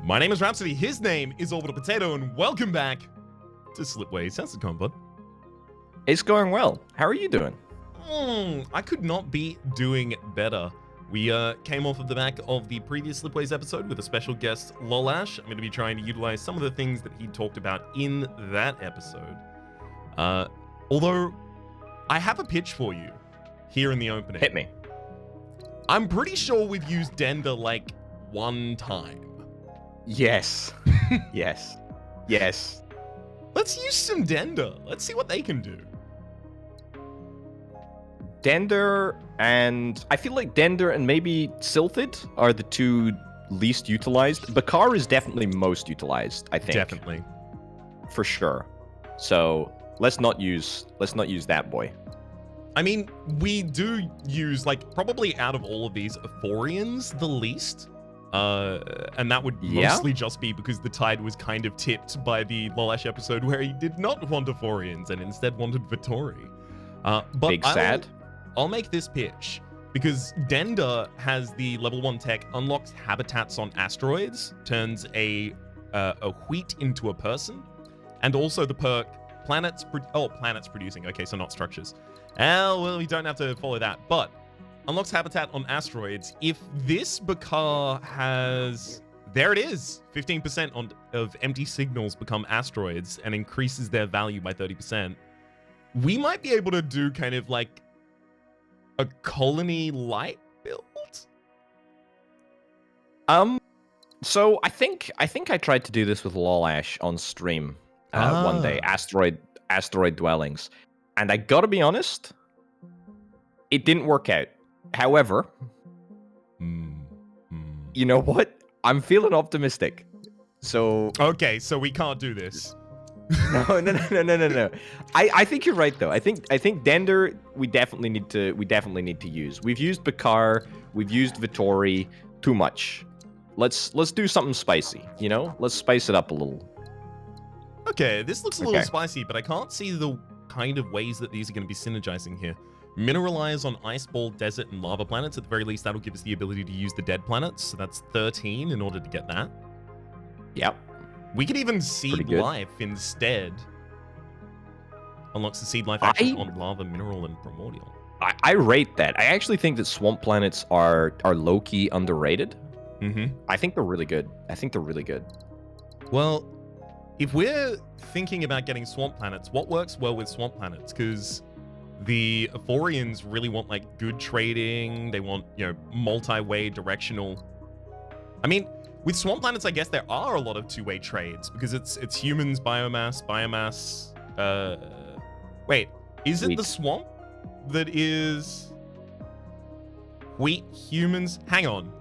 My name is Rhapsody, his name is Orbital Potato, and welcome back to Slipways. How's it going, bud? It's going well. How are you doing? I could not be doing better. We came off of the back of the previous Slipways episode with a special guest, Lolash. I'm going to be trying to utilize some of the things that he talked about in that episode. Although, I have a pitch for you here in the opening. Hit me. I'm pretty sure we've used Dender like one time. Yes. Yes. Yes. Let's use some Dender. Let's see what they can do. Dender and... I feel like Dender and maybe Sylphid are the two least utilized. Bakar is definitely most utilized, I think. Definitely. For sure. So, let's not use that boy. I mean, we do use, like, probably out of all of these, Ephorians the least. And that would mostly just be because the tide was kind of tipped by the Lolash episode where he did not want Ephorians and instead wanted Vittori. But Big sad. I'll make this pitch because Dender has the level 1 tech, unlocks habitats on asteroids, turns a wheat into a person, and also the perk planets producing. Okay, so not structures. Well, we don't have to follow that, but unlocks habitat on asteroids. If this Bakar has... There it is! 15% of empty signals become asteroids and increases their value by 30%. We might be able to do kind of like a colony light build? So I think I tried to do this with Lolash on stream one day. Asteroid dwellings. And I gotta be honest, it didn't work out. However, you know what? I'm feeling optimistic. So okay, so we can't do this. No. I think you're right though. I think Dender we definitely need to use. We've used Bakar, we've used Vittori too much. Let's do something spicy, you know? Let's spice it up a little. Okay, this looks a little spicy, but I can't see the kind of ways that these are going to be synergizing here. Mineralize on ice ball, desert, and lava planets. At the very least, that'll give us the ability to use the dead planets. So that's 13 in order to get that. Yep. We could even seed life instead. Unlocks the seed life action on lava, mineral, and primordial. I rate that. I actually think that swamp planets are low-key underrated. I think they're really good. Well, if we're thinking about getting swamp planets, what works well with swamp planets? Because the Ephorians really want like good trading. They want, you know, multi-way directional. I mean, with swamp planets, I guess there are a lot of two-way trades because it's humans, biomass. Wait, is it the swamp that is wheat, humans? Hang on.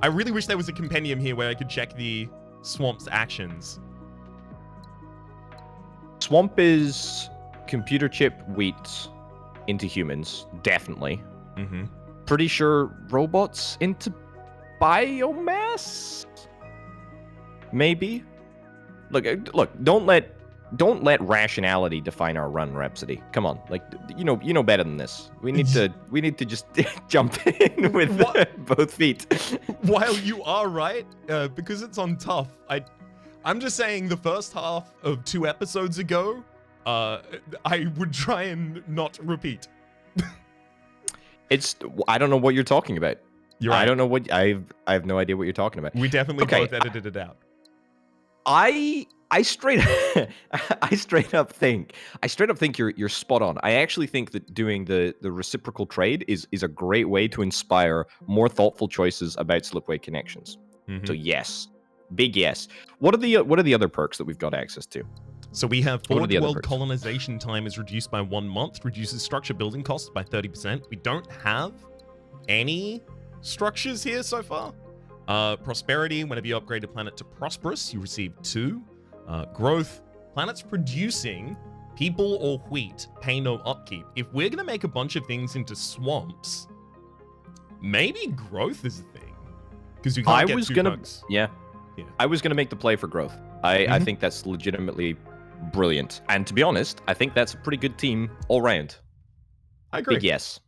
I really wish there was a compendium here where I could check the swamp's actions. Swamp is computer chip wheat into humans, definitely. Pretty sure robots into biomass? Maybe. Look, don't let rationality define our run, Rhapsody. Come on. Like you know better than this. We need to just jump in with both feet. While you are right, because it's on tough, I'm just saying the first half of 2 episodes ago, I would try and not repeat. I don't know what you're talking about. You're right. I don't know what I have no idea what you're talking about. We definitely both edited it out. I straight up think you're spot on. I actually think that doing the reciprocal trade is a great way to inspire more thoughtful choices about Slipway connections. So yes. Big yes. What are the other perks that we've got access to? So we have forward world colonization time is reduced by 1 month, reduces structure building costs by 30%. We don't have any structures here so far. Prosperity, whenever you upgrade a planet to prosperous, you receive 2. Growth, planets producing people or wheat pay no upkeep. If we're going to make a bunch of things into swamps, maybe growth is a thing. Because you can't get 2 bugs. Yeah. I was going to make the play for growth. I think that's legitimately brilliant. And to be honest, I think that's a pretty good team all round. I agree. Big yes.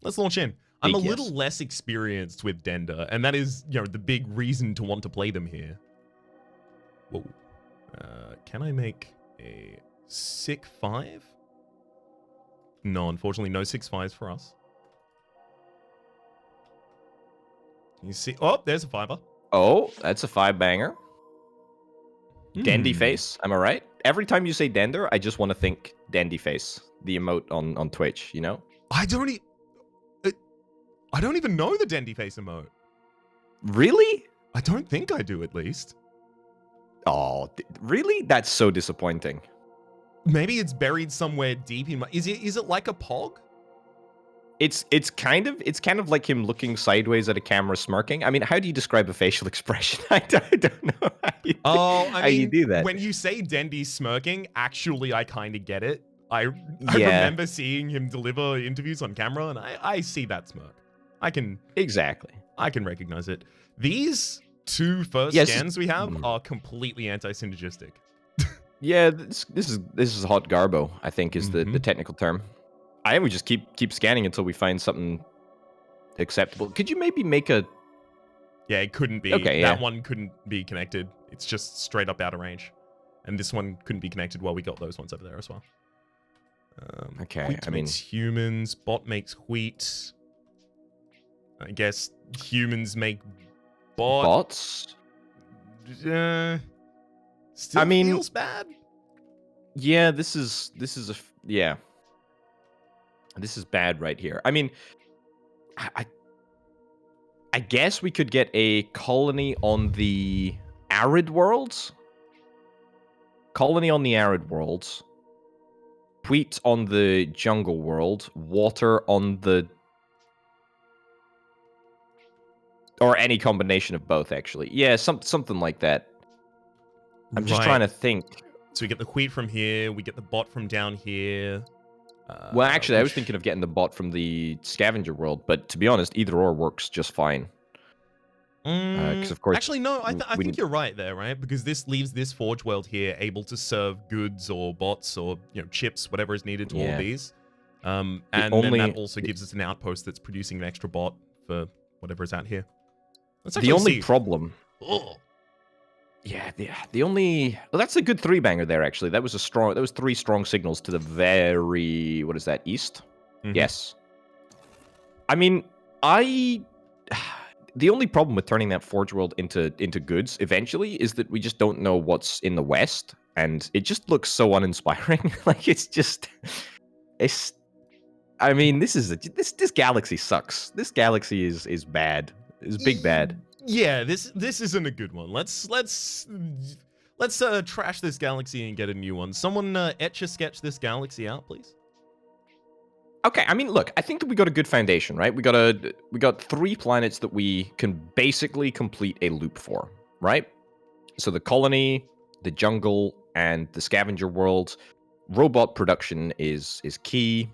Let's launch in. I'm a little less experienced with Dender, and that is, you know, the big reason to want to play them here. Whoa. Can I make a 6-5? No, unfortunately, no 6-5s for us. You see? Oh, there's a 5er. Oh, that's a 5-banger. Dandy Hmm. face, am I right? Every time you say Dender, I just want to think Dandy face, the emote on Twitch, you know? I don't even know the Dendy face emote. Really? I don't think I do, at least. Oh, really? That's so disappointing. Maybe it's buried somewhere deep in my... Is it like a pog? It's kind of like him looking sideways at a camera smirking. I mean, how do you describe a facial expression? I don't know how you do that. When you say Dendy smirking, actually, I kind of get it. I Yeah. remember seeing him deliver interviews on camera, and I see that smirk. I can recognize it. These two first scans we have are completely anti-synergistic. Yeah, this is hot garbo, I think is the technical term. I think we just keep scanning until we find something acceptable. Could you maybe make a... Yeah, it couldn't be. Okay, that one couldn't be connected. It's just straight up out of range. And this one couldn't be connected while we got those ones over there as well. Okay, wheat I mean... makes humans, bot makes wheat. I guess humans make bots? Still I mean, feels bad. Yeah, this is bad right here. I mean, I guess we could get a colony on the arid worlds. Colony on the arid worlds. Wheat on the jungle world. Water on the... Or any combination of both, actually. Yeah, something like that. I'm just trying to think. So we get the wheat from here. We get the bot from down here. Well, actually, I was thinking of getting the bot from the scavenger world, but to be honest, either or works just fine. Because of course, actually, no, I think you're right there, right? Because this leaves this forge world here able to serve goods or bots or chips, whatever is needed to all of these. And then that also gives us an outpost that's producing an extra bot for whatever is out here. Let's the only see. problem. Oh. Yeah, the only... Well, that's a good 3-banger there, actually. That was 3 strong signals to the very... What is that, east? Yes. I mean, the only problem with turning that forge world into goods eventually is that we just don't know what's in the west, and it just looks so uninspiring. Like, it's... I mean, this galaxy sucks. This galaxy is bad. Is big bad. Yeah, this isn't a good one. Let's trash this galaxy and get a new one. Someone etch a sketch this galaxy out, please. Okay, I mean, look, I think that we got a good foundation, right? We got 3 planets that we can basically complete a loop for, right? So the colony, the jungle, and the scavenger world. Robot production is key.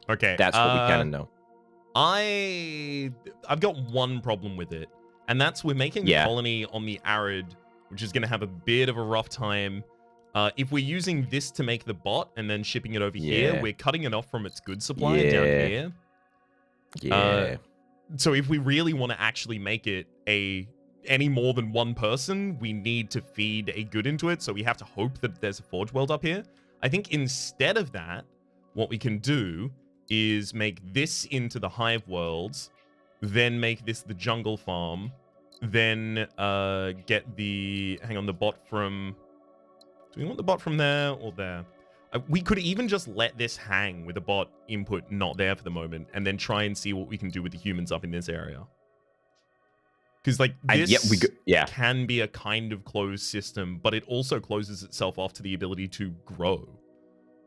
Okay, that's what we kind of know. I've got one problem with it, and that's we're making the colony on the arid, which is going to have a bit of a rough time. If we're using this to make the bot and then shipping it over here, we're cutting it off from its goods supply down here. Yeah. So if we really want to actually make it any more than one person, we need to feed a good into it. So we have to hope that there's a forge world up here. I think instead of that, what we can do is make this into the hive worlds, then make this the jungle farm, then get the bot from... Do we want the bot from there or there? We could even just let this hang with the bot input not there for the moment, and then try and see what we can do with the humans up in this area. Because like this can be a kind of closed system, but it also closes itself off to the ability to grow.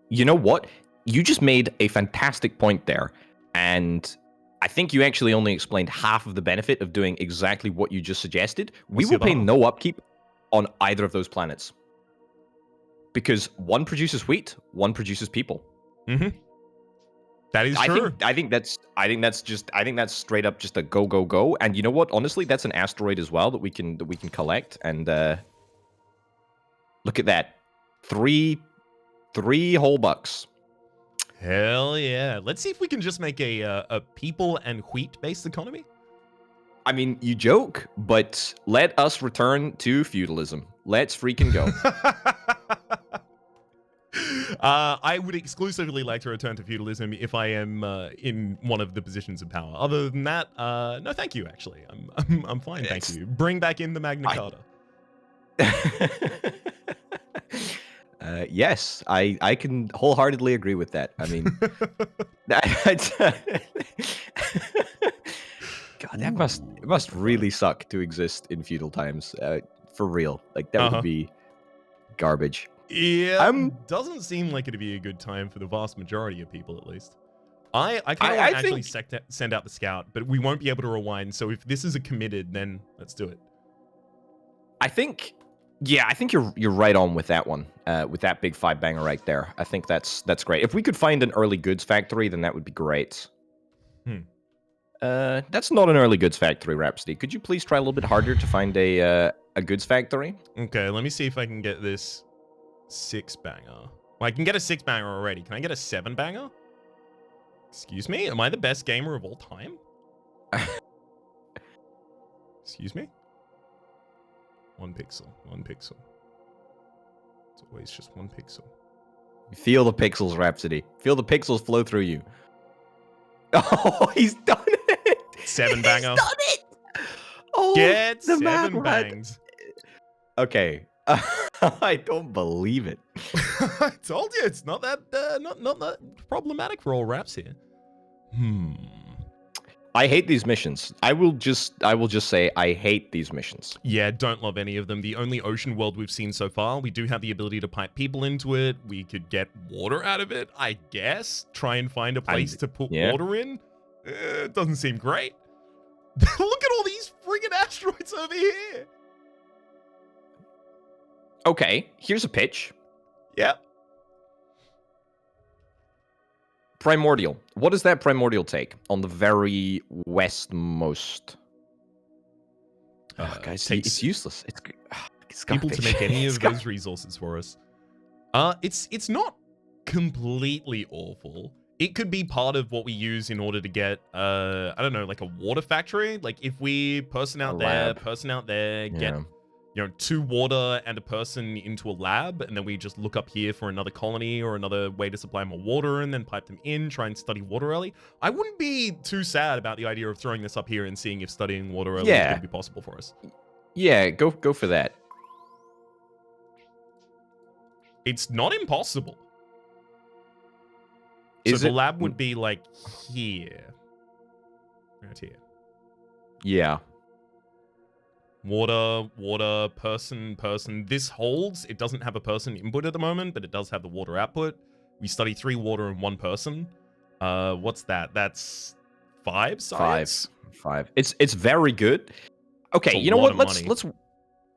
You know what? You just made a fantastic point there, and I think you actually only explained half of the benefit of doing exactly what you just suggested. We will pay no upkeep on either of those planets. Because one produces wheat, one produces people. That is true. I think that's straight up just a go. And you know what? Honestly, that's an asteroid as well that we can collect. And look at that, three whole bucks. Hell yeah! Let's see if we can just make a people and wheat based economy. I mean, you joke, but let us return to feudalism. Let's freaking go. I would exclusively like to return to feudalism if I am in one of the positions of power. Other than that, no, thank you. Actually, I'm fine. Thank you. Bring back in the Magna Carta. Yes, I can wholeheartedly agree with that. I mean, God, it must really suck to exist in feudal times. For real, like that would be garbage. Yeah, doesn't seem like it'd be a good time for the vast majority of people, at least. I kind of want to actually send out the scout, but we won't be able to rewind. So if this is a committed, then let's do it. I think you're right on with that one. With that big 5-banger right there. I think that's great. If we could find an early goods factory, then that would be great. That's not an early goods factory, Rhapsody. Could you please try a little bit harder to find a goods factory? Okay, let me see if I can get this 6-banger. Well, I can get a 6-banger already. Can I get a 7-banger? Excuse me? Am I the best gamer of all time? Excuse me? 1 pixel. 1 pixel. It's always just 1 pixel. Feel the pixels, Rhapsody. Feel the pixels flow through you. Oh, he's done it! 7-banger. He's done it! Oh, get 7 bangs. Okay. I don't believe it. I told you it's not that not that problematic for all raps here. I hate these missions. I will just say I hate these missions. Yeah, don't love any of them. The only ocean world we've seen so far, we do have the ability to pipe people into it. We could get water out of it, I guess. Try and find a place to put water in. It doesn't seem great. Look at all these friggin' asteroids over here. Okay, here's a pitch. Yeah. Primordial. What does that primordial take on the very westmost? Guys, it's useless. It's people to make any of those resources for us. It's not completely awful. It could be part of what we use in order to get I don't know, like a water factory. Like if we person out there, get 2 water and a person into a lab, and then we just look up here for another colony or another way to supply more water, and then pipe them in, try and study water early. I wouldn't be too sad about the idea of throwing this up here and seeing if studying water early is going to be possible for us. Yeah, go for that. It's not impossible. So the lab would be like here. Right here. Yeah. Water, person. This holds. It doesn't have a person input at the moment, but it does have the water output. We study 3 water and 1 person. What's that? That's 5 science? 5. It's very good. Okay, you know what? Let's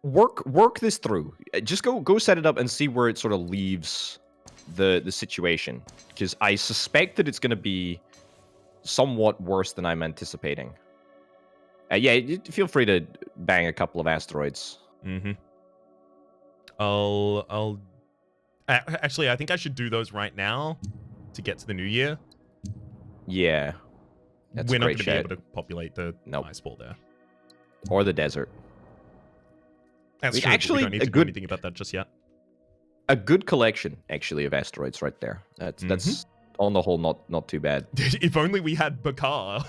work this through. Just go set it up and see where it sort of leaves the situation. Because I suspect that it's going to be somewhat worse than I'm anticipating. Yeah, feel free to bang a couple of asteroids. I'll actually, I think I should do those right now to get to the new year. Yeah. We're not going to be able to populate the ice ball there. Or the desert. That's true. Actually, we don't need to do anything about that just yet. A good collection, actually, of asteroids right there. That's on the whole not too bad. If only we had Bakar.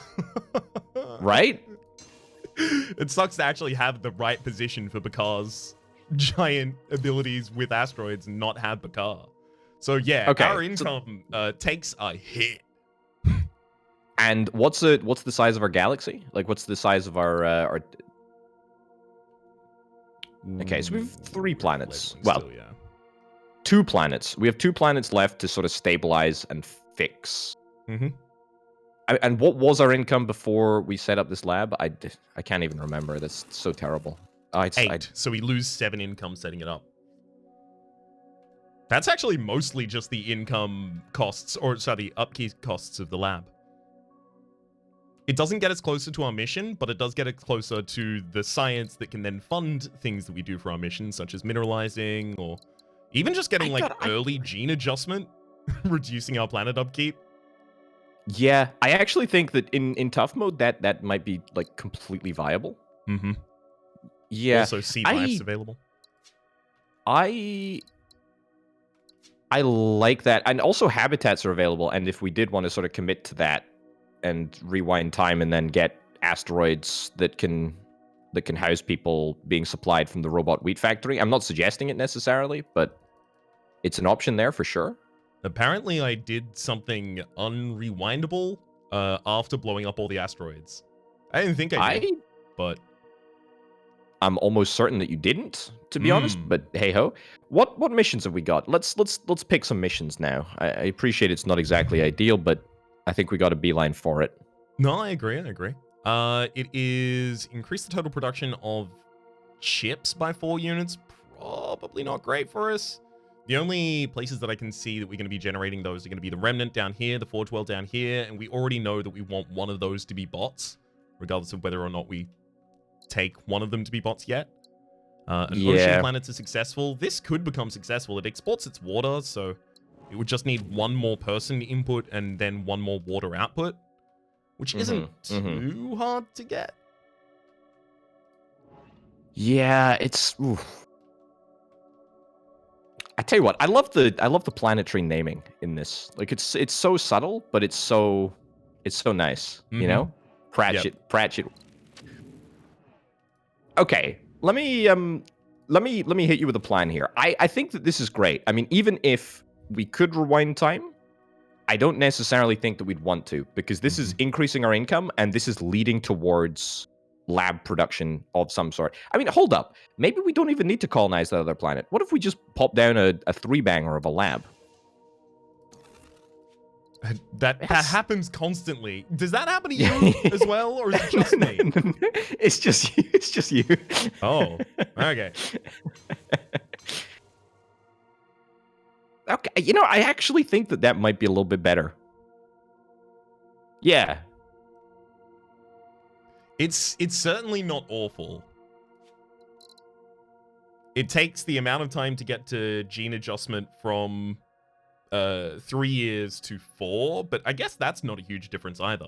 Right? It sucks to actually have the right position for Bakar's giant abilities with asteroids and not have Bakar. So yeah, our income takes a hit. And what's the size of our galaxy? Like, what's the size of our Okay, so we have 3 planets. Well, still, yeah. 2 planets. We have 2 planets left to sort of stabilize and fix. And what was our income before we set up this lab? I can't even remember. That's so terrible. 8. So we lose 7 income setting it up. That's actually mostly just the income costs, or sorry, the upkeep costs of the lab. It doesn't get us closer to our mission, but it does get us closer to the science that can then fund things that we do for our mission, such as mineralizing, or even just getting early gene adjustment, reducing our planet upkeep. Yeah, I actually think that in tough mode that might be like completely viable. Mm-hmm. Yeah, Also, sea life's available. I like that, and also habitats are available. And if we did want to sort of commit to that and rewind time, and then get asteroids that can house people being supplied from the robot wheat factory, I'm not suggesting it necessarily, but it's an option there for sure. Apparently, I did something unrewindable after blowing up all the asteroids. I didn't think I did, but I'm almost certain that you didn't, to be honest. But hey ho, what missions have we got? Let's pick some missions now. I appreciate it's not exactly ideal, but I think we got a beeline for it. No, I agree. It is increase the total production of chips by 4 units. Probably not great for us. The only places that I can see that we're going to be generating those are going to be the Remnant down here, the Forge Well down here, and we already know that we want one of those to be bots, regardless of whether or not we take one of them to be bots yet. Ocean planets are successful. This could become successful. It exports its water, so it would just need one more person input and then one more water output, which isn't too hard to get. Yeah, it's. Oof. I tell you what, I love the planetary naming in this. Like it's so subtle, but it's so nice. You know, Pratchett. Okay, let me hit you with a plan here. I think that this is great. I mean, even if we could rewind time, I don't necessarily think that we'd want to, because this is increasing our income and this is leading towards lab production of some sort. I mean, hold up. Maybe we don't even need to colonize that other planet. What if we just pop down a 3-banger of a lab? That happens constantly. Does that happen to you as well, or is it just me? It's just you. It's just you. Oh, okay. Okay, you know, I actually think that might be a little bit better. Yeah. It's certainly not awful. It takes the amount of time to get to gene adjustment from 3 years to 4, but I guess that's not a huge difference either.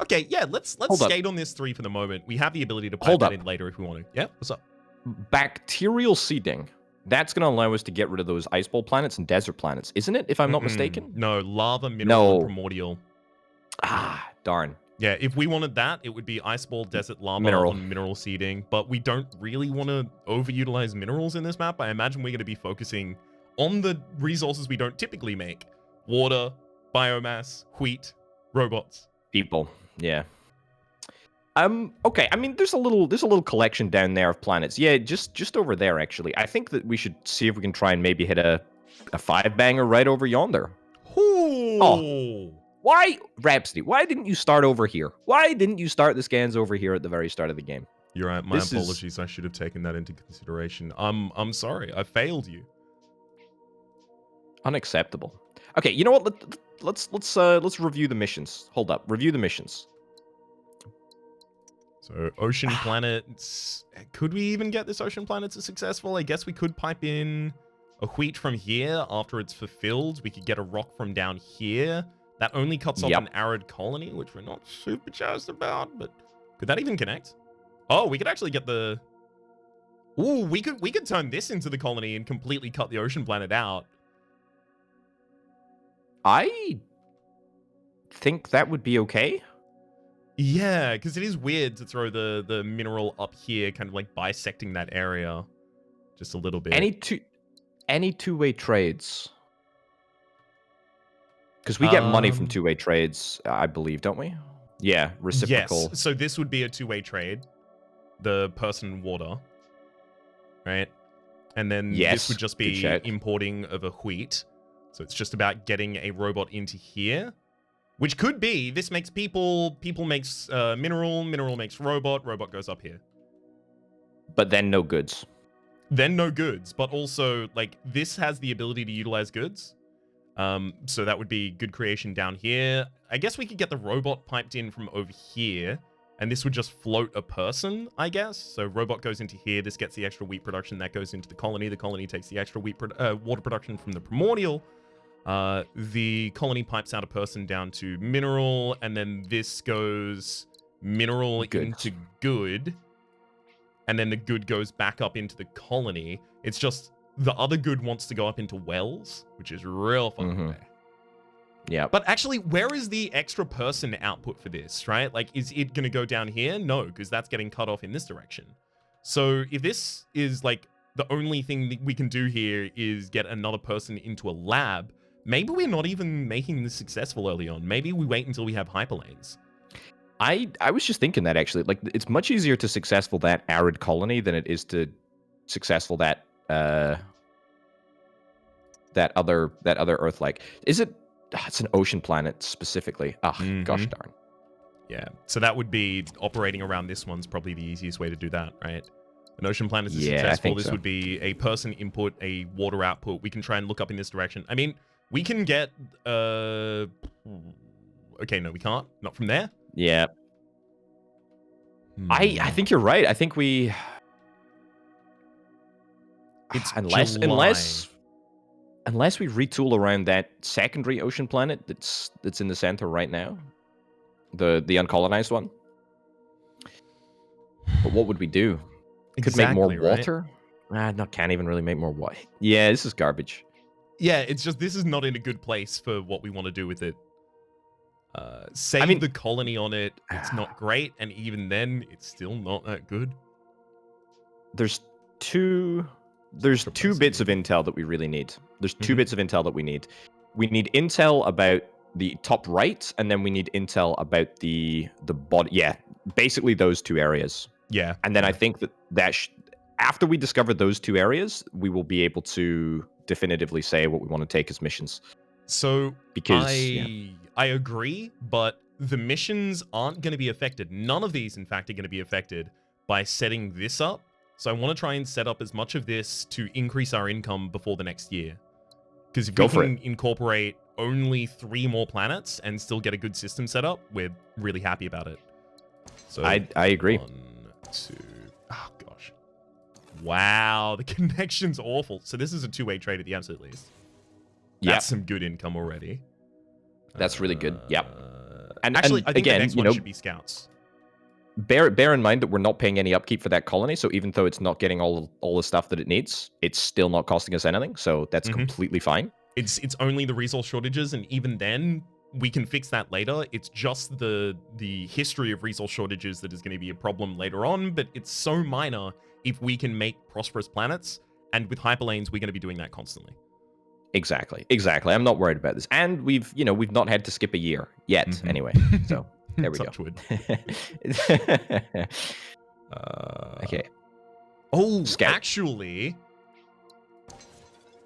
Okay, yeah, let's skate on this 3 for the moment. We have the ability to pipe that in later if we want to. Yeah, what's up? Bacterial seeding. That's going to allow us to get rid of those ice bowl planets and desert planets, isn't it? If I'm not mistaken. No, lava, mineral, and primordial. Ah, darn. Yeah, if we wanted that, it would be ice ball, desert, lava, and mineral seeding. But we don't really want to overutilize minerals in this map. I imagine we're going to be focusing on the resources we don't typically make: water, biomass, wheat, robots, people. Yeah. Okay. I mean, there's a little collection down there of planets. Yeah, just over there actually. I think that we should see if we can try and maybe hit a 5-banger right over yonder. Ooh. Oh. Why, Rhapsody? Why didn't you start over here? Why didn't you start the scans over here at the very start of the game? You're right. My apologies. I should have taken that into consideration. I'm sorry. I failed you. Unacceptable. Okay, you know what? Let's review the missions. Hold up. Review the missions. So, ocean planets. Could we even get this ocean planet to successful? I guess we could pipe in a wheat from here after it's fulfilled. We could get a rock from down here. That only cuts off an arid colony, which we're not super jazzed about, but could that even connect? Oh, we could actually get the... Ooh, we could turn this into the colony and completely cut the ocean planet out. I think that would be okay. Yeah, because it is weird to throw the mineral up here, kind of like bisecting that area just a little bit. Any two-way trades. Because we get money from two-way trades, I believe, don't we? Yeah, reciprocal. Yes, so this would be a two-way trade. The person water. Right? And then this would just be importing of a wheat. So it's just about getting a robot into here. Which could be, this makes people makes mineral makes robot goes up here. But then no goods. Then no goods, but also, like, this has the ability to utilize goods. So that would be good creation down here. I guess we could get the robot piped in from over here, and this would just float a person, I guess. So robot goes into here, this gets the extra wheat production, that goes into the colony takes the extra wheat water production from the primordial. The colony pipes out a person down to mineral, and then this goes mineral Good. into good, and then the good goes back up into the colony. It's just the other good wants to go up into wells, which is real far away. Yeah. But actually, where is the extra person output for this, right? Like, is it going to go down here? No, because that's getting cut off in this direction. So if this is like the only thing that we can do here is get another person into a lab, maybe we're not even making this successful early on. Maybe we wait until we have hyperlanes. I was just thinking that actually, like, it's much easier to successful that arid colony than it is to successful that that other Earth. Like, is it? It's an ocean planet specifically. Gosh darn. Yeah, so that would be operating around this one's probably the easiest way to do that, right? An ocean planet is successful. I think this so. would be a person input, a water output. We can try and look up in this direction. I mean, we can get okay, no, we can't. Not from there. Yeah. I think you're right. I think we it's unless we retool around that secondary ocean planet that's in the center right now. The uncolonized one. But what would we do? Could make more water? Right? Can't even really make more water. Yeah, this is garbage. Yeah, it's just this is not in a good place for what we want to do with it. Save the colony on it. It's not great, and even then, it's still not that good. There's two bits of intel that we really need. There's two bits of intel that we need. We need intel about the top right, and then we need intel about the body. Yeah, basically those two areas. Yeah. And then I think that after we discover those two areas, we will be able to definitively say what we want to take as missions. So because I agree, but the missions aren't going to be affected. None of these, in fact, are going to be affected by setting this up. So I want to try and set up as much of this to increase our income before the next year. Because if we can incorporate only 3 more planets and still get a good system set up, we're really happy about it. So I agree. 1, 2... Oh, gosh. Wow, the connection's awful. So this is a 2-way trade at the absolute least. That's some good income already. That's really good. Yep. And actually, I think again, the next one should be scouts. Bear in mind that we're not paying any upkeep for that colony, so even though it's not getting all the stuff that it needs, it's still not costing us anything, so that's completely fine. It's only the resource shortages, and even then, we can fix that later. It's just the history of resource shortages that is going to be a problem later on, but it's so minor if we can make prosperous planets, and with hyperlanes, we're going to be doing that constantly. Exactly. I'm not worried about this. And we've not had to skip a year yet, anyway. So there we go. Wood. Okay. Oh, actually.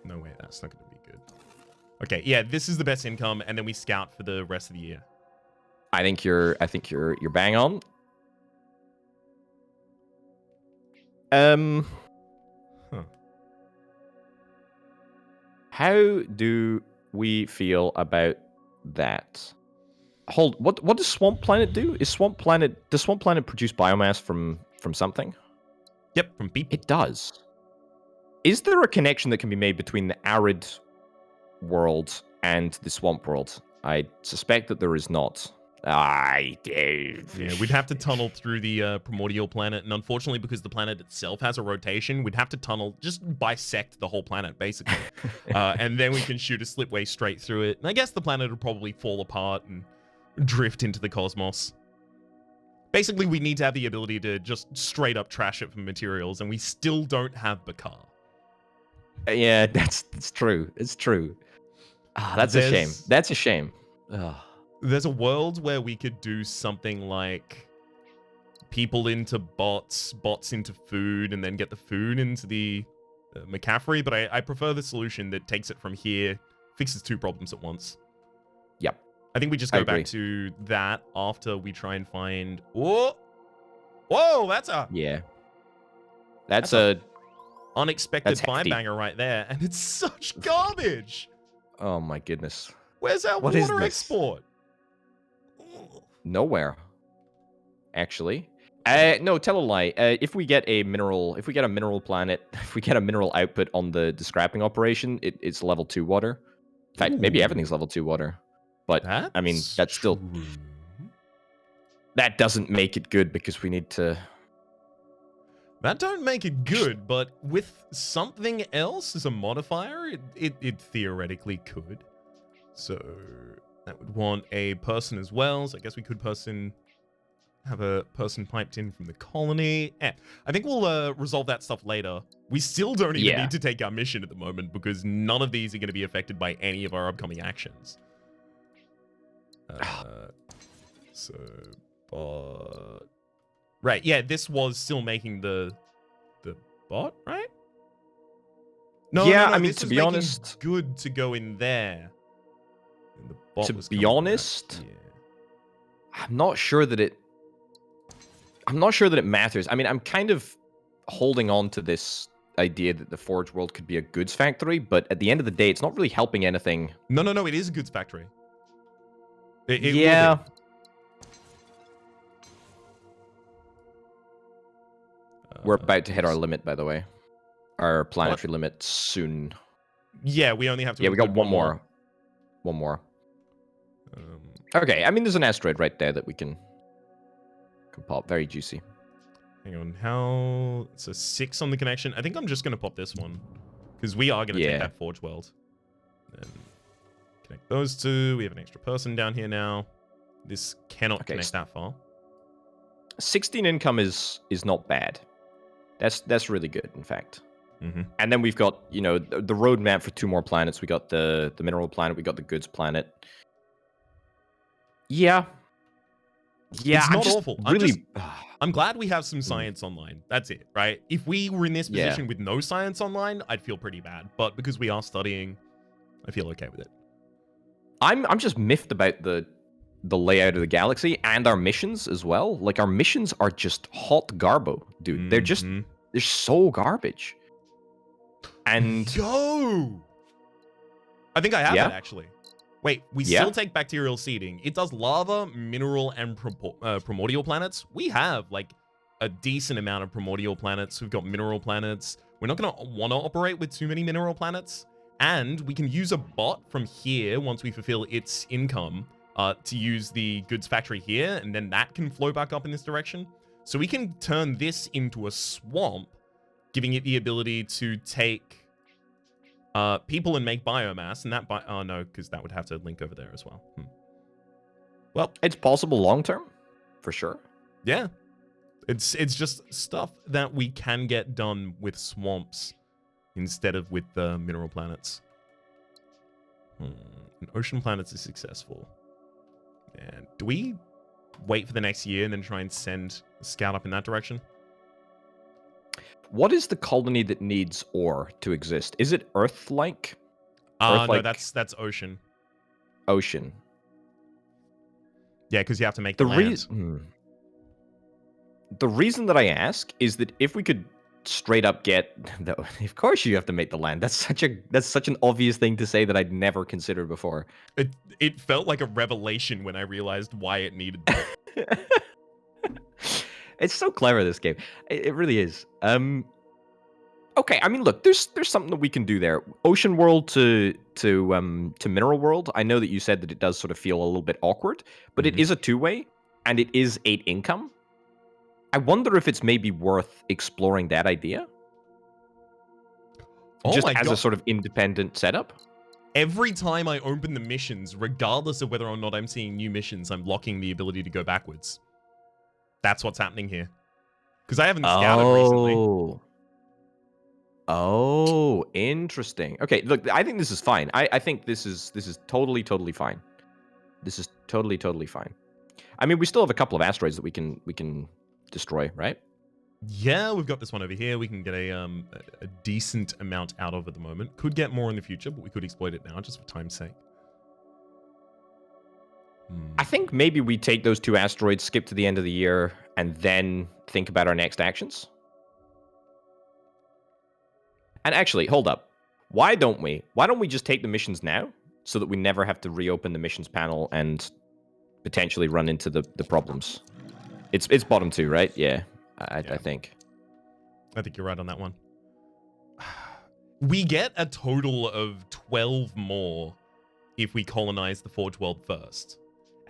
No way, that's not going to be good. Okay, yeah, this is the best income, and then we scout for the rest of the year. I think you're bang on. How do we feel about that? What does Swamp Planet do? Does Swamp Planet produce biomass from something? Yep, from people. It does. Is there a connection that can be made between the arid world and the swamp world? I suspect that there is not. Yeah, we'd have to tunnel through the primordial planet, and unfortunately, because the planet itself has a rotation, we'd have to just bisect the whole planet, basically. And then we can shoot a slipway straight through it. And I guess the planet would probably fall apart and drift into the cosmos. Basically, we need to have the ability to just straight up trash it for materials, and we still don't have Bakar. Yeah, it's true. It's true. That's a shame. That's a shame. There's a world where we could do something like people into bots, bots into food, and then get the food into the McCaffrey, but I prefer the solution that takes it from here, fixes 2 problems at once. Yep. I think we just go back to that after we try and find... Whoa! Whoa, that's a... Yeah. That's a... Unexpected fire banger right there, and it's such garbage! Oh my goodness. Where's our water export? Nowhere. Actually. No, tell a lie. If we get a mineral planet, if we get a mineral output on the scrapping operation, it's level 2 water. In fact, maybe Ooh. everything's level 2 water. But, I mean, that's still... true. That doesn't make it good because we need to... That don't make it good, but with something else as a modifier, it theoretically could. So that would want a person as well. So I guess we could have a person piped in from the colony. I think we'll resolve that stuff later. We still don't even need to take our mission at the moment because none of these are going to be affected by any of our upcoming actions. Right, yeah, this was still making the bot, right? No, yeah, no, no, I mean, this to was be making honest, good to go in there. And the bot to was be coming back. honest, Yeah. I'm not sure that it matters. I mean, I'm kind of holding on to this idea that the Forge world could be a goods factory, but at the end of the day, it's not really helping anything. No, it is a goods factory. It yeah. will be. We're about to hit our limit, by the way. Our planetary limit soon. Yeah, we only have to. Yeah, we got one more. One more. Okay, I mean, there's an asteroid right there that we can pop. Very juicy. Hang on, how... It's a 6 on the connection. I think I'm just going to pop this one. Because we are going to take that Forge world. Then connect those two. We have an extra person down here now. This cannot connect that far. 16 income is not bad. That's really good, in fact. Mm-hmm. And then we've got, you know, the roadmap for 2 more planets. We got the mineral planet. We got the goods planet. Yeah. Yeah, it's not awful. Really, I'm glad we have some science online. That's it, right? If we were in this position with no science online, I'd feel pretty bad. But because we are studying, I feel okay with it. I'm just miffed about the layout of the galaxy and our missions as well. Like, our missions are just hot garbo, dude. Mm-hmm. They're so garbage. And I think I have it, actually. Wait, we still take bacterial seeding. It does lava, mineral, and primordial planets. We have, like, a decent amount of primordial planets. We've got mineral planets. We're not going to want to operate with too many mineral planets. And we can use a bot from here once we fulfill its income to use the goods factory here. And then that can flow back up in this direction. So we can turn this into a swamp, giving it the ability to take... people and make biomass, and that oh no, because that would have to link over there as well. Well, it's possible long term, for sure. Yeah, it's just stuff that we can get done with swamps instead of with the mineral planets. And ocean planets is successful. And do we wait for the next year and then try and send a scout up in that direction? What is the colony that needs ore to exist? Is it Earth-like? No, that's ocean. Ocean. Yeah, because you have to make the land. The reason that I ask is that if we could straight up get... Of course you have to make the land. That's such an obvious thing to say that I'd never considered before. It felt like a revelation when I realized why it needed that. It's so clever, this game. It really is. Okay, I mean, look, there's something that we can do there. Ocean world to mineral world. I know that you said that it does sort of feel a little bit awkward, but it is a 2-way, and it is 8 income. I wonder if it's maybe worth exploring that idea. Just as a sort of independent setup. Every time I open the missions, regardless of whether or not I'm seeing new missions, I'm locking the ability to go backwards. That's what's happening here. Because I haven't scouted recently. Oh, interesting. Okay, look, I think this is fine. I think this is totally fine. This is totally fine. I mean, we still have a couple of asteroids that we can destroy, right? Yeah, we've got this one over here. We can get a decent amount out of at the moment. Could get more in the future, but we could exploit it now just for time's sake. I think maybe we take those 2 asteroids, skip to the end of the year, and then think about our next actions. And actually, hold up. Why don't we just take the missions now so that we never have to reopen the missions panel and potentially run into the problems? It's bottom 2, right? Yeah, I think. I think you're right on that one. We get a total of 12 more if we colonize the Forge World first.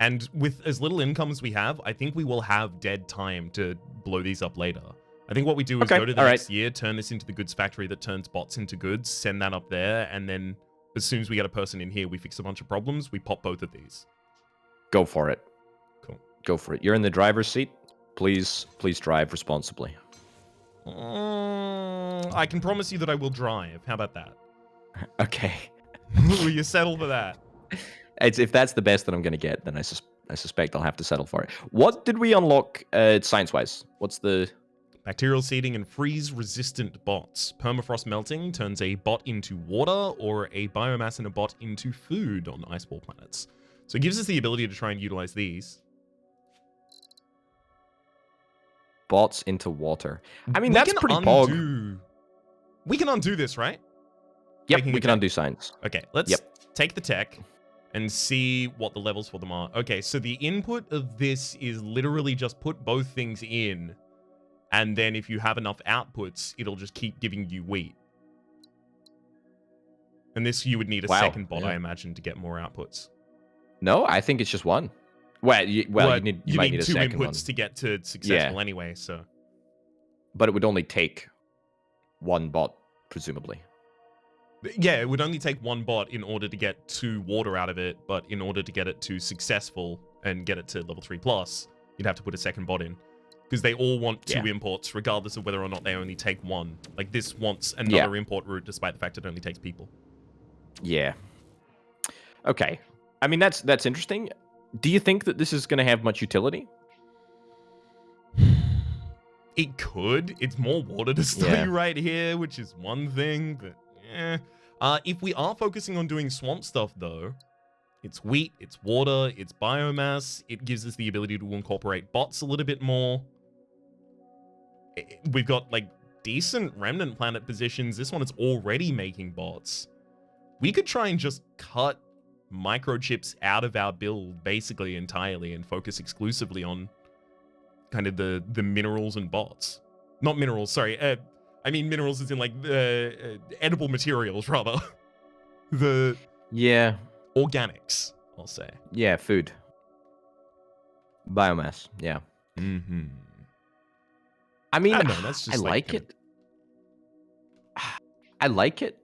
And with as little income as we have, I think we will have dead time to blow these up later. I think what we do is go to the next year, turn this into the goods factory that turns bots into goods, send that up there, and then as soon as we get a person in here, we fix a bunch of problems, we pop both of these. Go for it. Cool. Go for it. You're in the driver's seat. Please drive responsibly. I can promise you that I will drive. How about that? Okay. Will you settle for that? If that's the best that I'm going to get, then I suspect I'll have to settle for it. What did we unlock science-wise? What's the... Bacterial seeding and freeze-resistant bots. Permafrost melting turns a bot into water or a biomass in a bot into food on iceball planets. So it gives us the ability to try and utilize these. Bots into water. I mean, that's pretty pog. We can undo this, right? Yep, we can undo science. Okay, let's take the tech and see what the levels for them are. Okay, so the input of this is literally just put both things in, and then if you have enough outputs, it'll just keep giving you wheat. And this, you would need a second bot, I imagine, to get more outputs. No, I think it's just one. Well, you might need a two second inputs one to get to successful anyway, so. But it would only take one bot, presumably. Yeah, it would only take one bot in order to get 2 water out of it, but in order to get it to successful and get it to level 3+, you'd have to put a second bot in. Because they all want 2 imports, regardless of whether or not they only take 1. Like, this wants another import route, despite the fact it only takes people. Yeah. Okay. I mean, that's interesting. Do you think that this is going to have much utility? It could. It's more water to study right here, which is one thing, but if we are focusing on doing swamp stuff, though, it's wheat, it's water, it's biomass. It gives us the ability to incorporate bots a little bit more. We've got, like, decent remnant planet positions. This one is already making bots. We could try and just cut microchips out of our build basically entirely and focus exclusively on kind of the minerals and bots. Not minerals, sorry. I mean minerals as in like edible materials rather. The organics, I'll say. Yeah, food. Biomass, yeah. Mm-hmm. I mean, I don't know, that's just I like it. I like it.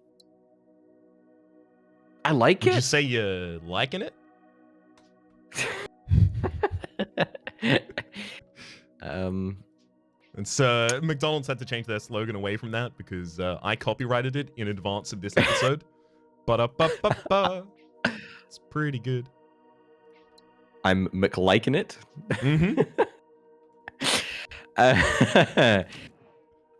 I like it. Would you say you're liking it? And so McDonald's had to change their slogan away from that because I copyrighted it in advance of this episode. Ba-da-ba-ba-ba. It's pretty good. I'm McLiking it. Mm-hmm.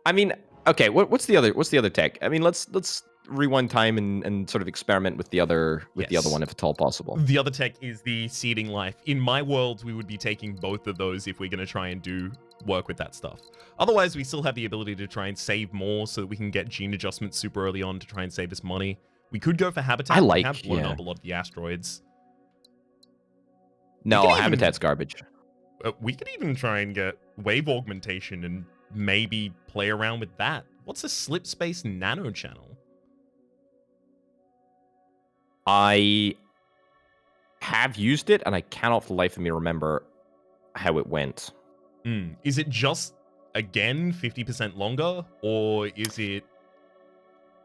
I mean, okay. What's the other tech? I mean, let's rewind time and sort of experiment with the other one if at all possible. The other tech is the seeding life. In my world, we would be taking both of those if we're going to try and do work with that stuff. Otherwise, we still have the ability to try and save more so that we can get gene adjustments super early on to try and save us money. We could go for habitat. We have blown up a lot of the asteroids. No, habitat's garbage. We could even try and get wave augmentation and maybe play around with that. What's a slip space nano channel? I have used it, and I cannot for the life of me remember how it went. Is it just, again, 50% longer, or is it...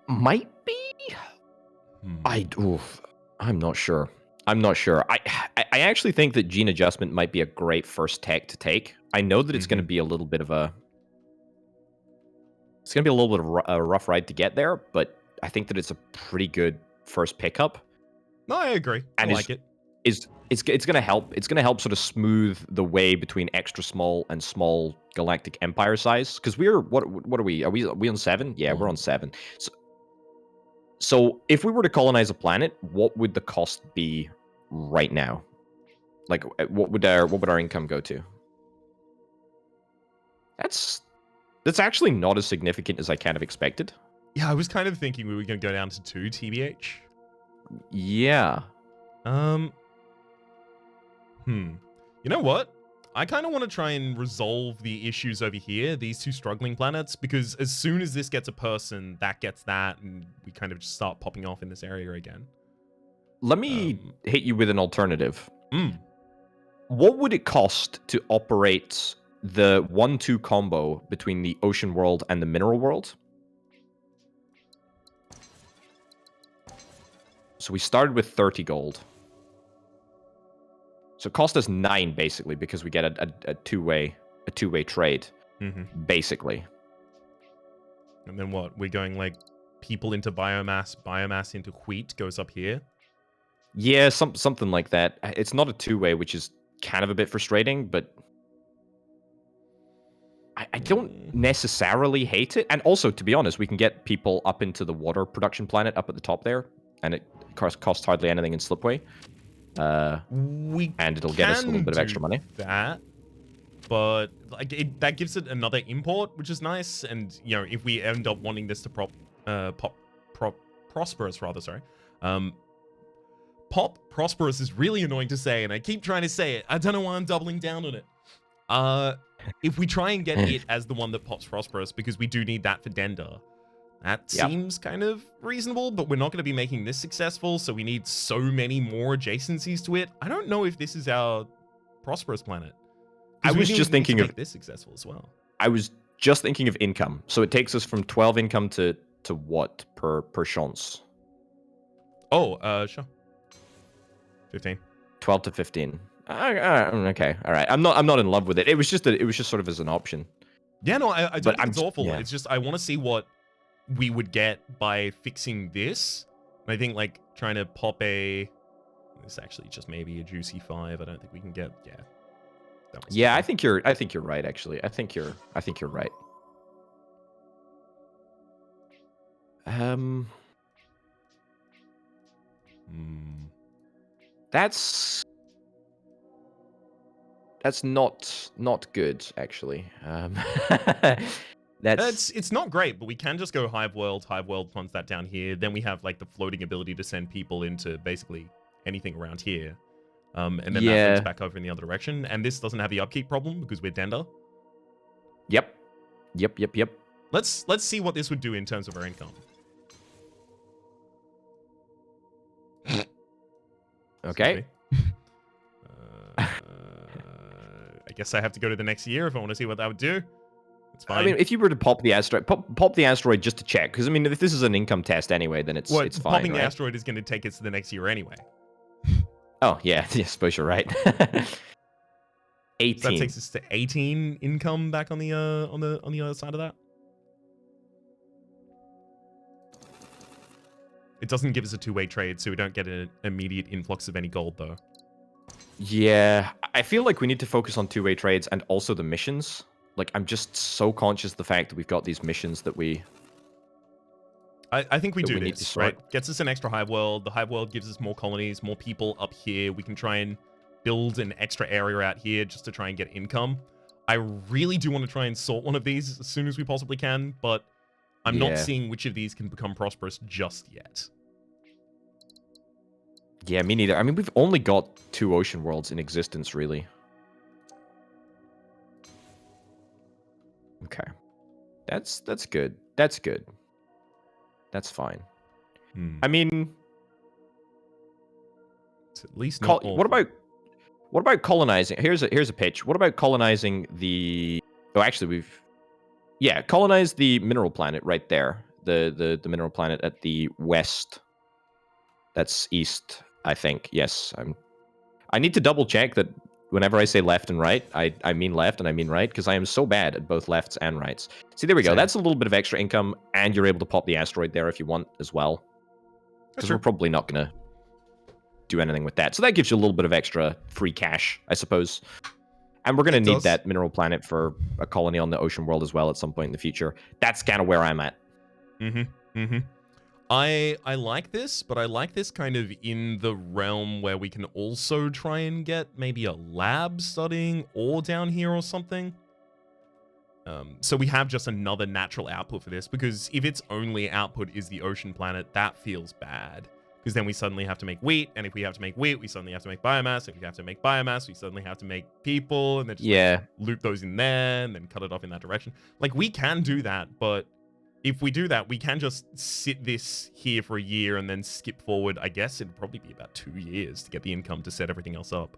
Might be? I'm not sure. I actually think that gene adjustment might be a great first tech to take. I know that it's going to be a little bit of a... It's going to be a little bit of a rough ride to get there, but I think that it's a pretty good first pickup. No, I agree. I like it. It's going to help. It's going to help sort of smooth the way between extra small and small galactic empire size. Because we're what are we? Are we on 7? Yeah, we're on 7. So if we were to colonize a planet, what would the cost be right now? Like, what would our income go to? That's actually not as significant as I kind of expected. Yeah, I was kind of thinking we were going to go down to 2 TBH. Yeah. You know what? I kind of want to try and resolve the issues over here, these 2 struggling planets, because as soon as this gets a person, that gets that, and we kind of just start popping off in this area again. let me hit you with an alternative. Mm. What would it cost to operate the 1-2 combo between the ocean world and the mineral world? So we started with 30 gold. So it cost us 9 basically because we get a two-way trade, basically. And then what? We're going like people into biomass into wheat goes up here. Yeah, something like that. It's not a two-way, which is kind of a bit frustrating, but I don't necessarily hate it. And also, to be honest, we can get people up into the water production planet up at the top there, and it costs hardly anything in Slipway. And it'll get us a little bit of extra money. That, but like that gives it another import, which is nice. And you know, if we end up wanting this to prosperous, rather, sorry. Pop prosperous is really annoying to say, and I keep trying to say it. I don't know why I'm doubling down on it. If we try and get it as the one that pops prosperous, because we do need that for Dender, that seems kind of reasonable, but we're not going to be making this successful, so we need so many more adjacencies to it. I don't know if this is our prosperous planet. I was just thinking of this successful as well. I was just thinking of income. So it takes us from 12 income to what per chance? Oh, sure. 15. 12 to 15. Okay, all right. I'm not in love with it. It was just sort of as an option. Yeah, no, I don't think it's awful. Yeah. It's just I want to see what we would get by fixing this. And I think like trying to pop this actually just maybe a juicy 5. I don't think we can get Yeah, I think you're right actually. I think you're right. That's not good actually. It's not great, but we can just go Hive World funds that down here. Then we have like the floating ability to send people into basically anything around here. And then that moves back over in the other direction. And this doesn't have the upkeep problem because we're Dender. Yep. Let's see what this would do in terms of our income. Okay. I guess I have to go to the next year if I want to see what that would do. It's fine. I mean, if you were to pop the asteroid, pop the asteroid just to check, because I mean, if this is an income test anyway, then it's fine. Popping right? the asteroid is going to take us to the next year anyway. Oh yeah, I suppose you're right. 18. So that takes us to 18 income back on the other side of that. It doesn't give us a two-way trade, so we don't get an immediate influx of any gold, though. Yeah, I feel like we need to focus on two-way trades and also the missions. Like, I'm just so conscious of the fact that we've got these missions that we... I think we do this, right? Gets us an extra Hive World. The Hive World gives us more colonies, more people up here. We can try and build an extra area out here just to try and get income. I really do want to try and sort one of these as soon as we possibly can, but I'm not seeing which of these can become prosperous just yet. Yeah, me neither. I mean, we've only got 2 ocean worlds in existence, really. Okay. That's good. That's good. That's fine. I mean, it's at least not what about colonizing? Here's a pitch. What about colonizing the... Oh, actually, colonize the mineral planet right there. The mineral planet at the west. That's east, I think. Yes, I need to double check that whenever I say left and right, I mean left and I mean right, because I am so bad at both lefts and rights. See, there we go. That's a little bit of extra income, and you're able to pop the asteroid there if you want as well. Because we're probably not going to do anything with that. So that gives you a little bit of extra free cash, I suppose. And we're going to need that mineral planet for a colony on the ocean world as well at some point in the future. That's kind of where I'm at. I like this, but I like this kind of in the realm where we can also try and get maybe a lab studying or down here or something. So we have just another natural output for this, because if its only output is the ocean planet, that feels bad. Because then we suddenly have to make wheat, and if we have to make wheat, we suddenly have to make biomass. If we have to make biomass, we suddenly have to make people, and then just loop those in there, and then cut it off in that direction. Like, we can do that, but if we do that, we can just sit this here for a year and then skip forward. I guess it'd probably be about 2 years to get the income to set everything else up.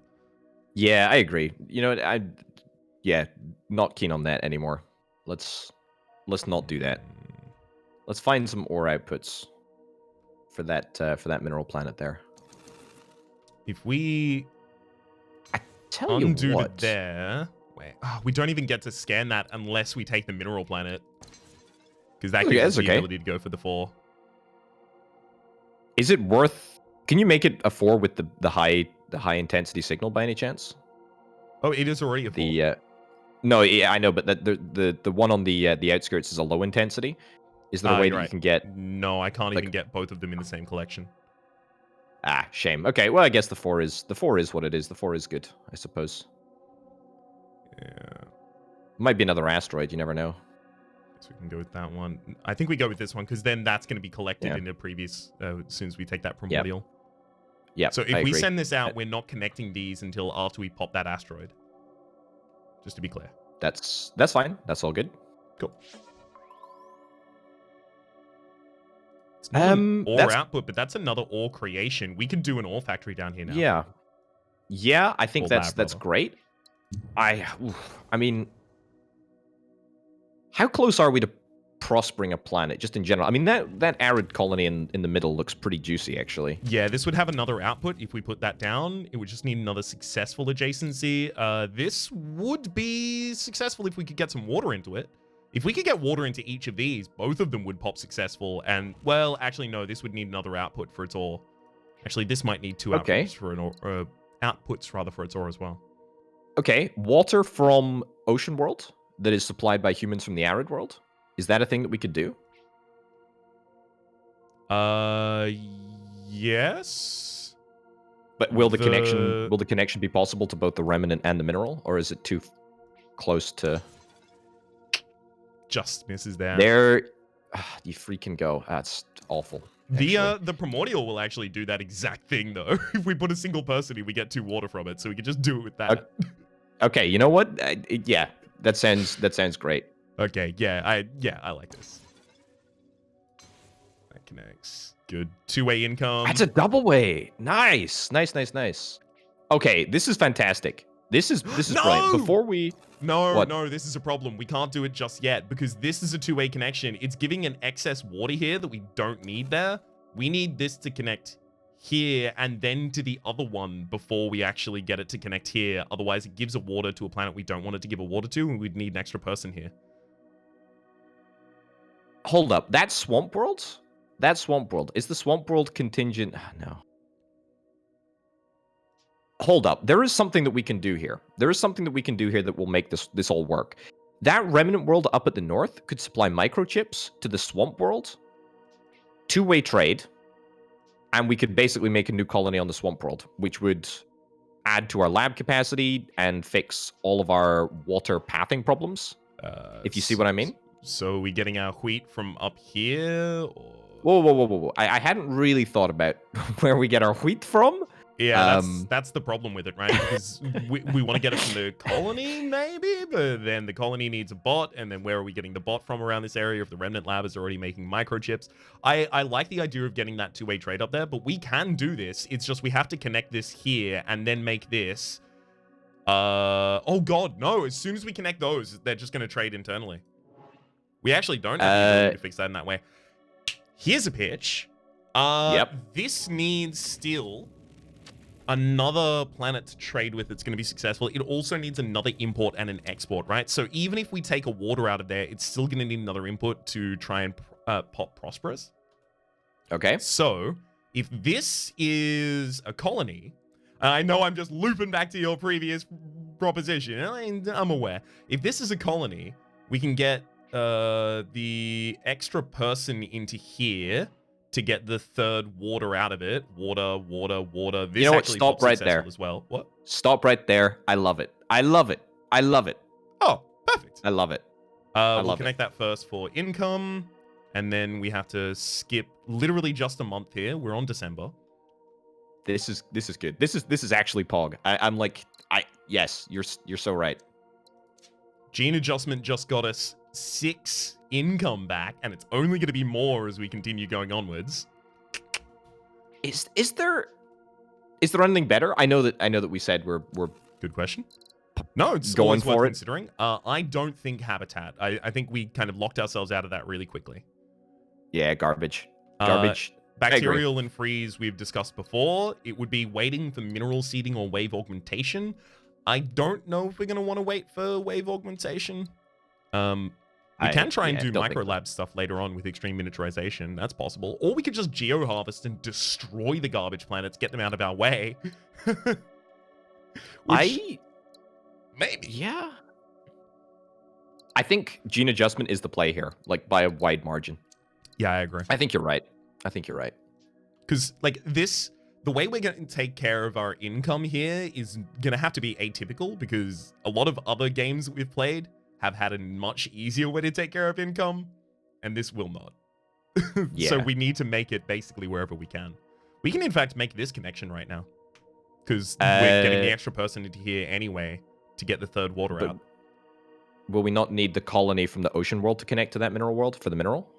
Yeah, I agree. You know, yeah, not keen on that anymore. Let's not do that. Let's find some ore outputs for that mineral planet there. If we Tell you undo to what, there, wait, we don't even get to scan that unless we take the mineral planet, because that Oh, gives yeah, us the that's okay. ability to go for the 4. is it worth? Can you make it a 4 with the high intensity signal by any chance? Oh, it is already a 4. No, yeah, I know, but the one on the outskirts is a low intensity. Is there a way You're that you right. can get? No, I can't like- even get both of them in the same collection. Ah, shame. Okay, well, I guess the 4 is what it is. The 4 is good, I suppose. Yeah. Might be another asteroid. You never know. So we can go with that one. I think we go with this one because then that's going to be collected Yeah. in the previous, as soon as we take that primordial. Yeah. So if I we agree. send this out, we're not connecting these until after we pop that asteroid. Just to be clear. That's fine. That's all good. Cool. It's not an ore that's output, but that's another ore creation. We can do an ore factory down here now. yeah. I think Or that's that, rather. great. I mean, how close are we to prospering a planet, just in general? I mean, that arid colony in the middle looks pretty juicy, actually. Yeah, this would have another output if we put that down. It would just need another successful adjacency. This would be successful if we could get some water into it. If we could get water into each of these, both of them would pop successful. And, well, actually, no, this would need another output for its ore. Actually, this might need 2 Okay. outputs for an ore, outputs rather for its ore as well. Okay, water from ocean world that is supplied by humans from the arid world. Is that a thing that we could do? Yes. But will the connection be possible to both the remnant and the mineral, or is it too close to? Just misses there. There, you freaking go. That's awful. The primordial will actually do that exact thing though. If we put a single person in, we get 2 water from it, so we can just do it with that. Okay, you know what? Yeah, that sounds great. Okay, I like this. That connects. Good 2-way income. That's a double way. Nice. Okay, this is fantastic. This is No! brilliant. Before we No, this is a problem. We can't do it just yet because this is a 2-way connection. It's giving an excess water here that we don't need there. We need this to connect here and then to the other one before we actually get it to connect here. Otherwise, it gives a water to a planet we don't want it to give a water to, and we'd need an extra person here. hold up. That swamp world? Is the swamp world contingent? No. Hold up. There is something that we can do here. That will make this all work. That remnant world up at the north could supply microchips to the swamp world. 2-way trade. And we could basically make a new colony on the swamp world, which would add to our lab capacity and fix all of our water pathing problems. If you see what I mean. So are we getting our wheat from up here? Or... Whoa. I hadn't really thought about where we get our wheat from. Yeah, that's the problem with it, right? Because we want to get it from the colony, maybe, but then the colony needs a bot, and then where are we getting the bot from around this area if the Remnant Lab is already making microchips? I like the idea of getting that 2-way trade up there, but we can do this. It's just we have to connect this here and then make this. Oh god, no. As soon as we connect those, they're just going to trade internally. We actually don't have the ability to fix that in that way. Here's a pitch. Yep. This needs still another planet to trade with that's going to be successful. It also needs another import and an export, right? So even if we take a water out of there, it's still going to need another input to try and pop prosperous. Okay. So if this is a colony, I know I'm just looping back to your previous proposition. I'm aware. If this is a colony, we can get the extra person into here to get the 3rd water out of it. Water. This you know what? actually Stop pops right successful there. as well. What? Stop right there. I love it. Oh, perfect. I love it. We'll connect that first for income, and then we have to skip literally just a month here. We're on December. This is good. This is actually Pog. Yes, you're so right. Gene adjustment just got us 6 income back, and it's only going to be more as we continue going onwards. Is there anything better? I know that we said we're Good question. No, it's going always worth for it. considering. I don't think habitat. I think we kind of locked ourselves out of that really quickly. Yeah, garbage. Garbage. Bacterial and freeze we've discussed before. It would be waiting for mineral seeding or wave augmentation. I don't know if we're going to want to wait for wave augmentation. We can try and do microlab stuff later on with extreme miniaturization. That's possible. Or we could just geo-harvest and destroy the garbage planets, get them out of our way. Maybe. Yeah. I think gene adjustment is the play here, like by a wide margin. Yeah, I agree. I think you're right. Because, like, the way we're going to take care of our income here is going to have to be atypical, because a lot of other games that we've played have had a much easier way to take care of income, and this will not. Yeah. So we need to make it basically wherever we can. We can, in fact, make this connection right now, because we're getting the extra person into here anyway to get the third water out. Will we not need the colony from the ocean world to connect to that mineral world for the mineral?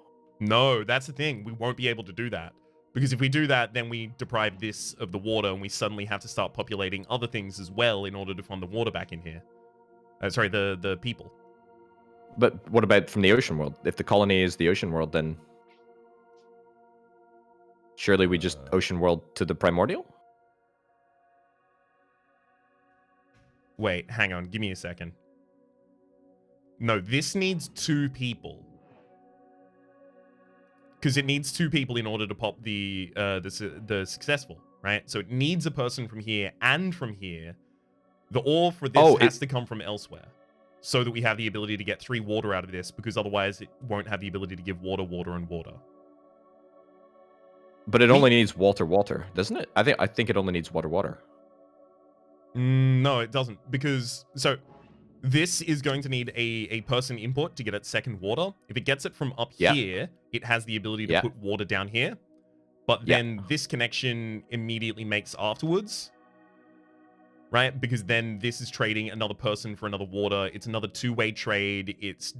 No, that's the thing. We won't be able to do that. Because if we do that, then we deprive this of the water, and we suddenly have to start populating other things as well in order to fund the water back in here. Sorry, the people. But what about from the ocean world? If the colony is the ocean world, then surely we just ocean world to the primordial? Wait, hang on. Give me a second. No, this needs 2 people. Because it needs 2 people in order to pop the successful, right? So it needs a person from here and from here. The ore for this has to come from elsewhere, so that we have the ability to get 3 water out of this, because otherwise it won't have the ability to give water, and water. But it only needs water, doesn't it? I think it only needs water. No, it doesn't, because this is going to need a person input to get its second water. If it gets it from up here, it has the ability to put water down here. But then this connection immediately makes afterwards, right? Because then this is trading another person for another water. It's another 2-way trade. It's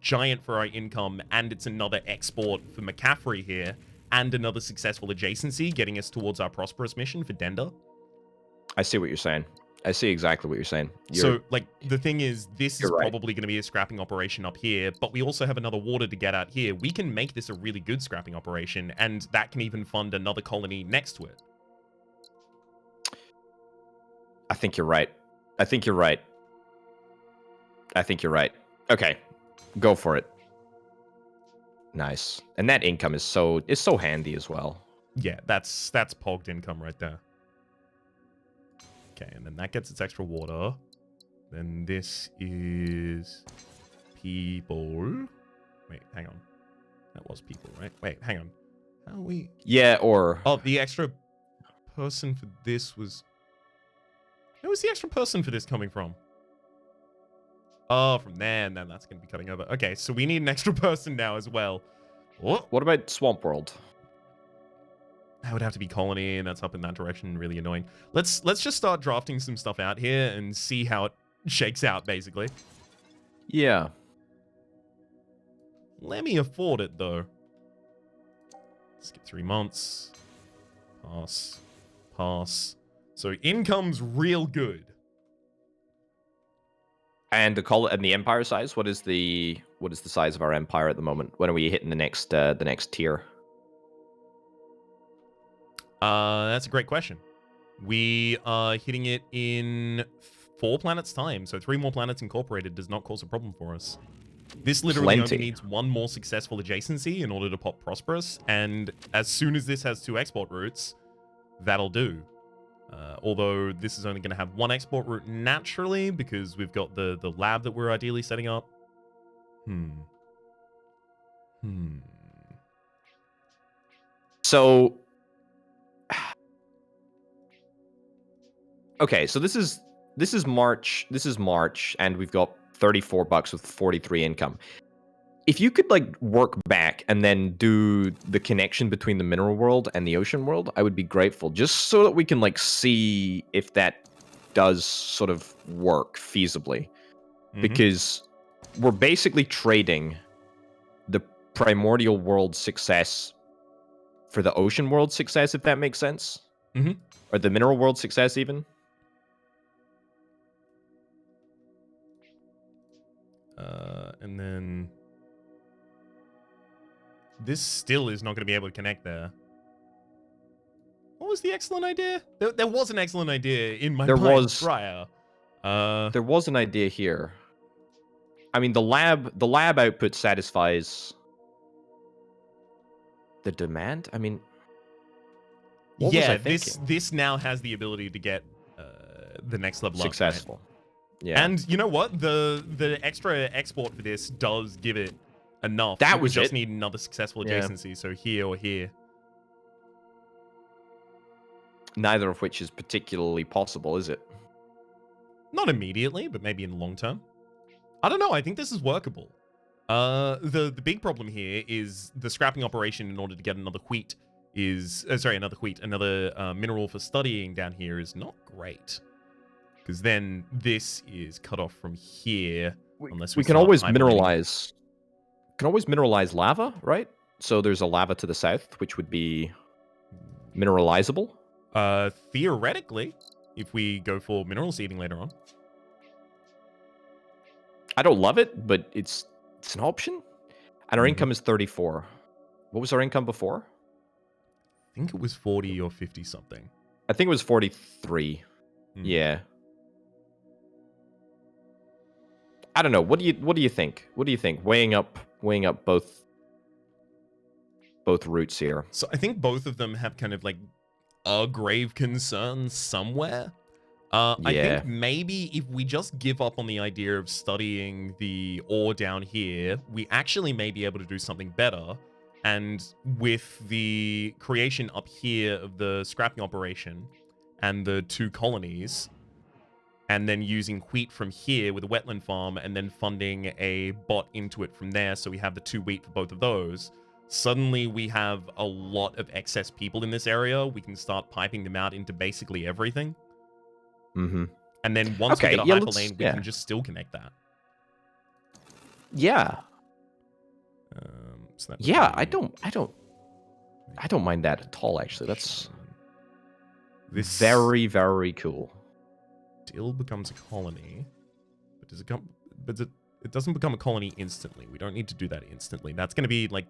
giant for our income, and it's another export for McCaffrey here, and another successful adjacency getting us towards our prosperous mission for Dender. I see what you're saying. I see exactly what you're saying. So, like, the thing is, this is probably going to be a scrapping operation up here, but we also have another water to get out here. We can make this a really good scrapping operation, and that can even fund another colony next to it. I think you're right. Okay, go for it. Nice. And that income is so handy as well. Yeah, that's pogged income right there. Okay, and then that gets its extra water. Then this is people. Wait, hang on. That was people, right? Wait, hang on. How are we? Yeah, or... Oh, the extra person for this was... Where was the extra person for this coming from? Oh, from there, and then that's going to be cutting over. Okay, so we need an extra person now as well. What about Swamp World? That would have to be colony, and that's up in that direction. Really annoying. Let's just start drafting some stuff out here and see how it shakes out, basically. Yeah. Let me afford it, though. Skip 3 months. Pass. So income's real good. And the empire size. What is the size of our empire at the moment? When are we hitting the next tier? That's a great question. We are hitting it in 4 planets' time, so 3 more planets incorporated does not cause a problem for us. This literally only needs 1 more successful adjacency in order to pop prosperous, and as soon as this has 2 export routes, that'll do. Although this is only going to have 1 export route naturally, because we've got the lab that we're ideally setting up. So... Okay, so this is March. This is March, and we've got $34 with 43 income. If you could like work back and then do the connection between the mineral world and the ocean world, I would be grateful, just so that we can like see if that does sort of work feasibly. Because we're basically trading the primordial world success for the ocean world success, if that makes sense. Mhm. Or the mineral world success, even. And then this still is not going to be able to connect there. What was the excellent idea? There was an excellent idea in my mind prior. There was an idea here. I mean, the lab output satisfies the demand. I mean, what was I thinking? this now has the ability to get the next level successful. Up, right? Yeah. And you know what? The extra export for this does give it enough. That was we just it. need another successful adjacency, so here or here. Neither of which is particularly possible, is it? Not immediately, but maybe in the long term. I don't know. I think this is workable. The big problem here is the scrapping operation in order to get another wheat is... another mineral for studying down here is not great. Because then this is cut off from here, unless we can always mineralize. Can always mineralize lava, right? So there's a lava to the south, which would be mineralizable. Theoretically, if we go for mineral seeding later on. I don't love it, but it's an option. And our income is 34. What was our income before? I think it was 40 or 50 something. I think it was 43. Yeah. I don't know. What do you think? What do you think? Weighing up both routes here. So I think both of them have kind of like a grave concern somewhere. I think maybe if we just give up on the idea of studying the ore down here, we actually may be able to do something better. And with the creation up here of the scrapping operation and the 2 colonies, and then using wheat from here with a wetland farm and then funding a bot into it from there, so we have the 2 wheat for both of those, suddenly we have a lot of excess people in this area. We can start piping them out into basically everything. Mm-hmm. And then once we get a hyperlane, we can just still connect that. Yeah. So I don't mind that at all, actually. That's this very, very cool. Still becomes a colony, but does it come? But it doesn't become a colony instantly. We don't need to do that instantly. That's going to be like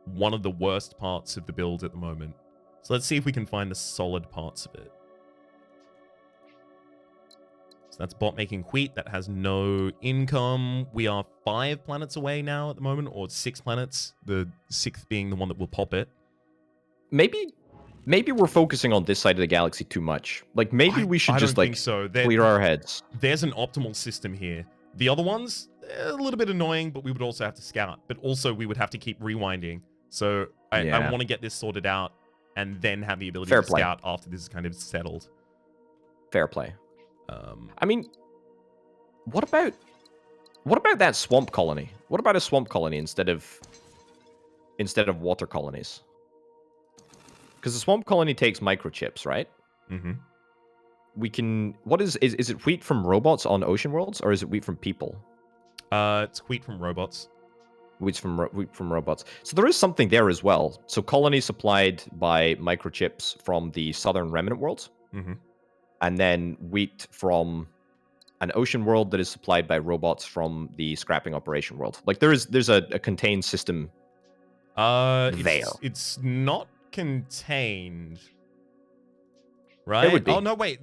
one of the worst parts of the build at the moment. So let's see if we can find the solid parts of it. So that's bot making wheat. That has no income. We are 5 planets away now at the moment, or 6 planets. The 6th being the one that will pop it. Maybe we're focusing on this side of the galaxy too much. Like, maybe we should just, like, clear our heads. There's an optimal system here. The other ones, a little bit annoying, but we would also have to scout. But also, we would have to keep rewinding. So I want to get this sorted out and then have the ability to scout after this is kind of settled. Fair play. I mean, what about that swamp colony? What about a swamp colony instead of water colonies? Because the swamp colony takes microchips, right? Mm-hmm. We can. What is it wheat from robots on ocean worlds, or is it wheat from people? It's wheat from robots. Wheat from robots. So there is something there as well. So colonies supplied by microchips from the southern remnant worlds. Mm-hmm. And then wheat from an ocean world that is supplied by robots from the scrapping operation world. Like there's a contained system there. It's not contained, right? It would be. Oh no, wait.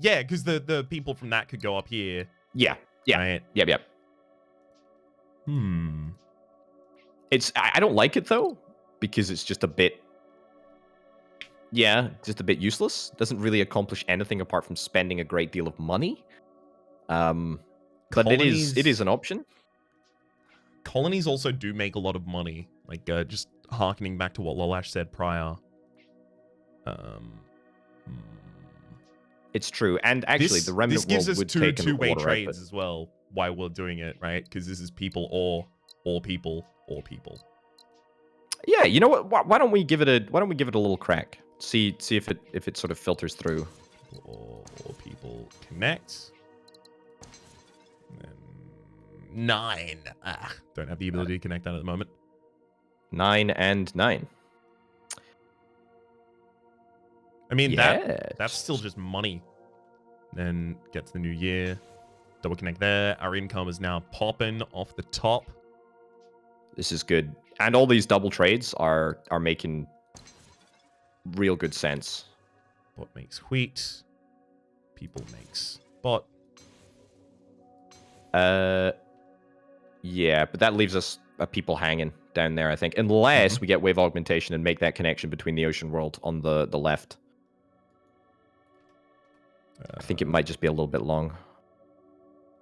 Yeah, because the people from that could go up here. Yeah. Right? Yep. I don't like it though, because it's just a bit. Yeah, just a bit useless. Doesn't really accomplish anything apart from spending a great deal of money. But it is an option. Colonies also do make a lot of money. Like just harkening back to what Lolash said prior. It's true, and actually, the remnant world would take two-way trades as well. Why we're doing it, right? Because this is people or people or people. Yeah, you know what? Why don't we give it a little crack? See if it sort of filters through. Or people connect. And then 9. Don't have the ability to connect that at the moment. 9 and 9. I mean, Yes. that's still just money. Then gets the new year. Double connect there. Our income is now popping off the top. This is good. And all these double trades are making real good sense. Bot makes wheat. People makes bot. Yeah, but that leaves us people hanging down there, I think. Unless we get wave augmentation and make that connection between the ocean world on the left. I think it might just be a little bit long.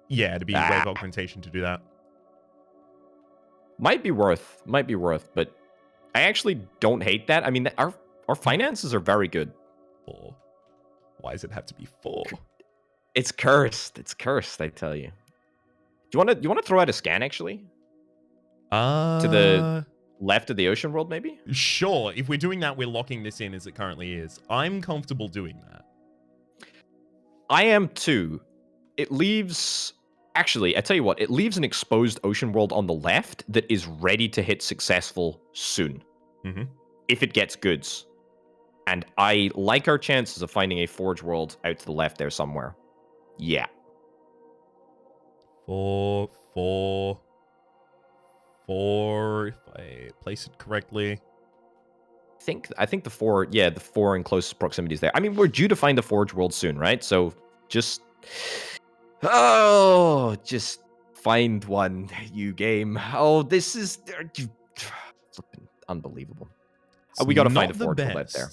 Yeah, to be wave augmentation to do that. Might be worth, but I actually don't hate that. I mean, our finances are very good. 4. Why does it have to be 4? It's cursed. It's cursed, I tell you. Do you want to throw out a scan actually? To the left of the ocean world, maybe? Sure. If we're doing that, we're locking this in as it currently is. I'm comfortable doing that. I am too. It leaves... Actually, I tell you what, it leaves an exposed ocean world on the left that is ready to hit successful soon. If it gets goods. And I like our chances of finding a forge world out to the left there somewhere. Yeah. 4, 4, 4, if I place it correctly. I think the 4, yeah, the 4 in close proximity is there. I mean, we're due to find a forge world soon, right? So just... Oh, just find one, you game. Oh, this is... Flipping unbelievable. We got to find a forge world out there.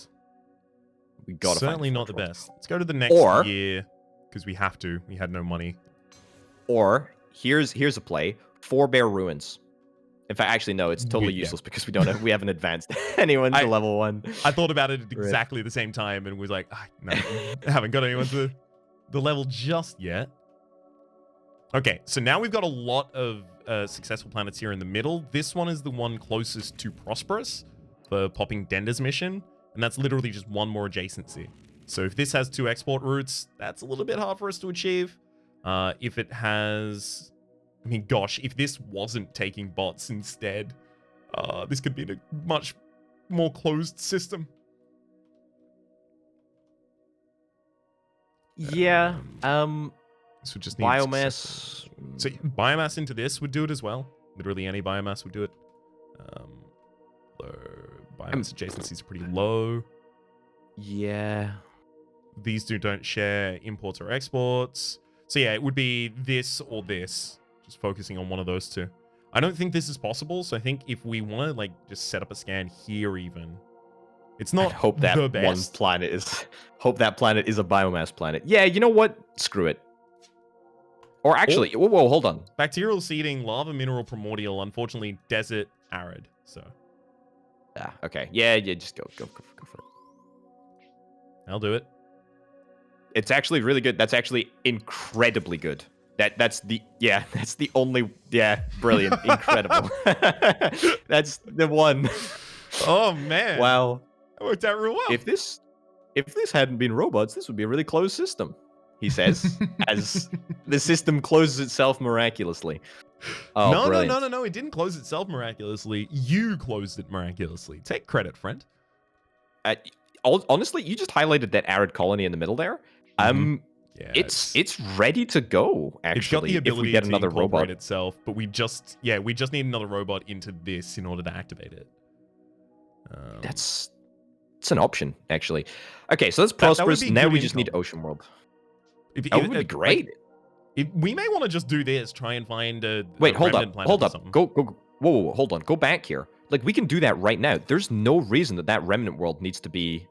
We got to Certainly find not the best. Let's go to the next year, because we have to. We had no money. Or, here's a play. 4 Bear Ruins. In fact, actually, no, it's totally useless because we haven't advanced anyone to level 1. I thought about it at exactly the same time and was like, no, I haven't got anyone to the level just yet. Okay, so now we've got a lot of successful planets here in the middle. This one is the one closest to Prosperous for popping Dender's mission, and that's literally just one more adjacency. So if this has 2 export routes, that's a little bit hard for us to achieve. If it has... I mean, gosh, if this wasn't taking bots instead, this could be a much more closed system. Yeah, this would just need biomass. So biomass into this would do it as well. Literally any biomass would do it. Biomass adjacencies are pretty low. Yeah. These two don't share imports or exports. So yeah, it would be this or this. Just focusing on one of those two. I don't think this is possible, so I think if we want to, like, just set up a scan here even. It's not hope that the best. One planet is... Hope that planet is a biomass planet. Yeah, you know what? Screw it. Or actually... Whoa, hold on. Bacterial seeding, lava, mineral, primordial. Unfortunately, desert, arid. So... Ah, okay. Yeah, just go for it. I'll do it. It's actually really good. That's actually incredibly good. That's the only brilliant, incredible. That's the one. Oh man. Wow. That worked out real well. If this hadn't been robots, this would be a really closed system, he says, as the system closes itself miraculously. Oh, no, it didn't close itself miraculously. You closed it miraculously. Take credit, friend. Honestly, you just highlighted that arid colony in the middle there. Yeah, it's ready to go. Actually, it's got the ability if we get another to incorporate robot itself, but we just need another robot into this in order to activate it. It's an option, actually. Okay, so that's Prosperous. Now we just need Ocean World. That would be great. We may want to just do this. Try and find a hold up. Go. Whoa, hold on. Go back here. Like, we can do that right now. There's no reason that remnant world needs to be...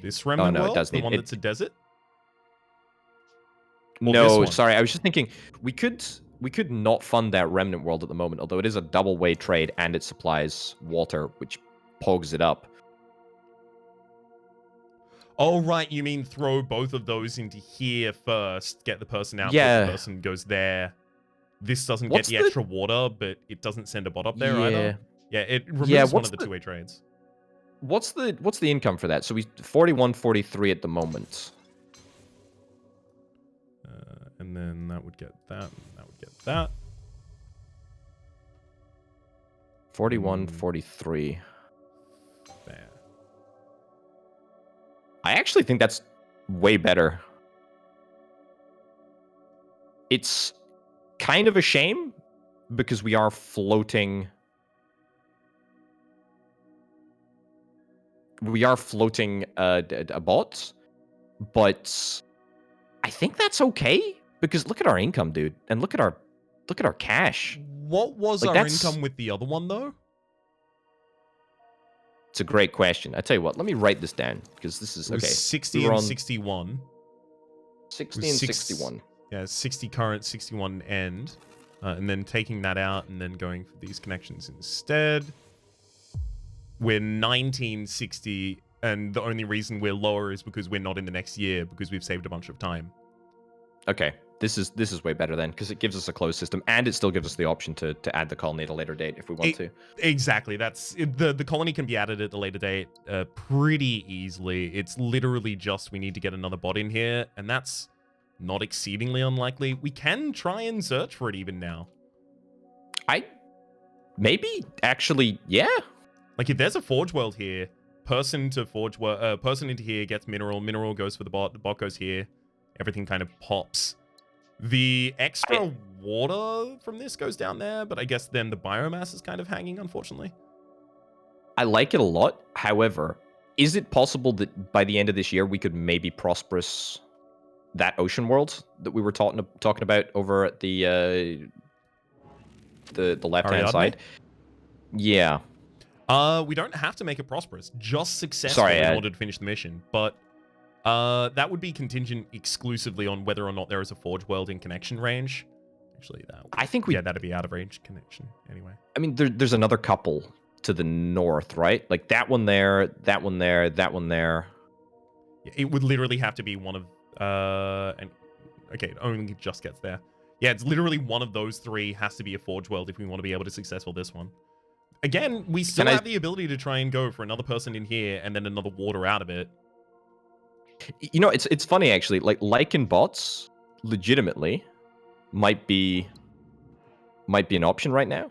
This remnant world? It does the one that's a desert? No, sorry. I was just thinking we could not fund that remnant world at the moment, although it is a double-way trade and it supplies water, which pogs it up. Oh, right. You mean throw both of those into here first, get the person out, yeah. the person goes there. This doesn't get the extra water, but it doesn't send a bot up there either. Yeah, it removes one of the two-way trades. What's the income for that? So we 41, 43 at the moment. And then that would get that, and that would Get that. 41, 43. There. I actually think that's way better. It's kind of a shame because we are floating. We are floating bots, but I think that's okay because look at our income, dude, and look at our cash. What was Like, our income with the other one, though? It's a great question. I tell you what, let me write this down because this is It was okay. 60 we were and on 61. 60 and 61. Yeah, 60 current, 61 end. And then taking that out and then going for these connections instead. We're 1960, and the only reason we're lower is because we're not in the next year because we've saved a bunch of time. Okay, this is way better then because it gives us a closed system and it still gives us the option to add the colony at a later date if we want to. Exactly. That's the colony can be added at a later date pretty easily. It's literally just we need to get another bot in here, and that's not exceedingly unlikely. We can try and search for it even now. Maybe actually, yeah. Like if there's a forge world here, person to forge world, person into here gets mineral goes for the bot goes here, everything kind of pops. The extra water from this goes down there, but I guess then the biomass is kind of hanging, unfortunately. I like it a lot. However, is it possible that by the end of this year we could maybe prosperous that ocean world that we were talking about over at the left-hand side? Yeah. We don't have to make it prosperous, just successful in order to finish the mission. But that would be contingent exclusively on whether or not there is a forge world in connection range. Actually, I think we... Yeah, that'd be out of range connection anyway. I mean, there's another couple to the north, right? Like that one there, that one there, that one there. Yeah, it would literally have to be one of... and okay, it only just gets there. Yeah, it's literally one of those three has to be a forge world if we want to be able to successful this one. Again, we still have the ability to try and go for another person in here and then another water out of it. You know, it's funny actually. Like Lycan bots, legitimately, might be an option right now.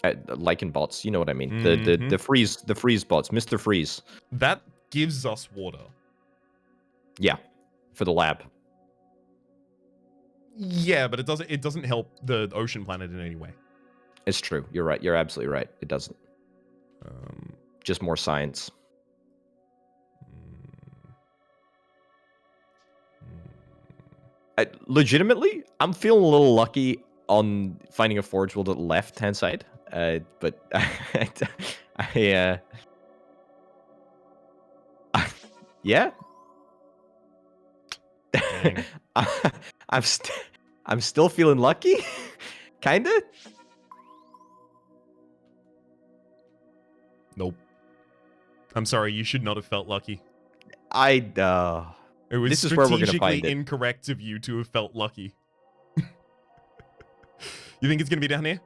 Lycan bots, you know what I mean? Mm-hmm. The freeze bots, Mr. Freeze. That gives us water. Yeah, for the lab. Yeah, but it doesn't help the ocean planet in any way. It's true. You're right. You're absolutely right. It doesn't. Just more science. Legitimately, I'm feeling a little lucky on finding a forge world at the left-hand side. But yeah. I'm still feeling lucky, kinda. Nope. I'm sorry. You should not have felt lucky. It was this is where we're gonna find it. Incorrect of you to have felt lucky. You think it's gonna be down here?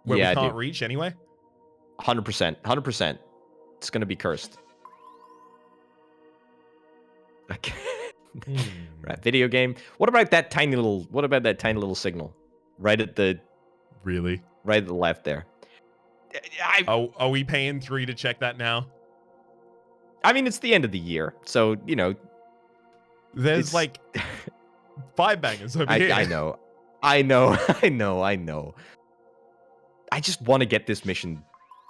Where we can't reach anyway? 100%. 100%. It's gonna be cursed. Okay. Right, video game. What about that tiny little signal? Right at the right at the left there. Are we paying 3 to check that now? I mean, it's the end of the year, so you know. There's like 5 bangers over here. I know. I just want to get this mission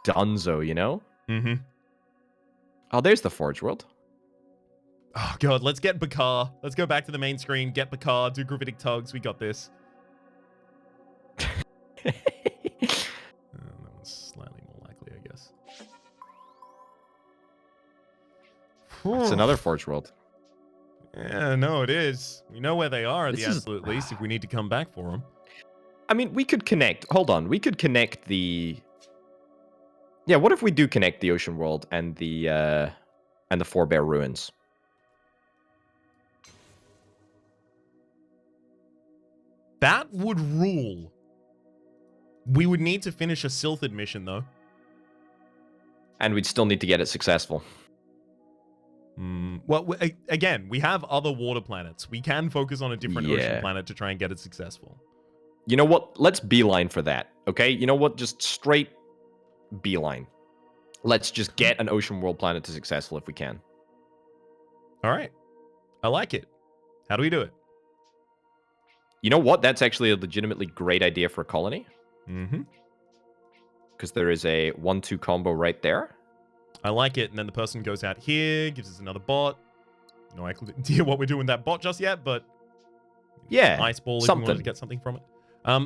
donezo, you know? Mm-hmm. Oh, there's the Forge World. Oh, God, let's get Bakar. Let's go back to the main screen, get Bakar, do gravitic tugs. We got this. That one's slightly more likely, I guess. It's another Forge World. Yeah, no, it is. We know where they are at the absolute least if we need to come back for them. I mean, we could connect. Hold on. We could connect the... Yeah, what if we do connect the Ocean World and the Forebear Ruins? That would rule. We would need to finish a Sylphid mission, though. And we'd still need to get it successful. Well, again, we have other water planets. We can focus on a different ocean planet to try and get it successful. You know what? Let's beeline for that. Okay. You know what? Just straight beeline. Let's just get an ocean world planet to successful if we can. All right. I like it. How do we do it? You know what? That's actually a legitimately great idea for a colony. Mm-hmm. Because there is a 1-2 combo right there. I like it. And then the person goes out here, gives us another bot. No idea what we're doing with that bot just yet, but yeah, ice ball if something. we wanted to get something from it.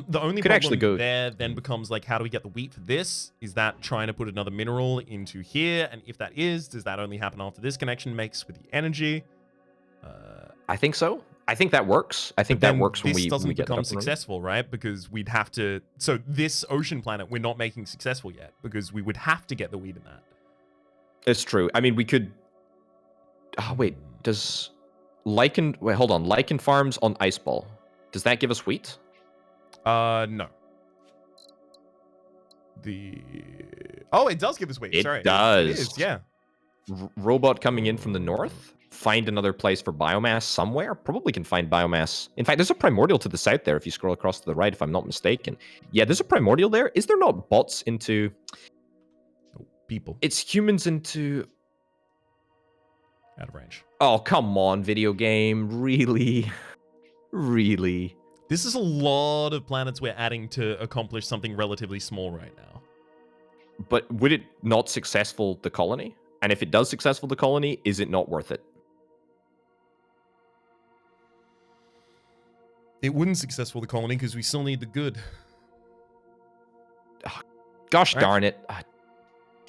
The only Could actually problem go there then becomes like, how do we get the wheat for this? Is that trying to put another mineral into here? And if that is, does that only happen after this connection makes with the energy? I think so. I think that works. I think that works when we this doesn't get become that up and running. successful, right? Because we'd have to. So this ocean planet we're not making successful yet because we would have to get the wheat in that. It's true. I mean, we could. Oh wait, does Lichen? Wait, hold on. Lichen farms on Ice Ball. Does that give us wheat? No. Oh, it does give us wheat. It Sorry, does. It is, yeah. Robot coming in from the north. Find another place for biomass somewhere. Probably can find biomass. In fact, there's a primordial to the south there if you scroll across to the right, if I'm not mistaken. Yeah, there's a primordial there. Is there not bots into... People. It's humans into... Out of range. Oh, come on, video game. Really? Really? This is a lot of planets we're adding to accomplish something relatively small right now. But would it not successful the colony? And if it does successful the colony, is it not worth it? It wouldn't successful the colony because we still need the good. Oh, gosh darn it.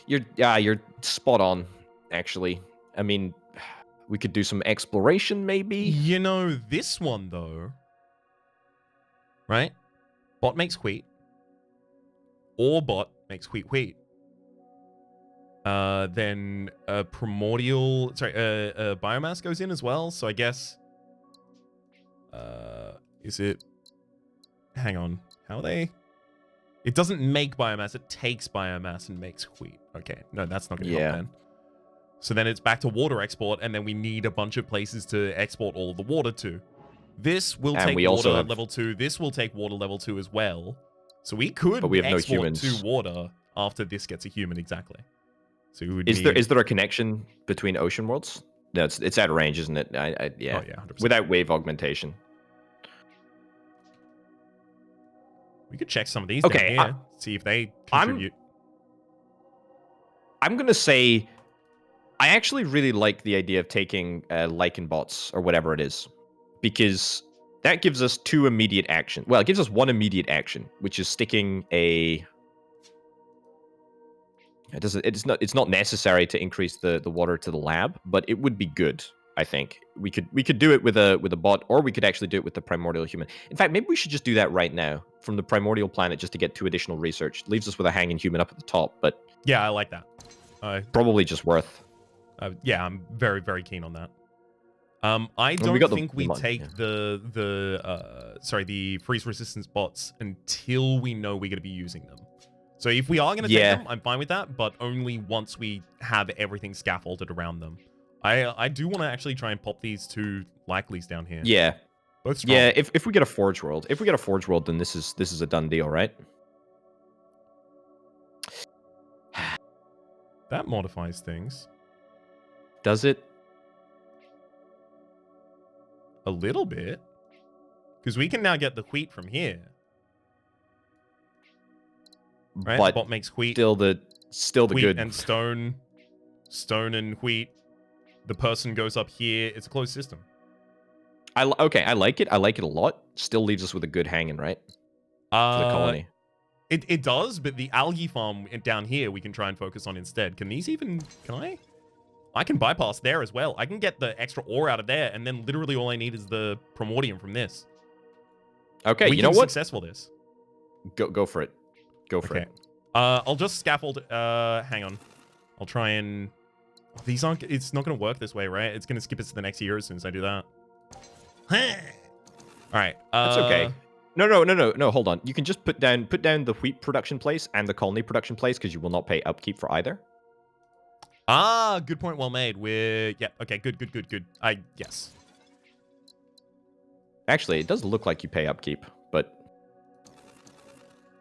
You're spot on, actually. I mean, we could do some exploration, maybe. You know, this one, though, right? Bot makes wheat. Or bot makes wheat. Then a primordial... Sorry, biomass goes in as well, so I guess... Is it... Hang on. How are they... It doesn't make biomass, it takes biomass and makes wheat. Okay, no, that's not going to help then. So then it's back to water export, and then we need a bunch of places to export all of the water to. This will take water level 2. This will take water level 2 as well. So we could export to water after this gets a human, exactly. So we would is there a connection between ocean worlds? No, it's out of range, isn't it? Yeah. Oh, yeah, 100%. Without wave augmentation. We could check some of these down here, see if they contribute. I'm going to say I actually really like the idea of taking Lichen bots or whatever it is, because that gives us 2 immediate action. Well, it gives us 1 immediate action, which is sticking a... It's not necessary to increase the water to the lab, but it would be good. I think we could do it with a bot, or we could actually do it with the primordial human. In fact, maybe we should just do that right now from the primordial planet, just to get 2 additional research. Leaves us with a hanging human up at the top, but yeah, I like that. Probably just worth. Yeah, I'm very, very keen on that. I don't think we take the freeze resistance bots until we know we're going to be using them. So if we are going to take them, I'm fine with that, but only once we have everything scaffolded around them. I do want to actually try and pop these 2 likelies down here. Yeah. Both strong. Yeah, if we get a Forge World. If we get a Forge World, then this is a done deal, right? That modifies things. Does it? A little bit. Because we can now get the wheat from here. Right? But bot makes wheat. Still the wheat good. And stone. Stone and wheat. The person goes up here. It's a closed system. I like it. I like it a lot. Still leaves us with a good hanging, right? For the colony. It does, but the algae farm down here we can try and focus on instead. Can these even... Can I? I can bypass there as well. I can get the extra ore out of there, and then literally all I need is the primordium from this. Okay, you know what? We can successful this. Go for it. Go for it. I'll just scaffold... hang on. I'll try and... These aren't... It's not going to work this way, right? It's going to skip us to the next year as soon as I do that. Alright. That's okay. No, hold on. You can just put down the wheat production place and the colony production place, because you will not pay upkeep for either. Ah, good point, well made. Okay, good. Yes. Actually, it does look like you pay upkeep, but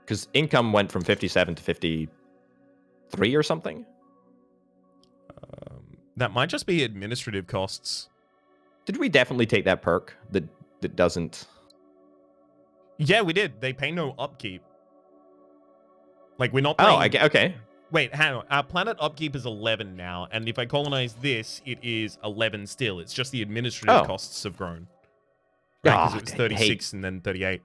Because income went from 57 to 53 or something. That might just be administrative costs. Did we definitely take that perk that doesn't? Yeah, we did. They pay no upkeep. Like, we're not paying... Oh, okay. Wait, hang on. Our planet upkeep is 11 now, and if I colonize this, it is 11 still. It's just the administrative costs have grown. Because it was 36 and then 38.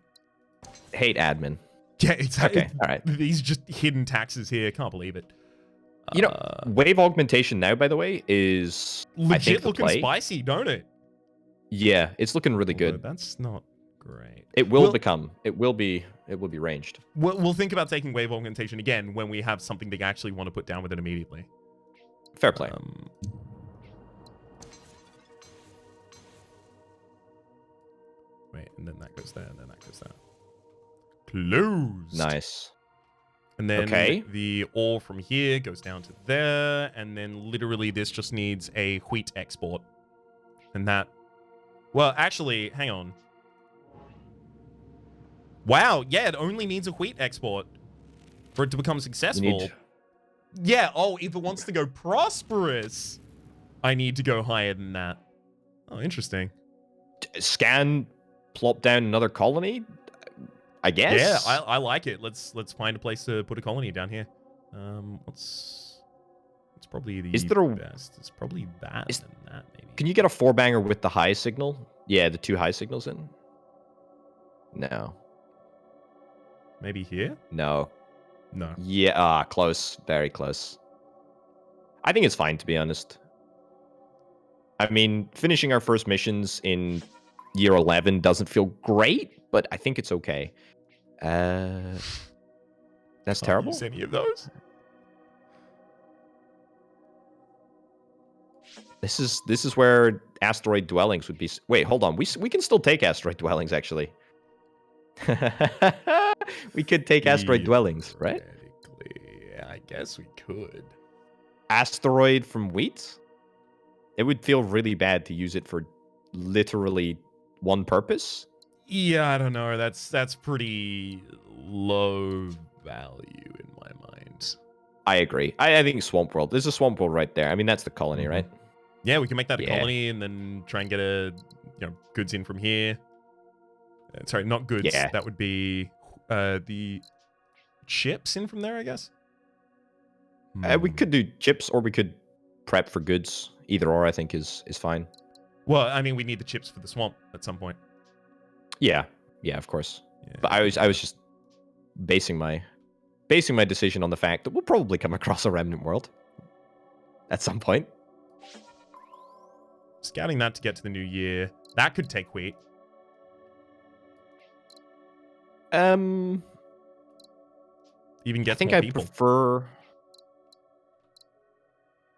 Hate admin. Yeah, exactly. Okay, all right. These just hidden taxes here. Can't believe it. You know, wave augmentation now, by the way, is legit looking spicy, don't it? Yeah, it's looking really good. That's not great. It will be ranged. We'll think about taking wave augmentation again when we have something they actually want to put down with it immediately. Fair play. Wait, and then that goes there, and then that goes there. Closed. Nice. And then the ore from here goes down to there, and then literally this just needs a wheat export. And that... Well, actually, hang on. Wow, yeah, it only needs a wheat export for it to become successful. Yeah, oh, if it wants to go prosperous, I need to go higher than that. Oh, interesting. Scan, plop down another colony? I guess. Yeah, I like it. Let's find a place to put a colony down here. It's probably the best. It's probably that and that, maybe. Can you get a 4-banger with the high signal? Yeah, the 2 high signals in? No. Maybe here? No. No. Yeah, close. Very close. I think it's fine, to be honest. I mean, finishing our first missions in year 11 doesn't feel great, but I think it's okay. That's terrible. Use any of those? This is where asteroid dwellings would be. Wait, hold on. We can still take asteroid dwellings, actually. We could take asteroid dwellings, right? Yeah, I guess we could. Asteroid from wheat? It would feel really bad to use it for literally one purpose. Yeah, I don't know. That's pretty low value in my mind. I agree. I think Swamp World. There's a Swamp World right there. I mean, that's the colony, right? Yeah, we can make that a colony and then try and get goods in from here. Sorry, not goods. Yeah. That would be the chips in from there, I guess. We could do chips, or we could prep for goods. Either or, I think, is fine. Well, I mean, we need the chips for the swamp at some point. Yeah, of course. Yeah. But I was just basing my decision on the fact that we'll probably come across a remnant world at some point. Scouting that to get to the new year. That could take wheat. Even get more people.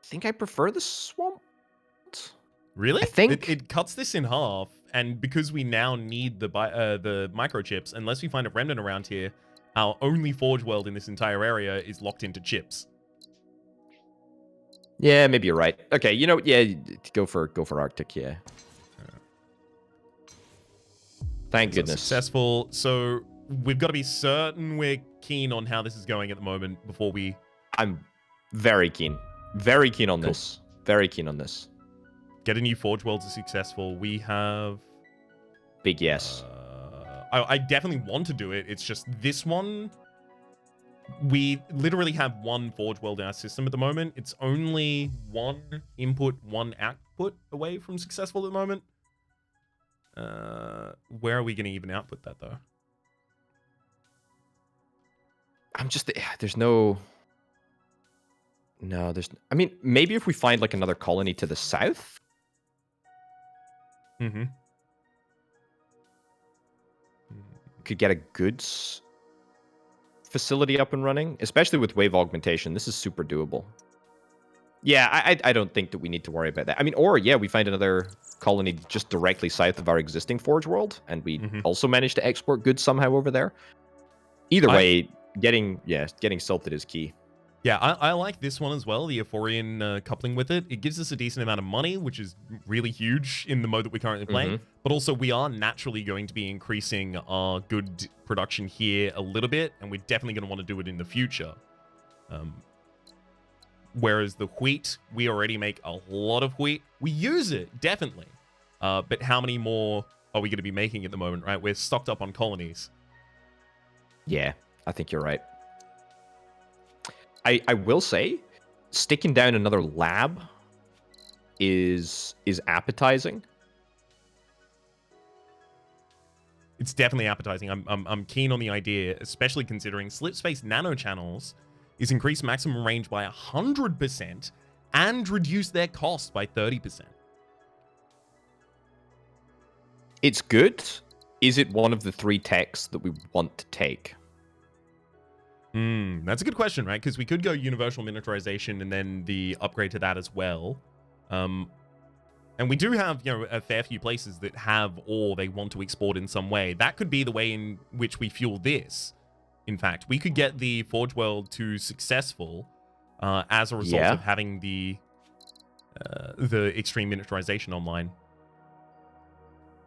I think I prefer the swamp. Really? I think it cuts this in half, and because we now need the microchips, unless we find a remnant around here, our only forge world in this entire area is locked into chips. Yeah, maybe you're right. Okay, go for Arctic. Yeah. Thank goodness. Successful. So we've got to be certain we're keen on how this is going at the moment before we... I'm very keen. Very keen on this. Very keen on this. Get a new Forge World is successful. We have... Big yes. I definitely want to do it. It's just this one... We literally have one Forge World in our system at the moment. It's only one input, one output away from successful at the moment. Where are we going to even output that, though? There's no... No, there's... I mean, maybe if we find, like, another colony to the south? Mm-hmm. Could get a goods facility up and running, especially with wave augmentation. This is super doable. Yeah, I don't think that we need to worry about that. I mean, or, yeah, we find another colony just directly south of our existing Forge World, and we also manage to export goods somehow over there. Either way, getting silted is key. Yeah, I like this one as well, the Euphorian coupling with it. It gives us a decent amount of money, which is really huge in the mode that we're currently playing. But also, we are naturally going to be increasing our good production here a little bit, and we're definitely going to want to do it in the future. Whereas the wheat, we already make a lot of wheat. We use it, definitely. But how many more are we going to be making at the moment, right? We're stocked up on colonies. Yeah, I think you're right. I will say, sticking down another lab is appetizing. It's definitely appetizing. I'm keen on the idea, especially considering Slipspace nanochannels is increased maximum range by 100% and reduce their cost by 30%. It's good. Is it one of the 3 techs that we want to take? That's a good question, right? Because we could go universal miniaturization and then the upgrade to that as well. And we do have, a fair few places that have ore they want to export in some way. That could be the way in which we fuel this. In fact, we could get the Forge World to successful as a result of having the extreme miniaturization online.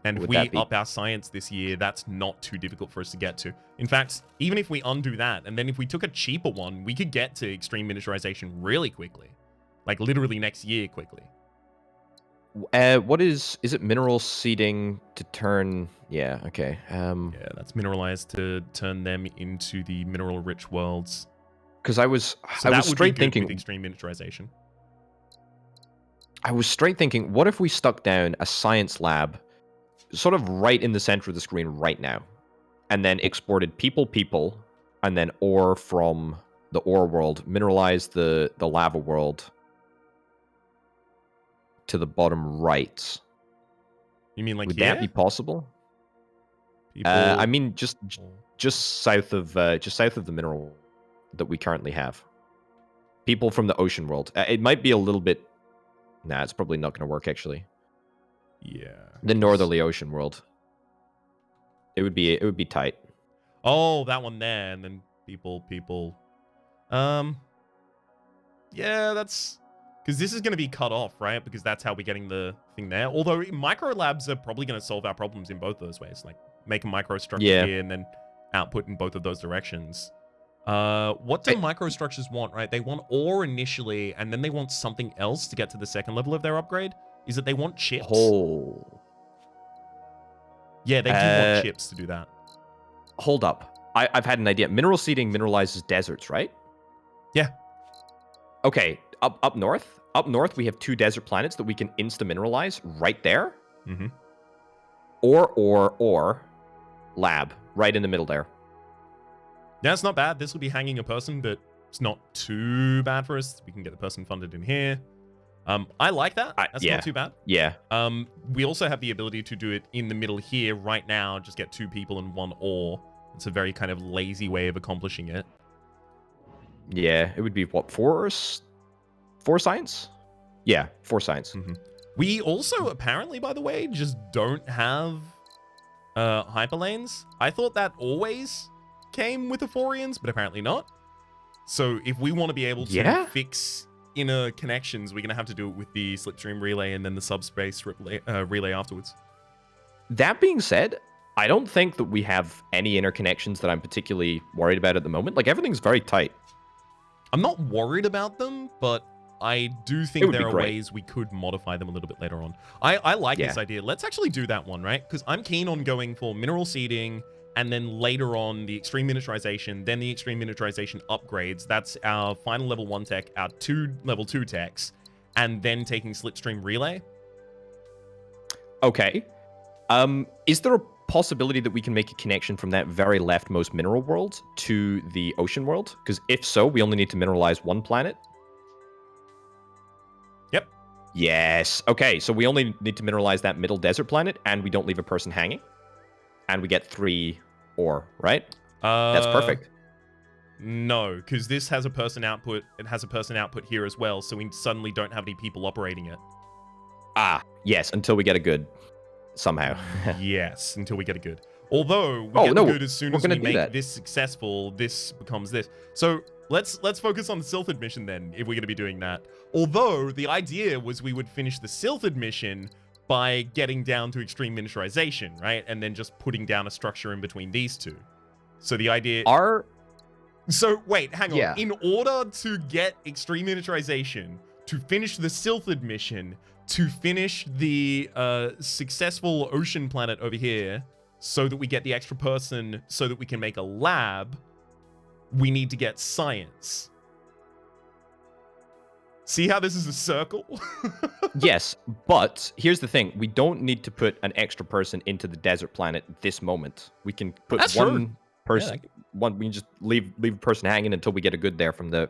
And if we up our science this year, that's not too difficult for us to get to. In fact, even if we undo that, and then if we took a cheaper one, we could get to extreme miniaturization really quickly. Like, literally next year quickly. What is it mineral seeding to turn... Yeah, okay. Yeah, that's mineralized to turn them into the mineral-rich worlds. Because I was straight thinking... with extreme miniaturization. I was straight thinking, what if we stuck down a science lab sort of right in the center of the screen right now, and then exported people, and then ore from the ore world, mineralized the lava world to the bottom right. You mean like would here? that be possible? I mean just south of the mineral that we currently have. People from the ocean world. It might be a little bit. Nah, it's probably not going to work actually. Yeah. The northerly ocean world. It would be tight. Oh, that one there, and then people. Yeah, that's because this is going to be cut off, right? Because that's how we're getting the thing there. Although micro labs are probably going to solve our problems in both those ways, like make a microstructure here and then output in both of those directions. What do microstructures want, right? They want ore initially, and then they want something else to get to the second level of their upgrade. Is that they want chips? Oh. Yeah, they do want chips to do that. Hold up. I've had an idea. Mineral seeding mineralizes deserts, right? Yeah. Okay, up north. Up north, we have 2 desert planets that we can insta-mineralize right there. Mm-hmm. Or lab right in the middle there. Yeah, it's not bad. This will be hanging a person, but it's not too bad for us. We can get the person funded in here. I like that. That's not too bad. Yeah. We also have the ability to do it in the middle here right now. Just get 2 people and 1 ore. It's a very kind of lazy way of accomplishing it. Yeah, it would be what, 4 science? Yeah, 4 science. Mm-hmm. We also apparently, by the way, just don't have hyperlanes. I thought that always came with Euphorians, but apparently not. So if we want to be able to fix inner connections, we're going to have to do it with the slipstream relay and then the subspace relay afterwards. That being said, I don't think that we have any interconnections that I'm particularly worried about at the moment. Like, everything's very tight. I'm not worried about them, but I do think there are ways we could modify them a little bit later on. I like this idea. Let's actually do that one, right? Because I'm keen on going for mineral seeding, and then later on the extreme miniaturization, then the extreme miniaturization upgrades. That's our final level 1 tech, our 2 level 2 techs, and then taking slipstream relay. Okay. Is there a possibility that we can make a connection from that very leftmost mineral world to the ocean world? Because if so, we only need to mineralize 1 planet. Yep. Yes. Okay, so we only need to mineralize that middle desert planet, and we don't leave a person hanging. And we get 3 ore, right? That's perfect. No, because this has a person output. It has a person output here as well, so we suddenly don't have any people operating it. Ah, yes, until we get a good somehow. Yes, until we get a good. Although, we get the good as soon as we make this successful, this becomes this. So, let's focus on the Silphid mission then, if we're going to be doing that. Although the idea was we would finish the Silphid mission by getting down to extreme miniaturization, right? And then just putting down a structure in between these two. So the idea... So, wait, hang on. Yeah. In order to get extreme miniaturization, to finish the Silphid mission, to finish the successful ocean planet over here, so that we get the extra person, so that we can make a lab, we need to get science. See how this is a circle? Yes, but here's the thing. We don't need to put an extra person into the desert planet this moment. We can put one person. We can just leave a person hanging until we get a good there from the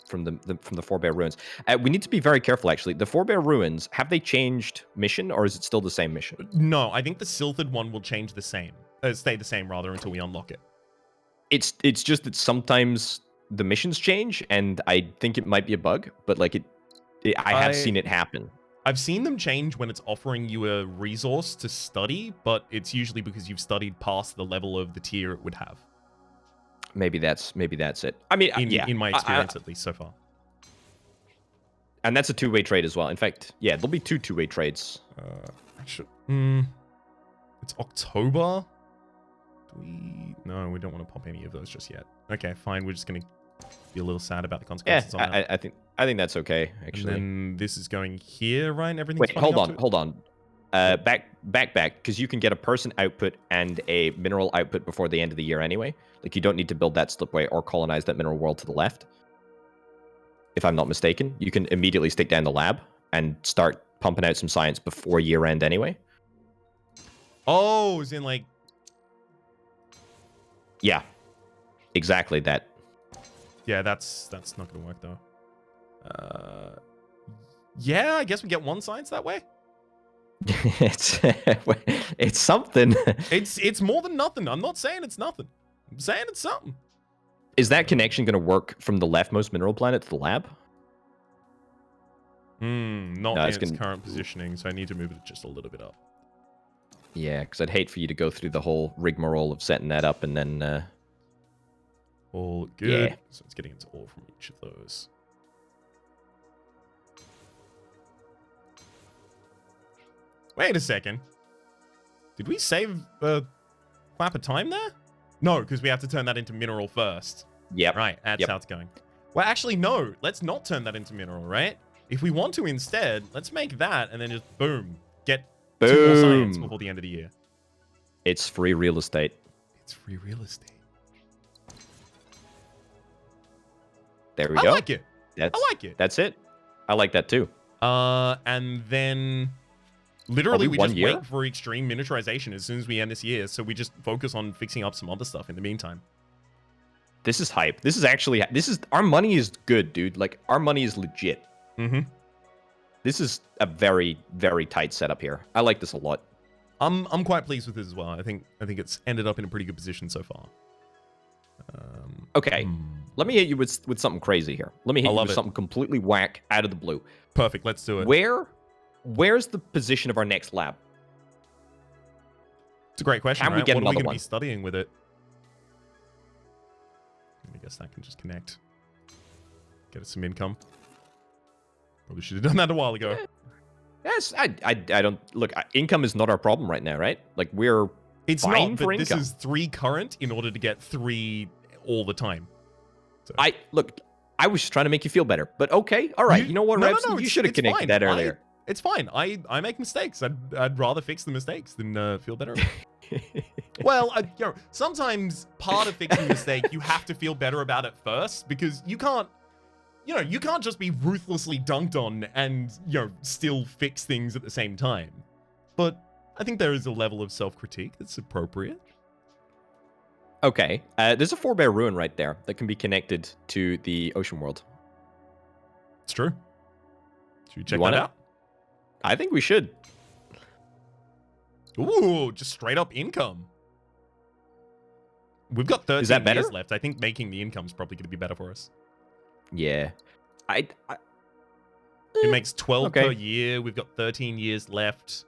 Forebear Ruins. We need to be very careful, actually. The Forebear Ruins, have they changed mission, or is it still the same mission? No, I think the Silphid one will stay the same rather, until we unlock it. It's just that sometimes the missions change, and I think it might be a bug, but like I have seen it happen. I've seen them change when it's offering you a resource to study, but it's usually because you've studied past the level of the tier it would have. Maybe that's it. I mean, in my experience, at least so far. And that's a two-way trade as well. In fact, yeah, there'll be two-way trades. It's October. No, we don't want to pop any of those just yet. Okay, fine. We're just gonna be a little sad about the consequences. On that. I think that's okay, actually. And then this is going here, right? Everything's Wait, hold on. Back, because you can get a person output and a mineral output before the end of the year anyway. Like, you don't need to build that slipway or colonize that mineral world to the left. If I'm not mistaken, you can immediately stick down the lab and start pumping out some science before year end anyway. Oh, as in like... Yeah, exactly that. Yeah, that's not going to work, though. Yeah, I guess we get one science that way. It's something. It's more than nothing. I'm not saying it's nothing. I'm saying it's something. Is that connection going to work from the leftmost mineral planet to the lab? Not in its current positioning, so I need to move it just a little bit up. Yeah, because I'd hate for you to go through the whole rigmarole of setting that up and then... All good. Yeah. So it's getting into ore from each of those. Wait a second. Did we save a clap of time there? No, because we have to turn that into mineral first. Yep. Right, that's how it's going. Well, actually, no. Let's not turn that into mineral, right? If we want to instead, let's make that and then just boom. Get 2 more science before the end of the year. It's free real estate. It's free real estate. There we go. I like it. I like it. That's it. I like that too. And then literally we just year? wait for extreme miniaturization as soon as we end this year. So we just focus on fixing up some other stuff in the meantime. This is hype. This is our money is good, dude. Like, our money is legit. Mm-hmm. This is a very, very tight setup here. I like this a lot. I'm quite pleased with this as well. I think it's ended up in a pretty good position so far. Okay. Let me hit you with something crazy here. Let me hit you with something completely whack out of the blue. Perfect. Let's do it. Where's the position of our next lab? It's a great question. Can we right? get What are we another going to one? be studying with it? I guess that can just connect. Get us some income. Probably should have done that a while ago. Yes, I don't look. Income is not our problem right now, right? Like, we're It's fine not, for but income. this is 3 current in order to get 3 all the time. So. I was just trying to make you feel better, but okay, all right. You know what, Rhapsody? No, you should have connected that earlier. It's fine. I make mistakes. I'd rather fix the mistakes than feel better. Well, sometimes part of fixing a mistake, you have to feel better about it first, because you can't just be ruthlessly dunked on and, still fix things at the same time. But I think there is a level of self-critique that's appropriate. Okay, there's a Forebear ruin right there that can be connected to the ocean world. It's true. Should we check that out? I think we should. Ooh, just straight up income. We've got 13 years left. I think making the income is probably going to be better for us. Yeah. It makes 12 per year. We've got 13 years left.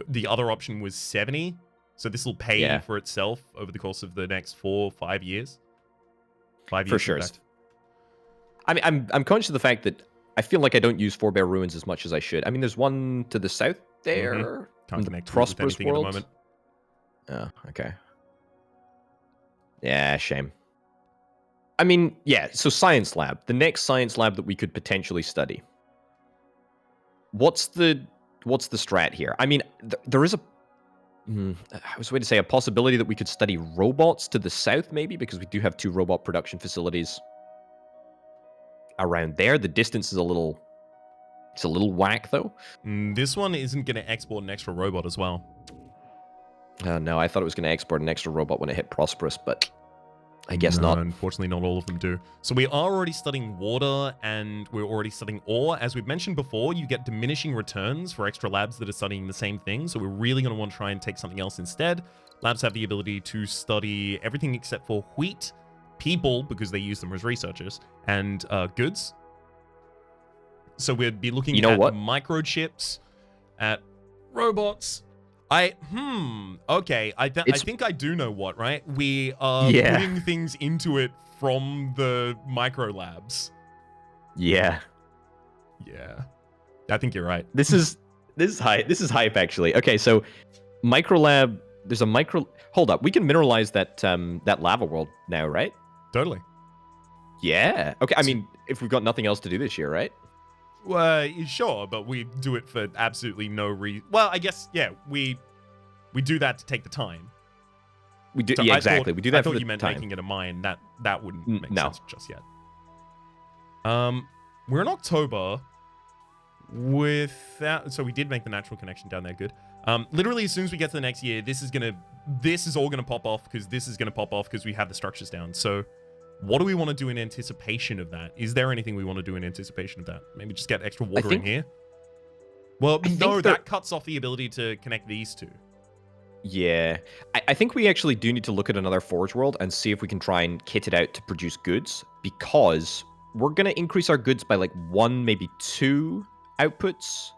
The other option was 70. So this will pay for itself over the course of the next 4 or 5 years. 5 years. For sure. I mean, I'm conscious of the fact that I feel like I don't use Forebear Ruins as much as I should. I mean, there's one to the south there. Can't in connect the to it with prosperous anything world. at the moment. Oh, okay. Yeah, shame. I mean, yeah, so science lab. The next science lab that we could potentially study. What's the strat here? I mean, there is a I was going to say a possibility that we could study robots to the south, maybe, because we do have 2 robot production facilities around there. The distance is a little whack, though. This one isn't going to export an extra robot as well. No, I thought it was going to export an extra robot when it hit prosperous, but I guess not. Unfortunately, not all of them do. So we are already studying water, and we're already studying ore. As we've mentioned before, you get diminishing returns for extra labs that are studying the same thing, so we're really going to want to try and take something else instead. Labs have the ability to study everything except for wheat, people, because they use them as researchers, and goods. So we'd be looking at microchips, at robots. Okay. I think I do know what, right? We are putting things into it from the micro labs. Yeah. Yeah. I think you're right. This is hype actually. Okay, so micro lab, there's a micro. Hold up, we can mineralize that lava world now, right? Totally. Yeah. Okay, I mean, if we've got nothing else to do this year, right? Well, sure, but we do it for absolutely no reason. Well, I guess, yeah, we do that to take the time. We do, so exactly. We do that for the time. I thought you meant making it a mine. That wouldn't make sense just yet. We're in October without, so we did make the natural connection down there. Good. Literally, as soon as we get to the next year, this is all gonna pop off because this is gonna pop off because we have the structures down. So. What do we want to do in anticipation of that? Is there anything we want to do in anticipation of that? Maybe just get extra water in here? Well, no, that cuts off the ability to connect these two. Yeah. I think we actually do need to look at another Forge World and see if we can try and kit it out to produce goods, because we're going to increase our goods by like 1, maybe 2 outputs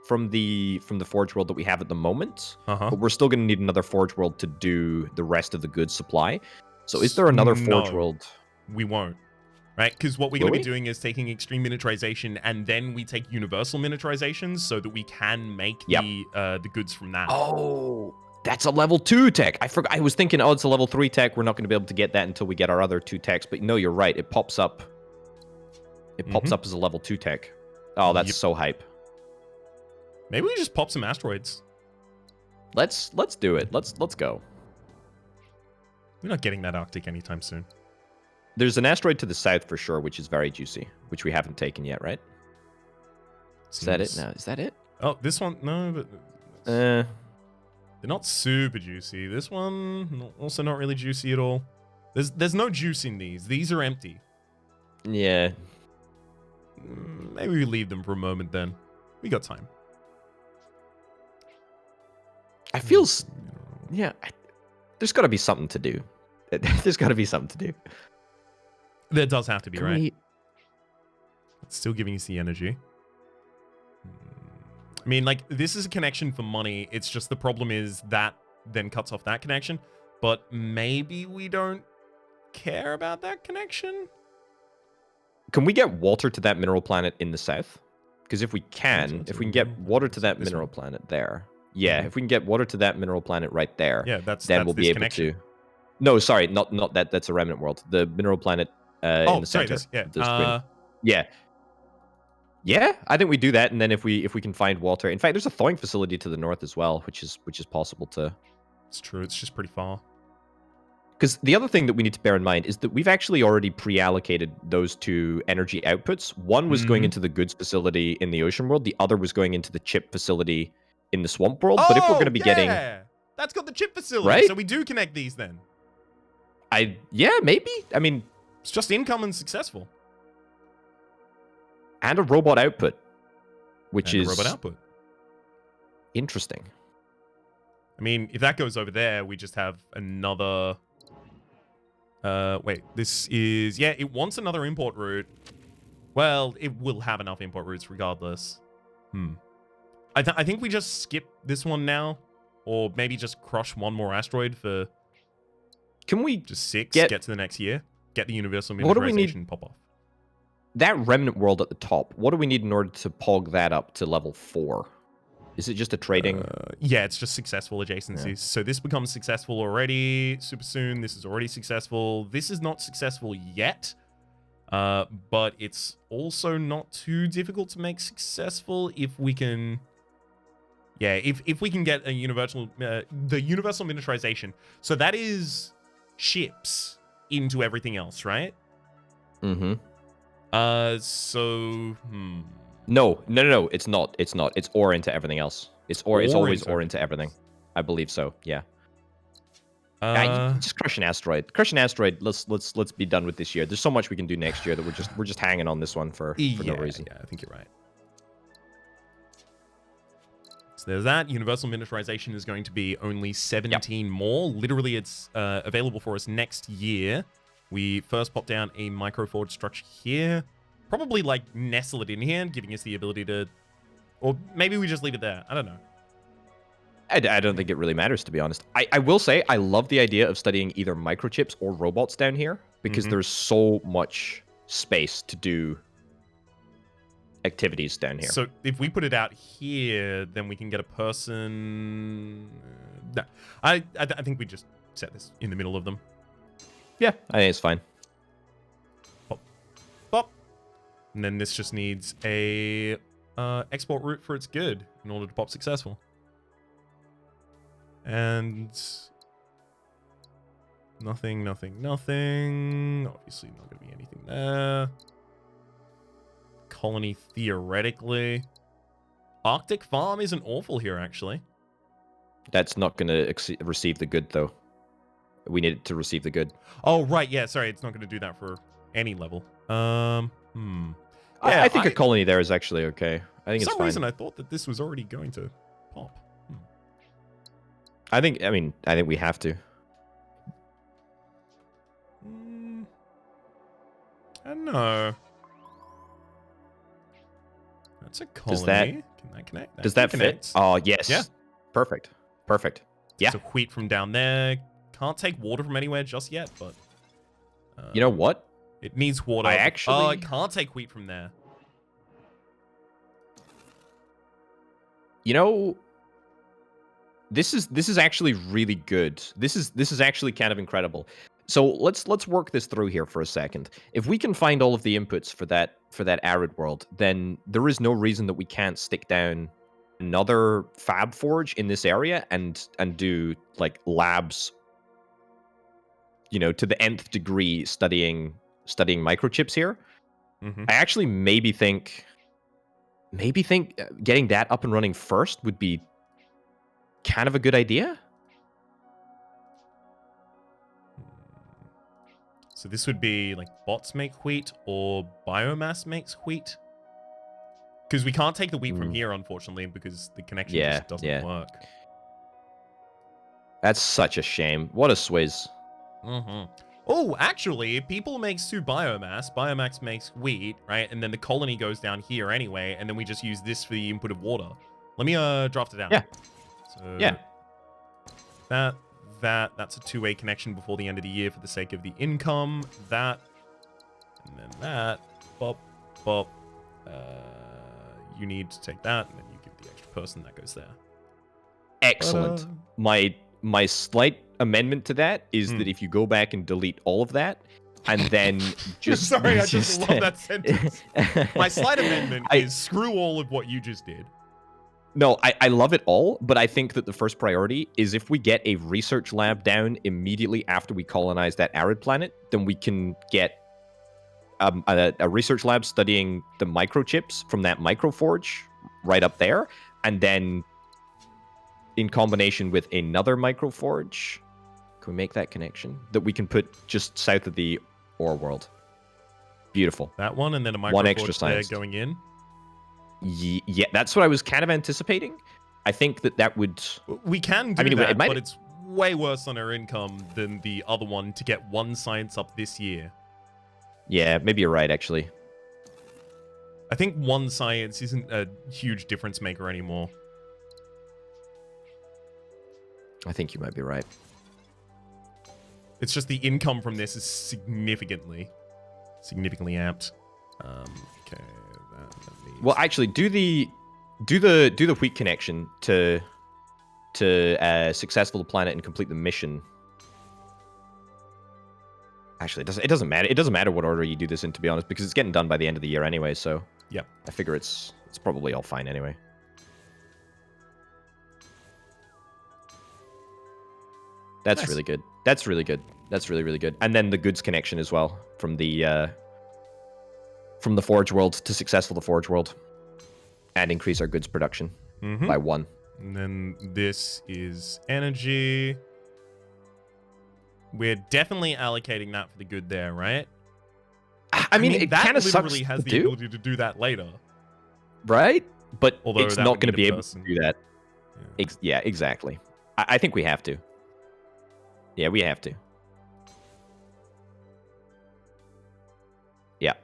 from the Forge World that we have at the moment. But we're still going to need another Forge World to do the rest of the goods supply. So is there another Forge World? We won't, right? Because what we're going to be doing is taking extreme miniaturization, and then we take universal miniaturizations so that we can make the goods from that. Oh, that's a level 2 tech. I forgot. I was thinking, oh, it's a level 3 tech. We're not going to be able to get that until we get our other 2 techs. But no, you're right. It pops up. It pops up as a level 2 tech. Oh, that's so hype. Maybe we just pop some asteroids. Let's do it. Let's go. We're not getting that Arctic anytime soon. There's an asteroid to the south for sure, which is very juicy, which we haven't taken yet, right? Is that it? No, is that it? Oh, this one? No, but... they're not super juicy. This one, also not really juicy at all. There's no juice in these. These are empty. Yeah. Maybe we leave them for a moment then. We got time. I feel... Yeah, there's got to be something to do. There's got to be something to do. There does have to be, right? It's still giving us the energy. I mean, like, this is a connection for money. It's just the problem is that then cuts off that connection. But maybe we don't care about that connection? Can we get water to that mineral planet in the south? Because if we can get water to that mineral planet there... Yeah, if we can get water to that mineral planet right there, then we'll be able to... No, sorry, not that. That's a remnant world. The mineral planet in the center. Yeah, I think we do that, and then if we can find water... In fact, there's a thawing facility to the north as well, which is possible to... It's true, it's just pretty far. Because the other thing that we need to bear in mind is that we've actually already pre-allocated those 2 energy outputs. One was going into the goods facility in the ocean world. The other was going into the chip facility in the swamp world. But if we're going to be getting... That's got the chip facility, right? So we do connect these then. Yeah, maybe. I mean... It's just income and successful. And a robot output. Which is... robot output. Interesting. I mean, if that goes over there, we just have another... wait, this is... Yeah, it wants another import route. Well, it will have enough import routes regardless. I think we just skip this one now. Or maybe just crush one more asteroid for... Can we just 6, get to the next year? Get the universal miniaturization pop off. that remnant world at the top, what do we need in order to pog that up to level 4? Is it just a trading? Yeah, it's just successful adjacencies. Yeah. So this becomes successful already super soon. This is already successful. This is not successful yet, but it's also not too difficult to make successful if we can... Yeah, if we can get a universal... the universal miniaturization. So that is ships into everything else, right? Mm-hmm. No. No, it's not. It's not. It's ore into everything else. It's always into ore into everything. I believe so. Yeah. Uh, Just crush an asteroid. Crush an asteroid. Let's be done with this year. There's so much we can do next year that we're just hanging on this one for no reason. Yeah, I think you're right. So there's that. Universal miniaturization is going to be only 17 more. Literally, it's available for us next year. We first pop down a microforge structure here. Probably like nestle it in here, giving us the ability to... Or maybe we just leave it there. I don't know. I don't think it really matters, to be honest. I will say I love the idea of studying either microchips or robots down here because there's so much space to do activities down here. So if we put it out here, then we can get a person... No, I think we just set this in the middle of them. Yeah, I think it's fine. Pop. Pop. And then this just needs a export route for its good in order to pop successful. And nothing. Obviously not going to be anything there. Colony theoretically. Arctic farm isn't awful here, actually. That's not going to receive the good, though. We need it to receive the good. Oh, right. Yeah, sorry. It's not going to do that for any level. Yeah, I think a colony there is actually okay. I think it's fine. For some reason, I thought that this was already going to pop. I think we have to. I don't know. That's a colony. Can that connect? Does that fit? Oh, yes. Yeah. Perfect. Yeah. So wheat from down there. Can't take water from anywhere just yet, but... you know what? It needs water. Oh, it can't take wheat from there. You know... This is actually really good. This is actually kind of incredible. So let's work this through here for a second. If we can find all of the inputs for that arid world, then there is no reason that we can't stick down another fab forge in this area and do like labs, you know, to the nth degree studying microchips here. I actually maybe think getting that up and running first would be kind of a good idea. So this would be like bots make wheat or biomass makes wheat. Because we can't take the wheat from here, unfortunately, because the connection just doesn't work. That's such a shame. What a swizz. Oh, actually, people makes 2 biomass. Biomass makes wheat, right? And then the colony goes down here anyway, and then we just use this for the input of water. Let me draft it down. Yeah. So yeah. That's a 2-way connection before the end of the year for the sake of the income. That, and then that. Bop, bop. You need to take that, and then you give the extra person that goes there. Excellent. My slight amendment to that is that if you go back and delete all of that, and then just... Sorry, I just love that sentence. My slight amendment is screw all of what you just did. No, I love it all, but I think that the first priority is if we get a research lab down immediately after we colonize that arid planet, then we can get a research lab studying the microchips from that microforge right up there, and then in combination with another microforge, can we make that connection? That we can put just south of the ore world. Beautiful. That one, and then a microforge one extra science there going in. Yeah, that's what I was kind of anticipating. I think that would... We can do that, but it's way worse on our income than the other one to get 1 science up this year. Yeah, maybe you're right, actually. I think 1 science isn't a huge difference maker anymore. I think you might be right. It's just the income from this is significantly amped. Okay. That needs... Well, actually, do the wheat connection to successful the planet and complete the mission. Actually, it doesn't matter. It doesn't matter what order you do this in, to be honest, because it's getting done by the end of the year anyway. So yep. I figure it's probably all fine anyway. That's nice. really good. That's really good. That's really, really good. And then the goods connection as well from the Forge World to successful the Forge World, and increase our goods production by 1. And then this is energy. We're definitely allocating that for the good there, right? I mean it kind of literally has the ability to do that later, right? But although it's not going to be able to do that. Yeah, yeah, exactly. I think we have to. Yeah, we have to. Yeah.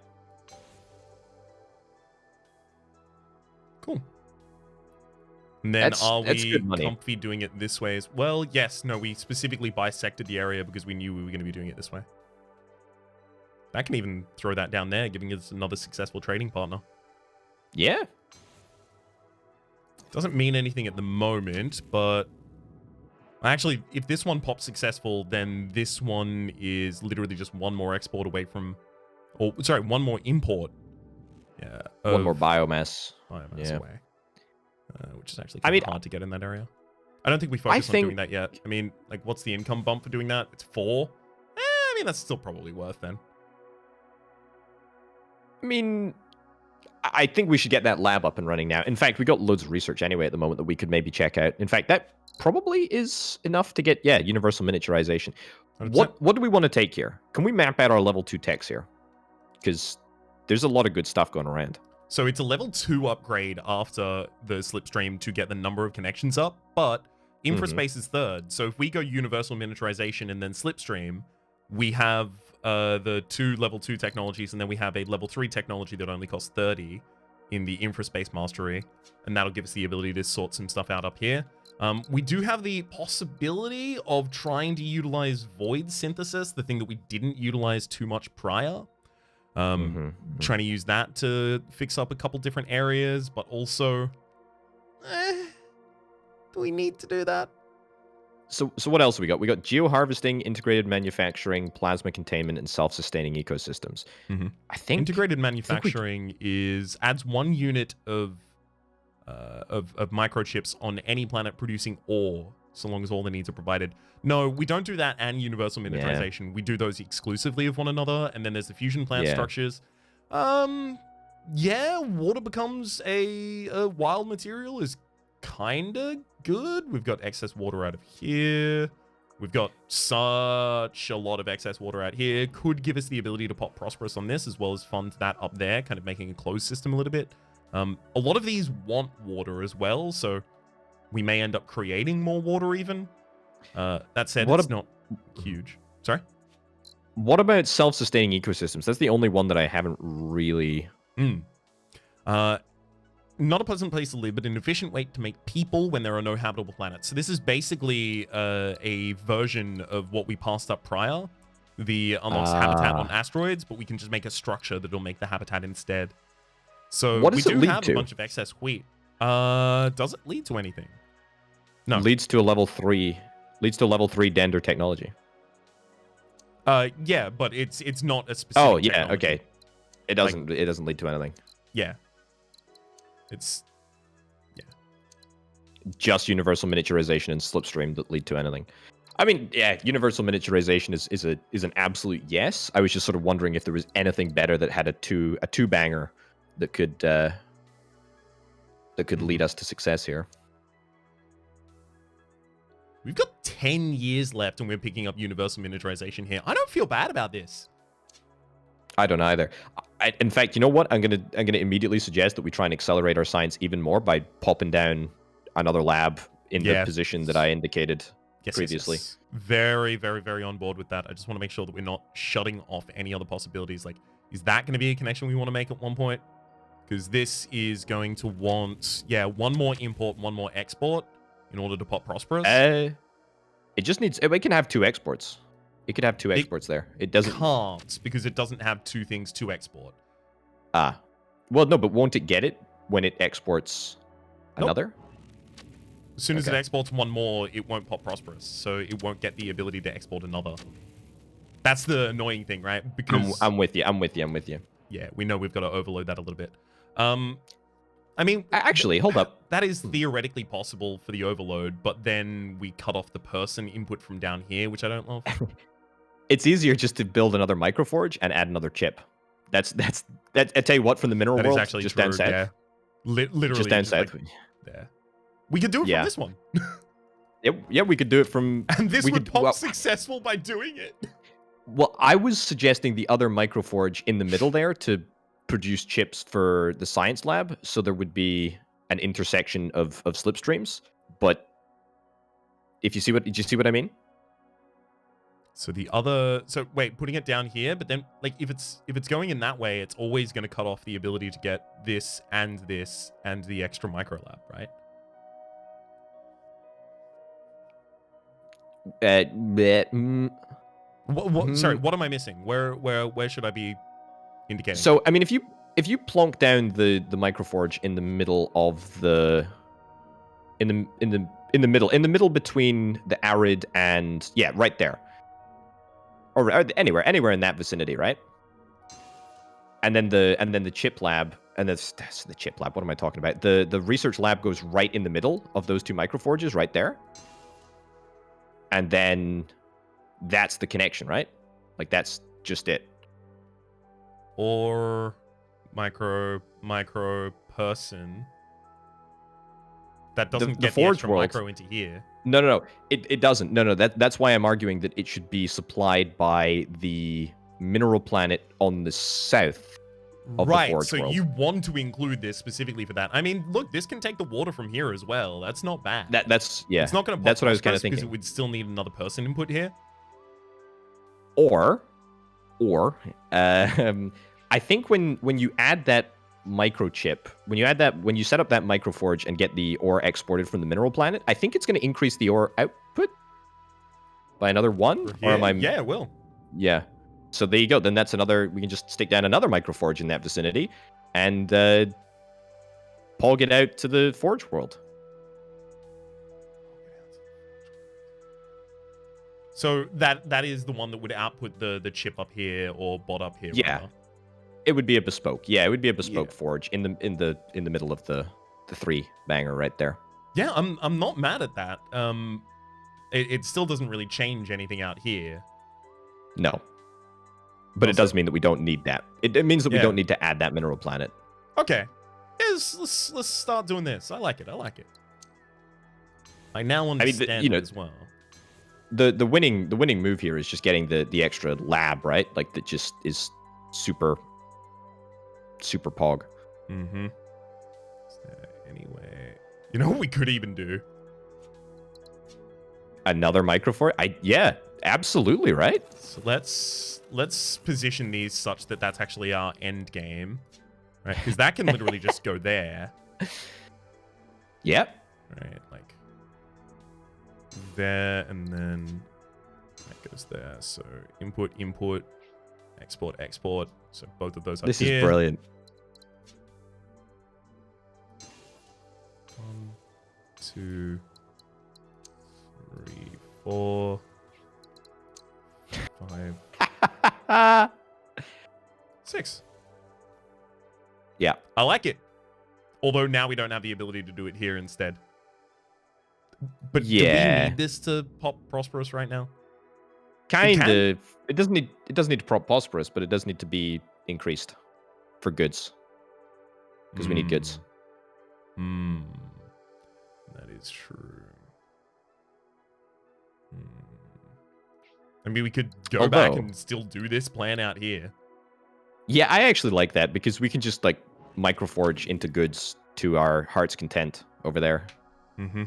Cool. And then are we comfy doing it this way as well? Yes. No, we specifically bisected the area because we knew we were going to be doing it this way. I can even throw that down there, giving us another successful trading partner. Yeah. Doesn't mean anything at the moment, but actually, if this one pops successful, then this one is literally just one more export away from, or sorry, one more import. Yeah. One more biomass. Biomass away. Which is actually kind of hard to get in that area. I don't think we focus on doing that yet. I mean, like, what's the income bump for doing that? It's 4. I mean, that's still probably worth then. I mean, I think we should get that lab up and running now. In fact, we got loads of research anyway at the moment that we could maybe check out. In fact, that probably is enough to get, universal miniaturization. 100%. What do we want to take here? Can we map out our level 2 techs here? Because there's a lot of good stuff going around. So it's a level 2 upgrade after the slipstream to get the number of connections up, but infraspace is 3rd. So if we go universal miniaturization and then slipstream, we have the 2 level 2 technologies, and then we have a level 3 technology that only costs 30 in the infraspace mastery, and that'll give us the ability to sort some stuff out up here. We do have the possibility of trying to utilize void synthesis, the thing that we didn't utilize too much prior. Trying to use that to fix up a couple different areas, but also, do we need to do that? So what else we got? We got geo-harvesting, integrated manufacturing, plasma containment, and self-sustaining ecosystems. I think integrated manufacturing adds 1 unit of microchips on any planet producing ore, so long as all the needs are provided. No, we don't do that and universal miniaturization. Yeah. We do those exclusively of one another, and then there's the fusion plant structures. Yeah, water becomes a wild material is kind of good. We've got excess water out of here. We've got such a lot of excess water out here. Could give us the ability to pop prosperous on this, as well as fund that up there, kind of making a closed system a little bit. A lot of these want water as well, so we may end up creating more water even. That said, it's not huge. Sorry? What about self-sustaining ecosystems? That's the only one that I haven't really... Not a pleasant place to live, but an efficient way to make people when there are no habitable planets. So this is basically a version of what we passed up prior. The unlocks habitat on asteroids, but we can just make a structure that'll make the habitat instead. So what does we do it lead have to? A bunch of excess wheat. Does it lead to anything? No. Leads to a level 3. Leads to level 3 Dender technology. Yeah, but it's not a specific. Oh yeah, technology. Okay. It doesn't lead to anything. Yeah. Just universal miniaturization and slipstream that lead to anything. I mean, yeah, universal miniaturization is an absolute yes. I was just sort of wondering if there was anything better that had a two banger that could lead us to success here. We've got 10 years left and we're picking up universal miniaturization here. I don't feel bad about this. I don't either. In fact, you know what? I'm gonna immediately suggest that we try and accelerate our science even more by popping down another lab in the position that I indicated previously. Yes. Very, very, very on board with that. I just want to make sure that we're not shutting off any other possibilities. Like, is that going to be a connection we want to make at one point? Because this is going to want, one more import, one more export in order to pop prosperous. It just needs, it can have 2 exports. It could have 2 exports there. It doesn't. Can't, because it doesn't have 2 things to export. Ah. Well, no, but won't it get it when it exports Nope. another? As soon as it Okay. exports one more, it won't pop prosperous, so it won't get the ability to export another. That's the annoying thing, right? Because I'm with you. I'm with you. I'm with you. yeah, we know we've got to overload that a little bit. I mean, Actually, hold up. that is theoretically possible for the overload, but then we cut off the person input from down here, which I don't love. It's easier just to build another microforge and add another chip. That's I tell you what, from the mineral That is world, actually just true, down south. yeah. Literally, Just down south. like, there. We could do it Yeah. from this one. Yeah, we could do it from. And this we would could, pop well, successful by doing it. well, I was suggesting the other microforge in the middle there to produce chips for the science lab, so there would be an intersection of slipstreams. But if you see what, did you see what I mean? So the other, so wait, putting it down here, but then like if it's going in that way, it's always going to cut off the ability to get this and the extra micro lab, right? Sorry, what am I missing? Where should I be indicating? So I mean, if you plonk down the microforge in the middle of the in the middle between the arid and right there, or anywhere in that vicinity, right? And then the chip lab, and that's the chip lab. What am I talking about? The research lab goes right in the middle of those two microforges, right there. And then that's the connection, right? Like that's just it. Or micro person that doesn't get the Forge extra world, micro into here. No. It doesn't. No. That's why I'm arguing that it should be supplied by the mineral planet on the south of the Forge So world. you want to include this specifically for that. I mean, look, this can take the water from here as well. That's not bad. That's yeah. It's not going to pop that's what I was kind of because thinking. it would still need another person input here. Or I think when you add that microchip, when you set up that microforge and get the ore exported from the mineral planet, I think it's going to increase the ore output by another 1. Or am I? Yeah, it will. Yeah. So there you go. Then that's another. We can just stick down another microforge in that vicinity, and Paul get out to the Forge world. So that is the one that would output the chip up here or bot up here. Yeah. Rather. It would be a bespoke. Yeah, it would be a bespoke forge in the middle of the 3 banger right there. Yeah, I'm not mad at that. It still doesn't really change anything out here. No. But it does mean that we don't need that. It means that we don't need to add that mineral planet. Okay. Yes, let's start doing this. I like it. I now understand it as well. The winning move here is just getting the extra lab, right? Like that just is super pog. Mm-hmm. Anyway, you know what we could even do? Another microforge? Yeah, absolutely, right? So let's position these such that that's actually our end game, right? Because that can literally just go there. Yep. Right, like there, and then that goes there. So input, export. So both of those are This here. is brilliant. 1, 2, 3, 4, 5, 6. Yeah. I like it. Although now we don't have the ability to do it here instead. But do we need this to pop prosperous right now? Kind of. It doesn't need to prop prosperous, but it does need to be increased for goods. Because we need goods. That is true. I mean, we could go back and still do this plan out here. Yeah, I actually like that because we can just like microforge into goods to our heart's content over there. Mm-hmm.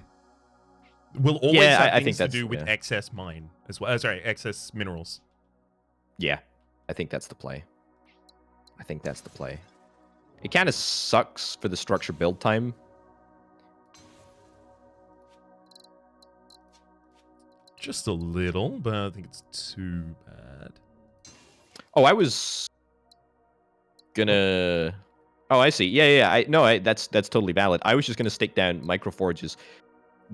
We'll always have things to do with yeah. excess mine as well. Sorry, excess minerals. Yeah, I think that's the play. It kind of sucks for the structure build time. Just a little, but I don't think it's too bad. Oh, I was gonna. Oh, I see. Yeah. That's totally valid. I was just gonna stick down microforges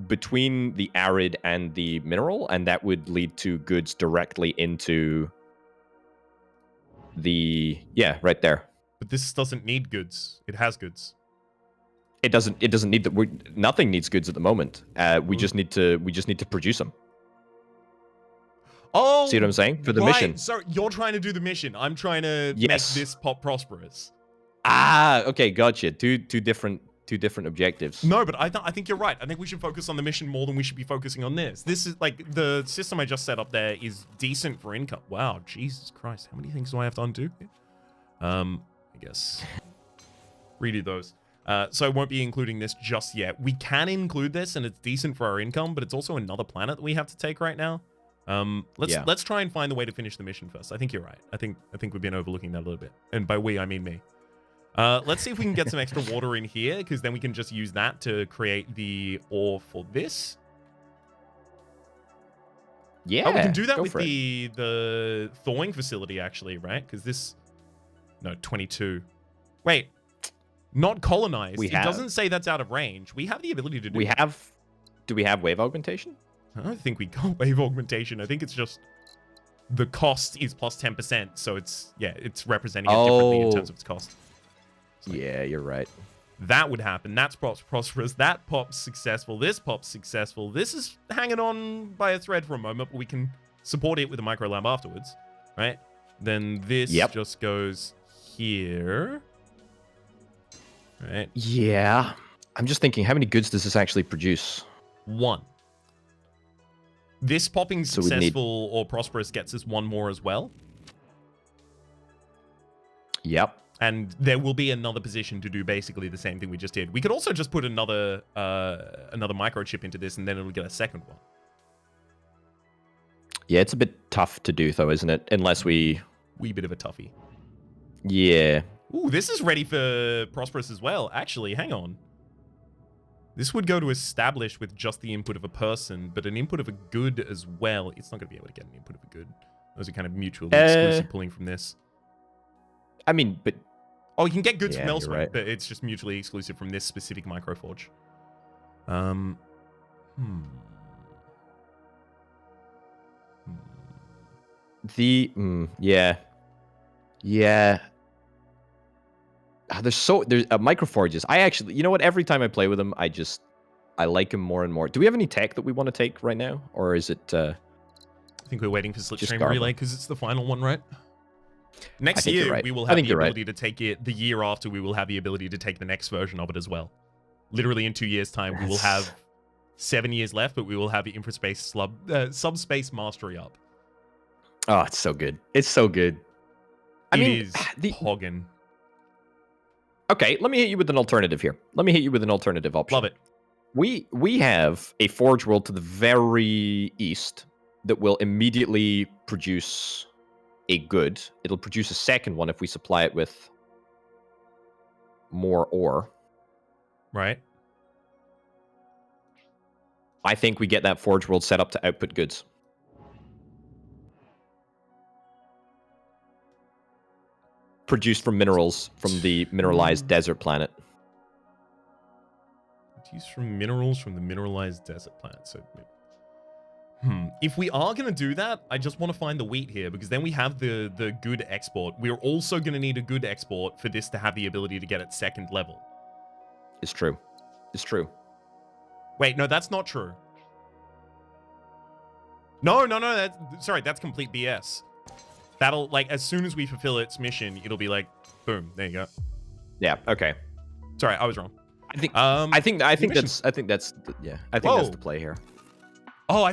between the arid and the mineral, and that would lead to goods directly into the right there. But this doesn't need goods. It has goods. It doesn't need that. Nothing needs goods at the moment. We just need to produce them. Oh, see what I'm saying? For the mission. So you're trying to do the mission. I'm trying to make this pop prosperous. Ah, okay, gotcha. Two different objectives. No, but I think you're right. I think we should focus on the mission more than we should be focusing on this. This is like the system I just set up there is decent for income. Wow, Jesus Christ, how many things do I have to undo? I guess redo those. So I won't be including this just yet. We can include this, and it's decent for our income, but it's also another planet that we have to take right now. Let's try and find the way to finish the mission first. I think you're right. I think we've been overlooking that a little bit, and by we I mean me. Let's see if we can get some extra water in here, because then we can just use that to create the ore for this. Yeah, we can do that with the thawing facility, actually, right? Because this... No, 22. Wait. Not colonized. It doesn't say that's out of range. We have the ability to do Do we have wave augmentation? I don't think we got wave augmentation. I think it's just... The cost is plus 10%, so it's representing it differently in terms of its cost. Like, yeah, you're right. That would happen. That's prosperous. That pop's successful. This pop's successful. This is hanging on by a thread for a moment, but we can support it with a micro lab afterwards, right? Then this just goes here, right? Yeah. I'm just thinking, how many goods does this actually produce? 1. This popping successful or prosperous gets us 1 more as well. Yep. And there will be another position to do basically the same thing we just did. We could also just put another microchip into this, and then it'll get a second one. Yeah, it's a bit tough to do, though, isn't it? Unless we... Wee bit of a toughie. Yeah. Ooh, this is ready for prosperous as well. Actually, hang on. This would go to establish with just the input of a person, but an input of a good as well. It's not going to be able to get an input of a good. Those are kind of mutually exclusive pulling from this. I mean, but... Oh, you can get goods from elsewhere, but it's just mutually exclusive from this specific microforge. Yeah. There's microforges. I actually, you know what? Every time I play with them, I like them more and more. Do we have any tech that we want to take right now, or is it? I think we're waiting for Slipstream Relay because it's the final one, right? Next year, we will have the ability to take it. The year after, we will have the ability to take the next version of it as well. Literally in 2 years' time, we will have 7 years left, but we will have the infraspace subspace mastery up. Oh, it's so good. It's so good. It is poggin'. Okay, let me hit you with an alternative here. Let me hit you with an alternative option. Love it. We have a forge world to the very east that will immediately produce a good. It'll produce a second one if we supply it with more ore. Right. I think we get that forge world set up to output goods. Produced from minerals from the mineralized desert planet. Produced from minerals from the mineralized desert planet. So, if we are going to do that, I just want to find the wheat here, because then we have the good export. We're also going to need a good export for this to have the ability to get at second level. It's true. It's true. Wait, no, that's not true. No, that's complete BS. That'll, like, as soon as we fulfill its mission, it'll be like, boom, there you go. Yeah, okay. Sorry, I was wrong. I think that's the play here. Oh,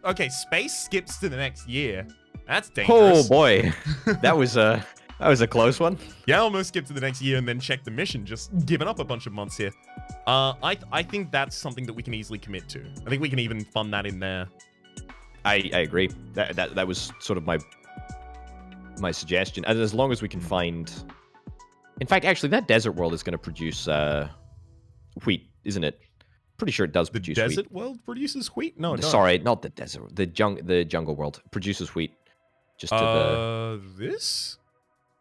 okay, space skips to the next year. That's dangerous. Oh boy. That was a close one. Yeah, I almost skipped to the next year and then checked the mission, just giving up a bunch of months here. I think that's something that we can easily commit to. I think we can even fund that in there. I agree. That was sort of my suggestion. And as long as we can find... In fact, actually, that desert world is going to produce wheat, isn't it? Pretty sure it does produce wheat. The desert world produces wheat? No, it doesn't. Sorry, not the desert. The jungle world produces wheat. Just to this?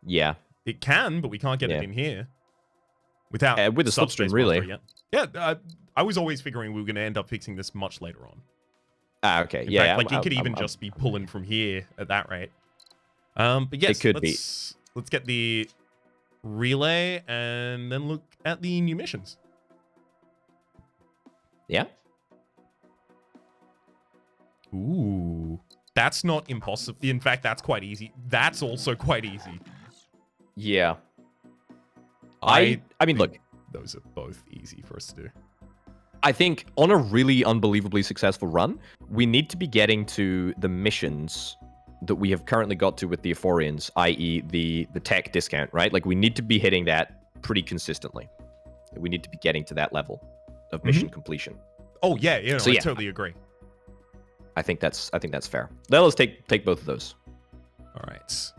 Yeah. It can, but we can't get Yeah. it in here without with a subspace slipstream relay. mastery yet. Yeah, I was always figuring we were going to end up fixing this much later on. Ah, okay. In Yeah. fact, like it could even just be pulling from here at that rate. But yes, it could be. Let's get the relay and then look at the new missions. Yeah. Ooh, that's not impossible. In fact, that's quite easy. That's also quite easy. Yeah. I mean, look. Those are both easy for us to do. I think on a really unbelievably successful run, we need to be getting to the missions that we have currently got to with the Euphorians, i.e. the tech discount, right? Like, we need to be hitting that pretty consistently. We need to be getting to that level of mission completion. Oh, yeah, I yeah. totally agree. I think that's fair. Now let's take both of those. All right.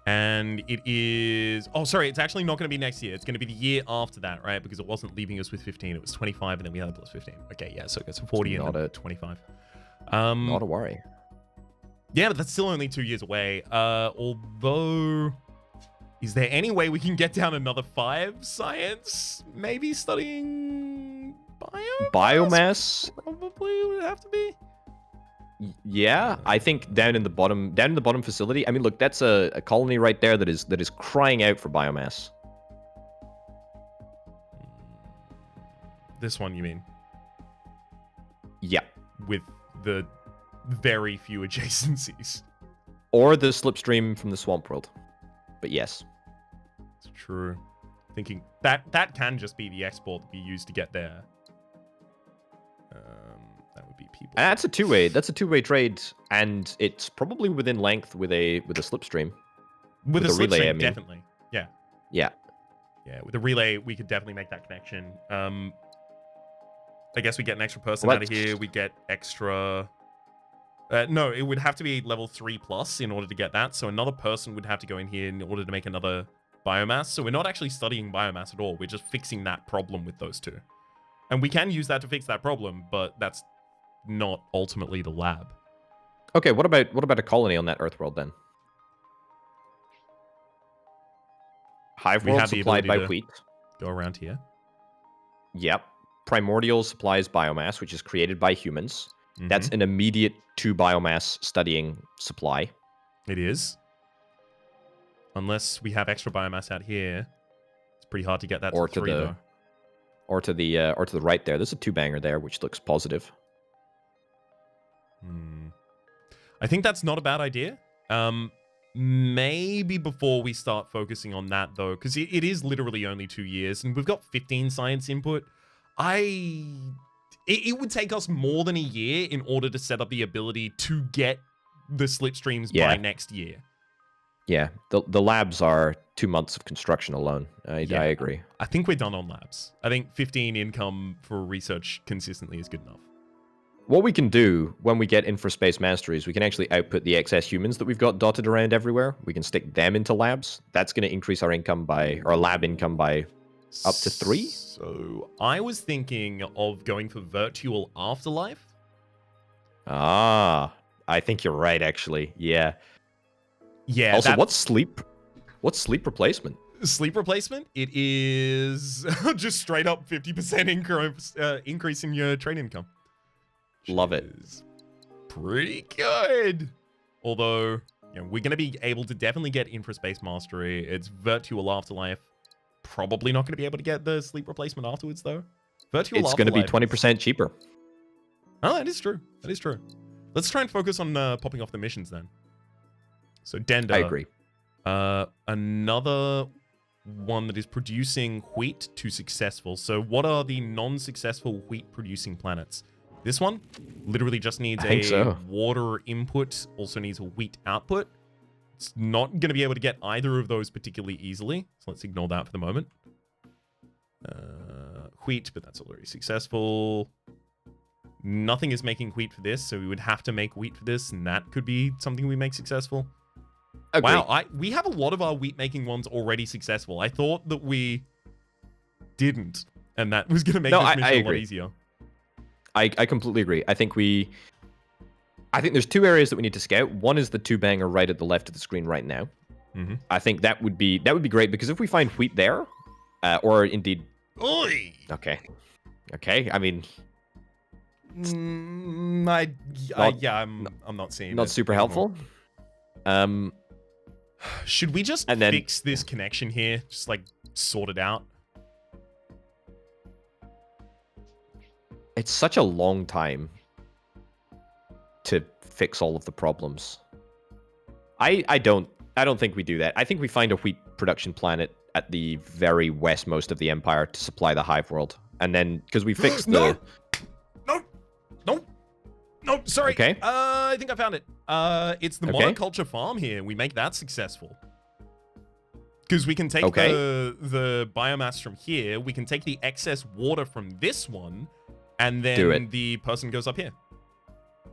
And it is... Oh, sorry, it's actually not going to be next year. It's going to be the year after that, right? Because it wasn't leaving us with 15. It was 25, and then we had a plus 15. Okay, yeah, so it gets 40 and then 25. Not a worry. Yeah, but that's still only 2 years away. Although... Is there any way we can get down another 5 science? Maybe studying... Biomass? Probably would have to be. Yeah, I think down in the bottom facility. I mean, look, that's a colony right there that is crying out for biomass. This one, you mean? Yeah. With the very few adjacencies. Or the slipstream from the swamp world. But yes. It's true. Thinking that can just be the export that we use to get there. That would be people. And that's a two-way. That's a two-way trade, and it's probably within length with a slipstream. With a relay, slipstream, I mean. definitely. Yeah. Yeah. Yeah, with a relay, we could definitely make that connection. I guess we get an extra person out of here. We get extra... no, it would have to be level 3+ in order to get that. So another person would have to go in here in order to make another biomass. So we're not actually studying biomass at all. We're just fixing that problem with those two. And we can use that to fix that problem, but that's not ultimately the lab. Okay, what about a colony on that Earth world then? Hive world supplied by wheat. Go around here. Yep. Primordial supplies biomass, which is created by humans. That's an immediate 2 biomass studying supply. It is. Unless we have extra biomass out here, it's pretty hard to get that to 3 though. Or to the right there. There's a 2-banger there, which looks positive. I think that's not a bad idea. Maybe before we start focusing on that, though, because it is literally only 2 years, and we've got 15 science input. It would take us more than a year in order to set up the ability to get the slipstreams by next year. Yeah, the labs are 2 months of construction alone. I agree. I think we're done on labs. I think 15 income for research consistently is good enough. What we can do when we get infraspace masteries, we can actually output the excess humans that we've got dotted around everywhere. We can stick them into labs. That's going to increase our lab income by up to 3. So I was thinking of going for virtual afterlife. I think you're right, actually. Yeah. Yeah. Also, what's sleep replacement? Sleep replacement? It is just straight up 50% increase in your trade income. Love it. Pretty good. Although, we're going to be able to definitely get infraspace mastery. It's virtual afterlife. Probably not going to be able to get the sleep replacement afterwards, though. Virtual It's going to be 20% cheaper. Oh, that is true. That is true. Let's try and focus on popping off the missions then. So, Denda. I agree. Another one that is producing wheat to successful. So, what are the non-successful wheat-producing planets? This one literally just needs a water input, also needs a wheat output. It's not going to be able to get either of those particularly easily, so let's ignore that for the moment. Wheat, but that's already successful. Nothing is making wheat for this, so we would have to make wheat for this, and that could be something we make successful. Agreed. Wow, we have a lot of our wheat-making ones already successful. I thought that we didn't, and that was going to make this mission a lot easier. I completely agree. I think there's 2 areas that we need to scout. One is the 2-banger right at the left of the screen right now. Mm-hmm. I think that would be great, because if we find wheat there, or indeed, Oi! okay, I mean, I'm not seeing not it super anymore. helpful. Should we just And then- fix this connection here? Just like sort it out? It's such a long time to fix all of the problems. I don't think we do that. I think we find a wheat production planet at the very westmost of the Empire to supply the hive world, and then because we fixed the No, sorry. Okay. I think I found it. It's the Okay. monoculture farm here. We make that successful. Because we can take Okay. the biomass from here, we can take the excess water from this one, and Do then it. the person goes up here.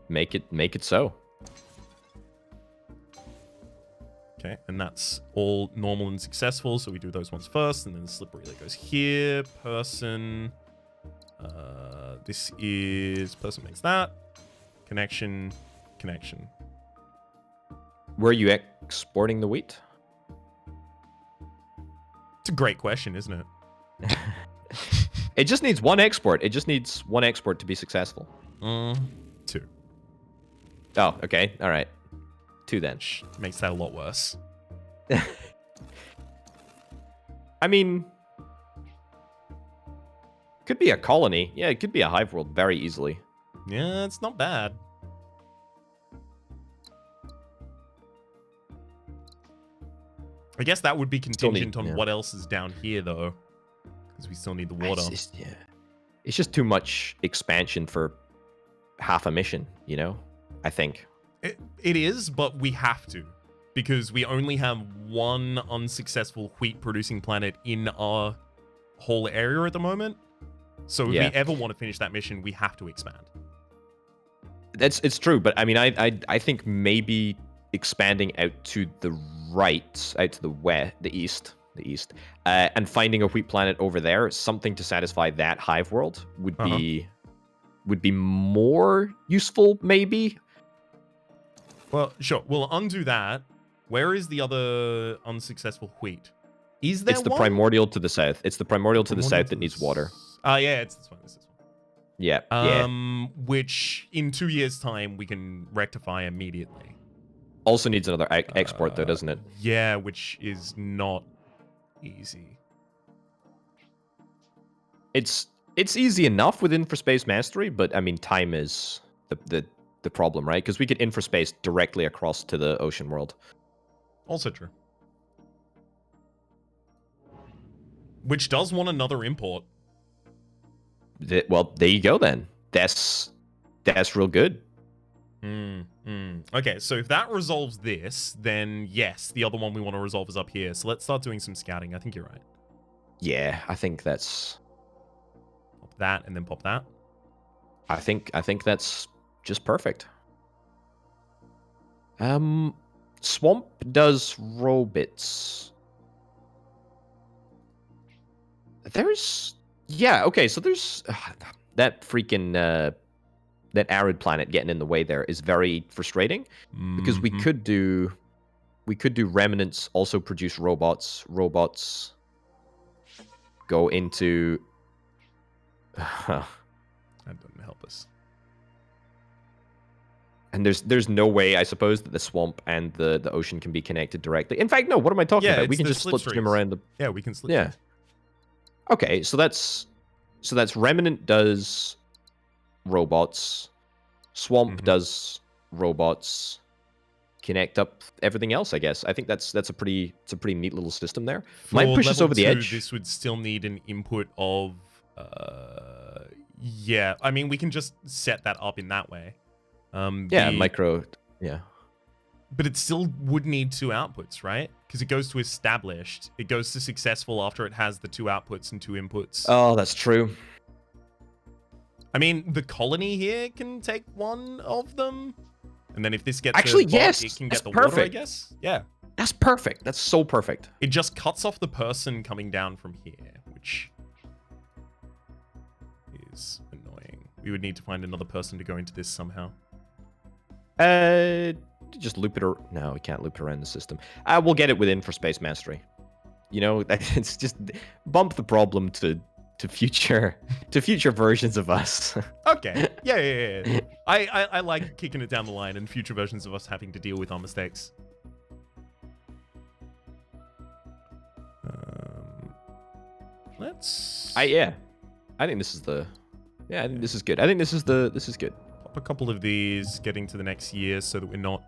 make it so. Okay, and that's all normal and successful, so we do those ones first, and then the slip relay goes here. Person. This is... Person makes that. Connection. Connection. Were you exporting the wheat? It's a great question, isn't it? It just needs one export. It just needs one export to be successful. 2. Oh, okay. All right. 2 then. Which makes that a lot worse. I mean, could be a colony. Yeah, it could be a hive world very easily. Yeah, it's not bad. I guess that would be contingent on what else is down here, though. Because we still need the water. It's just too much expansion for half a mission, you know? I think. It is, but we have to. Because we only have one unsuccessful wheat-producing planet in our whole area at the moment. So if we ever want to finish that mission, we have to expand. It's true, but I mean, I think maybe expanding out to the right, out to the east, and finding a wheat planet over there, something to satisfy that hive world would be more useful, maybe. Well, sure. We'll undo that. Where is the other unsuccessful wheat? Is there It's the one? primordial to the south. It's the primordial to the south that needs water. Yeah, it's this one. It's this one. Yeah. Which in 2 years' time we can rectify immediately. Also needs another export though, doesn't it? Yeah, which is not easy. It's easy enough with infraspace mastery, but I mean, time is the problem, right? Because we could infraspace directly across to the ocean world. Also true. Which does want another import. Well, there you go then. That's real good. Okay, so if that resolves this, then yes, the other one we want to resolve is up here. So let's start doing some scouting. I think you're right. Yeah, I think that's... Pop that and then pop that. I think that's just perfect. Swamp does robits. There's... Yeah, okay, so there's... that freaking... that arid planet getting in the way there is very frustrating. Because we could do... remnants, also produce robots. Robots go into... That doesn't help us. And there's no way, I suppose, that the swamp and the ocean can be connected directly. In fact, no. What am I talking about? We can just slipstream around the. Yeah, we can slipstream. Yeah. Okay, so that's remnant does robots, swamp does robots, connect up everything else. I guess I think that's a pretty neat little system there. Might push us over the edge. This would still need an input of. Yeah, I mean we can just set that up in that way. Micro. Yeah. But it still would need 2 outputs, right? Because it goes to established. It goes to successful after it has the 2 outputs and 2 inputs. Oh, that's true. I mean, the colony here can take one of them. And then if this gets actually, bot, yes, it can that's get the perfect. water, I guess. Yeah. That's perfect. That's so perfect. It just cuts off the person coming down from here, which is annoying. We would need to find another person to go into this somehow. just loop it. No, we can't loop it around the system. We'll get it within for space mastery. You know, it's just bump the problem to future versions of us. Okay. Yeah. I like kicking it down the line and future versions of us having to deal with our mistakes. Let's. Yeah. I think this is the. Yeah, I think this is good. I think this is good. Pop a couple of these, getting to the next year, so that we're not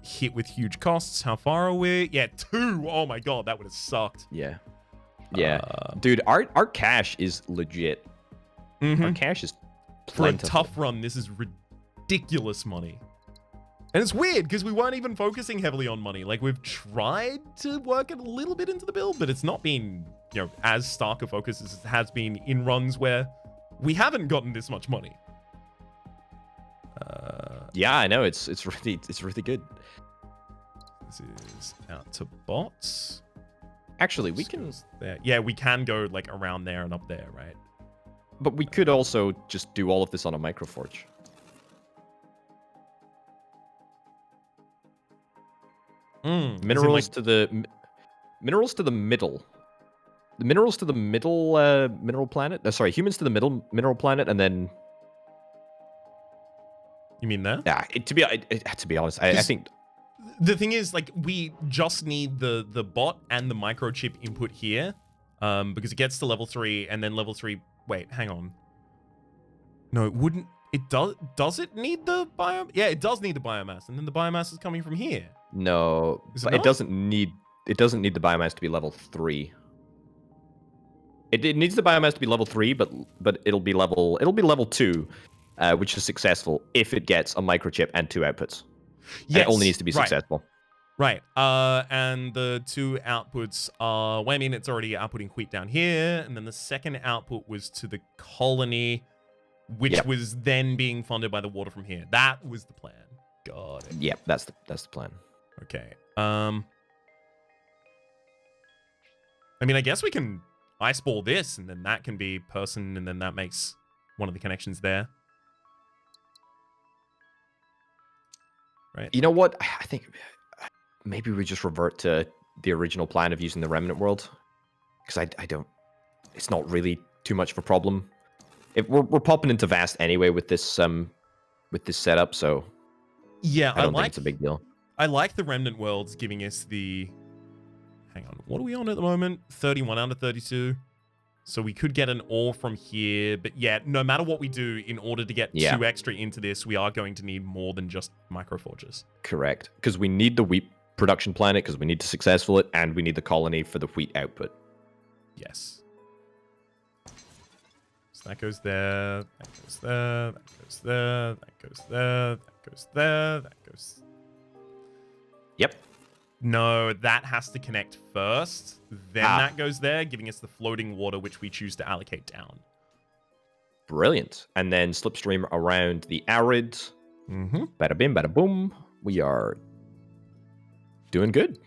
hit with huge costs. How far are we? Yeah, 2. Oh my god, that would have sucked. Yeah. Dude, our cash is legit. Our cash is plentiful. For a tough run, this is ridiculous money. And it's weird because we weren't even focusing heavily on money. Like, we've tried to work it a little bit into the build, but it's not been, as stark a focus as it has been in runs where we haven't gotten this much money. Yeah, I know. It's really good. This is out to bots. Actually, we can. There. Yeah, we can go like around there and up there, right? But we could also just do all of this on a microforge. Minerals to the middle. The minerals to the middle mineral planet. Sorry, humans to the middle mineral planet, and then. You mean there? Yeah. To be honest, I think. The thing is, like, we just need the bot and the microchip input here, because it gets to level 3, and then level 3. Wait, hang on. No, it wouldn't. It does. Does it need the biome? Yeah, it does need the biomass, and then the biomass is coming from here. No, but it doesn't need. It doesn't need the biomass to be level 3. It needs the biomass to be level 3, but it'll be level 2, which is successful if it gets a microchip and 2 outputs. Yes, it only needs to be successful. Right. And the 2 outputs are. Well, I mean, it's already outputting wheat down here, and then the second output was to the colony, which was then being funded by the water from here. That was the plan. Got it. Yep, that's the plan. Okay. I mean, I guess we can ice ball this, and then that can be person, and then that makes one of the connections there. Right. You know what? I think maybe we just revert to the original plan of using the remnant world, because I don't. It's not really too much of a problem. We're popping into Vast anyway with this setup, so yeah, I don't think it's a big deal. I like the remnant worlds giving us the. Hang on, what are we on at the moment? 31 out of 32. So we could get an ore from here, but yeah, no matter what we do, in order to get 2 extra into this, we are going to need more than just microforges. Correct, because we need the wheat production planet, because we need to successful it, and we need the colony for the wheat output. Yes. So that goes there, that goes there, that goes there, that goes there, that goes there, that goes... Yep. No, that has to connect first. Then that goes there, giving us the floating water, which we choose to allocate down. Brilliant. And then slipstream around the arid. Bada bim, bada boom. We are doing good.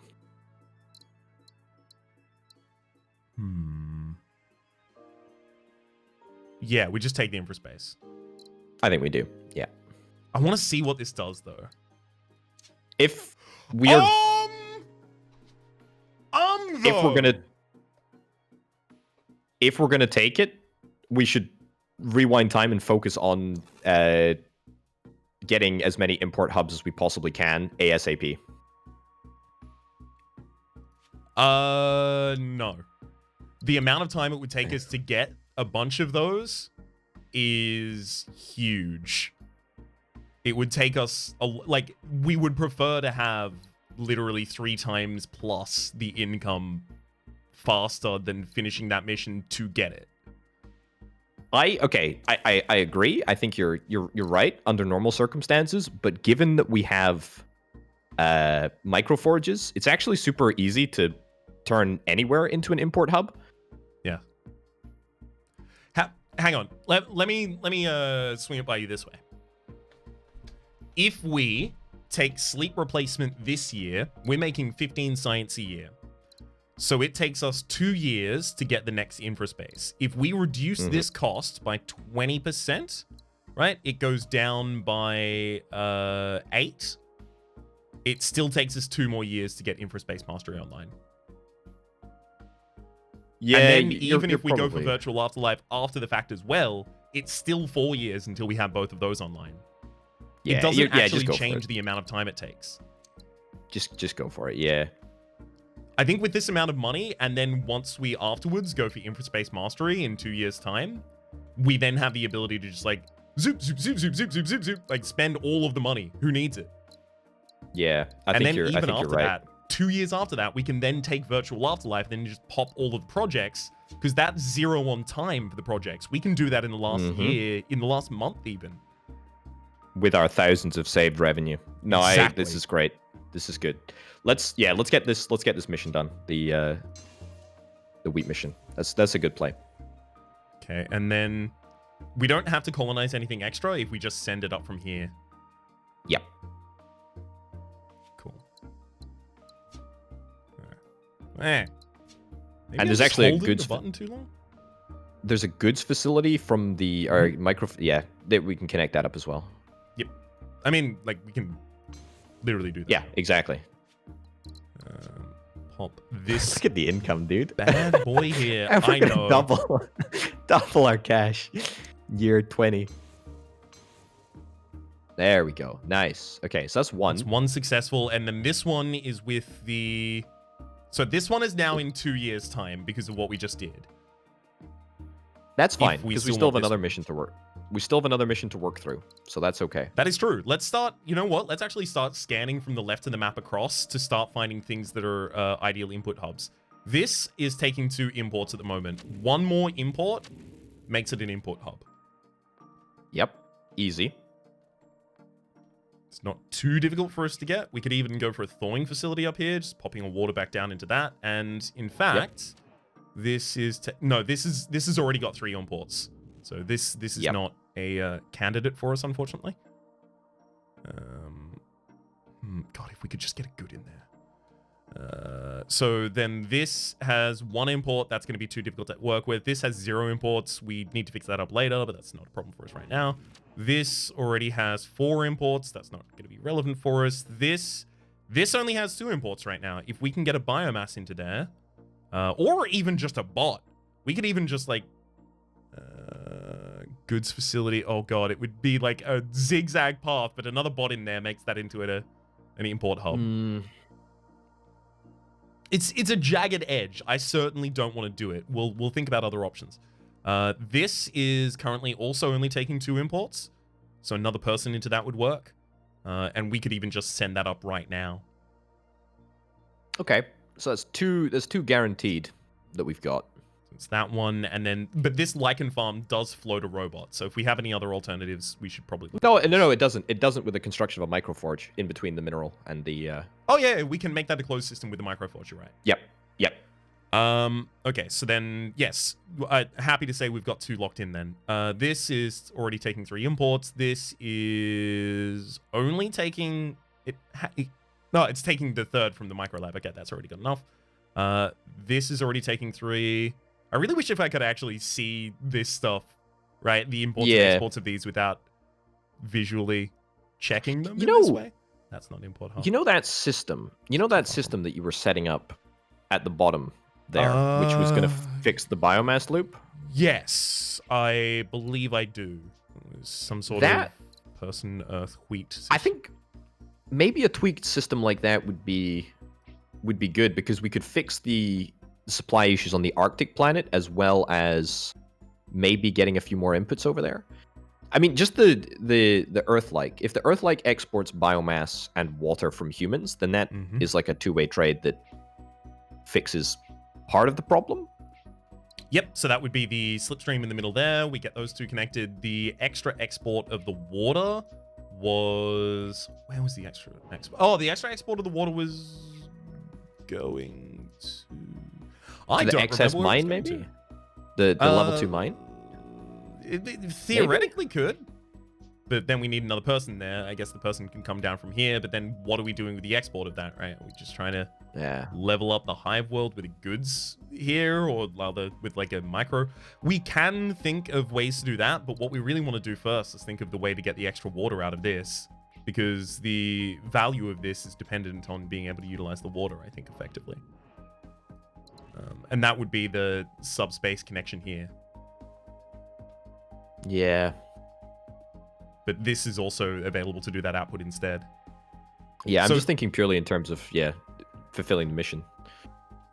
Yeah, we just take the infra space. I think we do. Yeah. I want to see what this does, though. If we are... If we're gonna take it, we should rewind time and focus on getting as many import hubs as we possibly can ASAP. No. The amount of time it would take us to get a bunch of those is huge. It would take us we would prefer to have literally 3 times plus the income faster than finishing that mission to get it. I agree. I think you're right under normal circumstances, but given that we have microforges, it's actually super easy to turn anywhere into an import hub. Yeah. Hang on. Let me swing it by you this way. If we take sleep replacement this year, we're making 15 science a year. So it takes us 2 years to get the next infra space. If we reduce this cost by 20%, right, it goes down by 8. it still takes us 2 more years to get Infraspace Mastery online. Yeah, and then even if we go for Virtual Afterlife after the fact as well, it's still 4 years until we have both of those online. Yeah, it doesn't actually just change the amount of time it takes. Just go for it, yeah. I think with this amount of money, and then once we afterwards go for Infraspace Mastery in 2 years' time, we then have the ability to just like zoop, zoop, zoop, zoop, zoop, zoop, zoop, zoop, like spend all of the money. Who needs it? Yeah, I think you're right. 2 years after that, we can then take Virtual Afterlife, then just pop all of the projects, because that's 0 on time for the projects. We can do that in the last year, in the last month even. With our thousands of saved revenue. No, Exactly. This is great. This is good. Let's get this mission done. The wheat mission. That's a good play. Okay, and then we don't have to colonize anything extra if we just send it up from here. Yep. Cool. Maybe and there's actually a goods button too long. There's a goods facility from the micro. Yeah, that we can connect that up as well. Yep. I mean, like we can literally do that. Yeah, exactly. Pop this. Look at the income, dude. Bad boy here. I know. Double our cash. Year 20. There we go. Nice. Okay, so that's one. That's one successful, and then this one is with the. So this one is now in 2 years' time because of what we just did. That's fine, because we still have another one. mission to work. We still have another mission to work through, so that's okay. That is true. Let's start, you know what? Let's actually start scanning from the left of the map across to start finding things that are ideal input hubs. This is taking 2 imports at the moment. One more import makes it an import hub. Yep, easy. It's not too difficult for us to get. We could even go for a thawing facility up here, just popping a water back down into that. And in fact, this is this has already got 3 imports. So this is not a candidate for us, unfortunately. God, if we could just get a good in there. So then this has 1 import. That's going to be too difficult to work with. This has 0 imports. We need to fix that up later, but that's not a problem for us right now. This already has 4 imports. That's not going to be relevant for us. This only has 2 imports right now. If we can get a biomass into there, or even just a bot, we could even just like goods facility. Oh god, it would be like a zigzag path, but another bot in there makes that into an import hub. It's a jagged edge. I certainly don't want to do it. We'll think about other options. This is currently also only taking 2 imports, so another person into that would work. And we could even just send that up right now. Okay, so that's 2 guaranteed that we've got. It's that one, and then, but this lichen farm does float a robot, so if we have any other alternatives, we should probably look at No, it doesn't. It doesn't with the construction of a microforge in between the mineral and the... Oh yeah, we can make that a closed system with the microforge, you're right. Yep. Okay, so then, yes, happy to say we've got 2 locked in then. This is already taking 3 imports. This is only taking... No, it's taking the 3rd from the micro lab. Okay, that's already got enough. This is already taking 3. I really wish if I could actually see this stuff, right? The imports and exports of these without visually checking them in this way. That's not import hub. You know that system? You know that system that you were setting up at the bottom there, which was going to fix the biomass loop? Yes, I believe I do. Some sort of person earth wheat system. I think maybe a tweaked system like that would be good, because we could fix the supply issues on the Arctic planet, as well as maybe getting a few more inputs over there. I mean, just the Earth-like. If the Earth-like exports biomass and water from humans, then that is like a 2-way trade that fixes part of the problem. Yep, so that would be the slipstream in the middle there. We get those 2 connected. The extra export of the water was... Where was the extra export? Oh, the extra export of the water was going to... I the don't excess remember where mine, maybe? The level 2 mine? It theoretically could. But then we need another person there. I guess the person can come down from here, but then what are we doing with the export of that, right? Are we just trying to level up the hive world with the goods here, or with like a micro? We can think of ways to do that, but what we really want to do first is think of the way to get the extra water out of this. because the value of this is dependent on being able to utilize the water, I think, effectively. And that would be the subspace connection here. Yeah. But this is also available to do that output instead. Yeah, I'm So- just thinking purely in terms of, fulfilling the mission.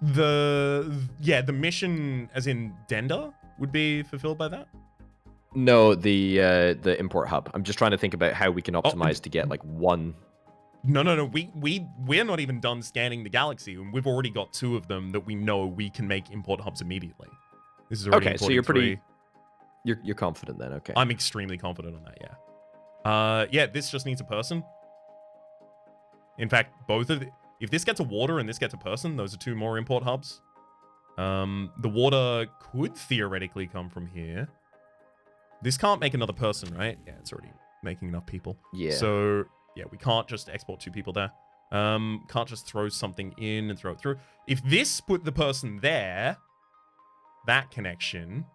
The mission, as in Dender, would be fulfilled by that? No, the import hub. I'm just trying to think about how we can optimize to get like one. No. We're not even done scanning the galaxy, and we've already got 2 of them that we know we can make import hubs immediately. This is already Okay, so importing you're pretty. 3. You're confident then, okay. I'm extremely confident on that, yeah. This just needs a person. In fact, both of if this gets a water and this gets a person, those are 2 more import hubs. The water could theoretically come from here. This can't make another person, right? Yeah, it's already making enough people. Yeah. So, yeah, we can't just export 2 people there. Can't just throw something in and throw it through. If this put the person there, that connection...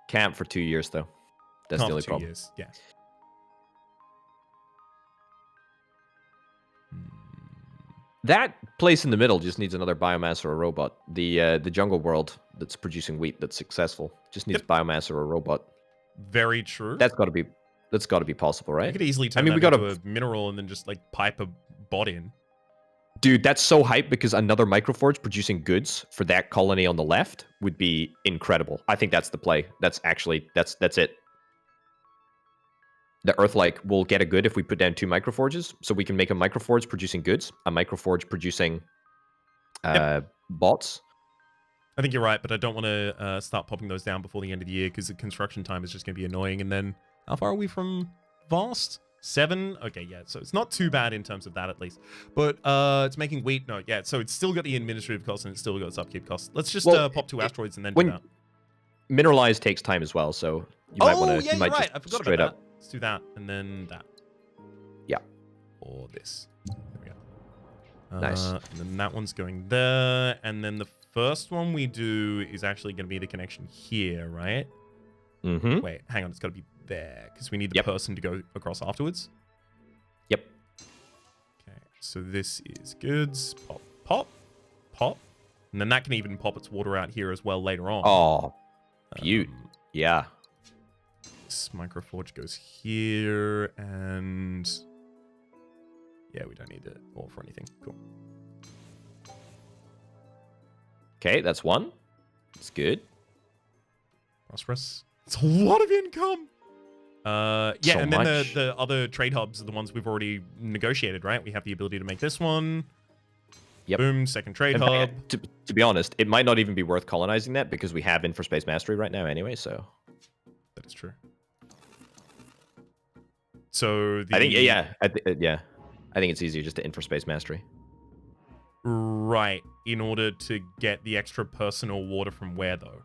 Can't for 2 years, though. That's can't the only for 2 problem. years, yeah. That place in the middle just needs another biomass or a robot. The jungle world that's producing wheat that's successful just needs biomass or a robot. Very true. That's got to be possible, right? I could easily turn I mean, that we into a mineral and then just, like, pipe a bot in. Dude, that's so hype because another microforge producing goods for that colony on the left would be incredible. I think that's the play. That's it. The Earth-like will get a good if we put down 2 microforges, so we can make a microforge producing goods, a microforge producing bots. I think you're right, but I don't want to start popping those down before the end of the year because the construction time is just going to be annoying. And then, how far are we from Vast? 7? Okay, yeah, so it's not too bad in terms of that, at least. But it's making wheat. No, yeah, so it's still got the administrative costs and it's still got its upkeep costs. Let's just pop 2 asteroids and then do that. Mineralize takes time as well, so you might want to. Yeah, you might you're right. just I forgot straight about up. that. Let's do that, and then that. Yeah. Or this. There we go. Nice. And then that one's going there, and then the first one we do is actually going to be the connection here, right? Mm-hmm. Wait, hang on. It's got to be there, because we need the person to go across afterwards. Yep. Okay, so this is goods. Pop, pop, pop. And then that can even pop its water out here as well later on. Oh, beaut. Yeah. This microforge goes here, and yeah, we don't need it all for anything. Cool. Okay, that's 1. It's good. Prosperous. It's a lot of income. Yeah, So and then much. the other trade hubs are the ones we've already negotiated, right? We have the ability to make this one. Yep. Boom, second trade In hub. fact, to be honest, it might not even be worth colonizing that because we have Infraspace Mastery right now anyway, so. That is true. So the... I think, I think it's easier just to Infraspace Mastery. Right, in order to get the extra personal water from where, though?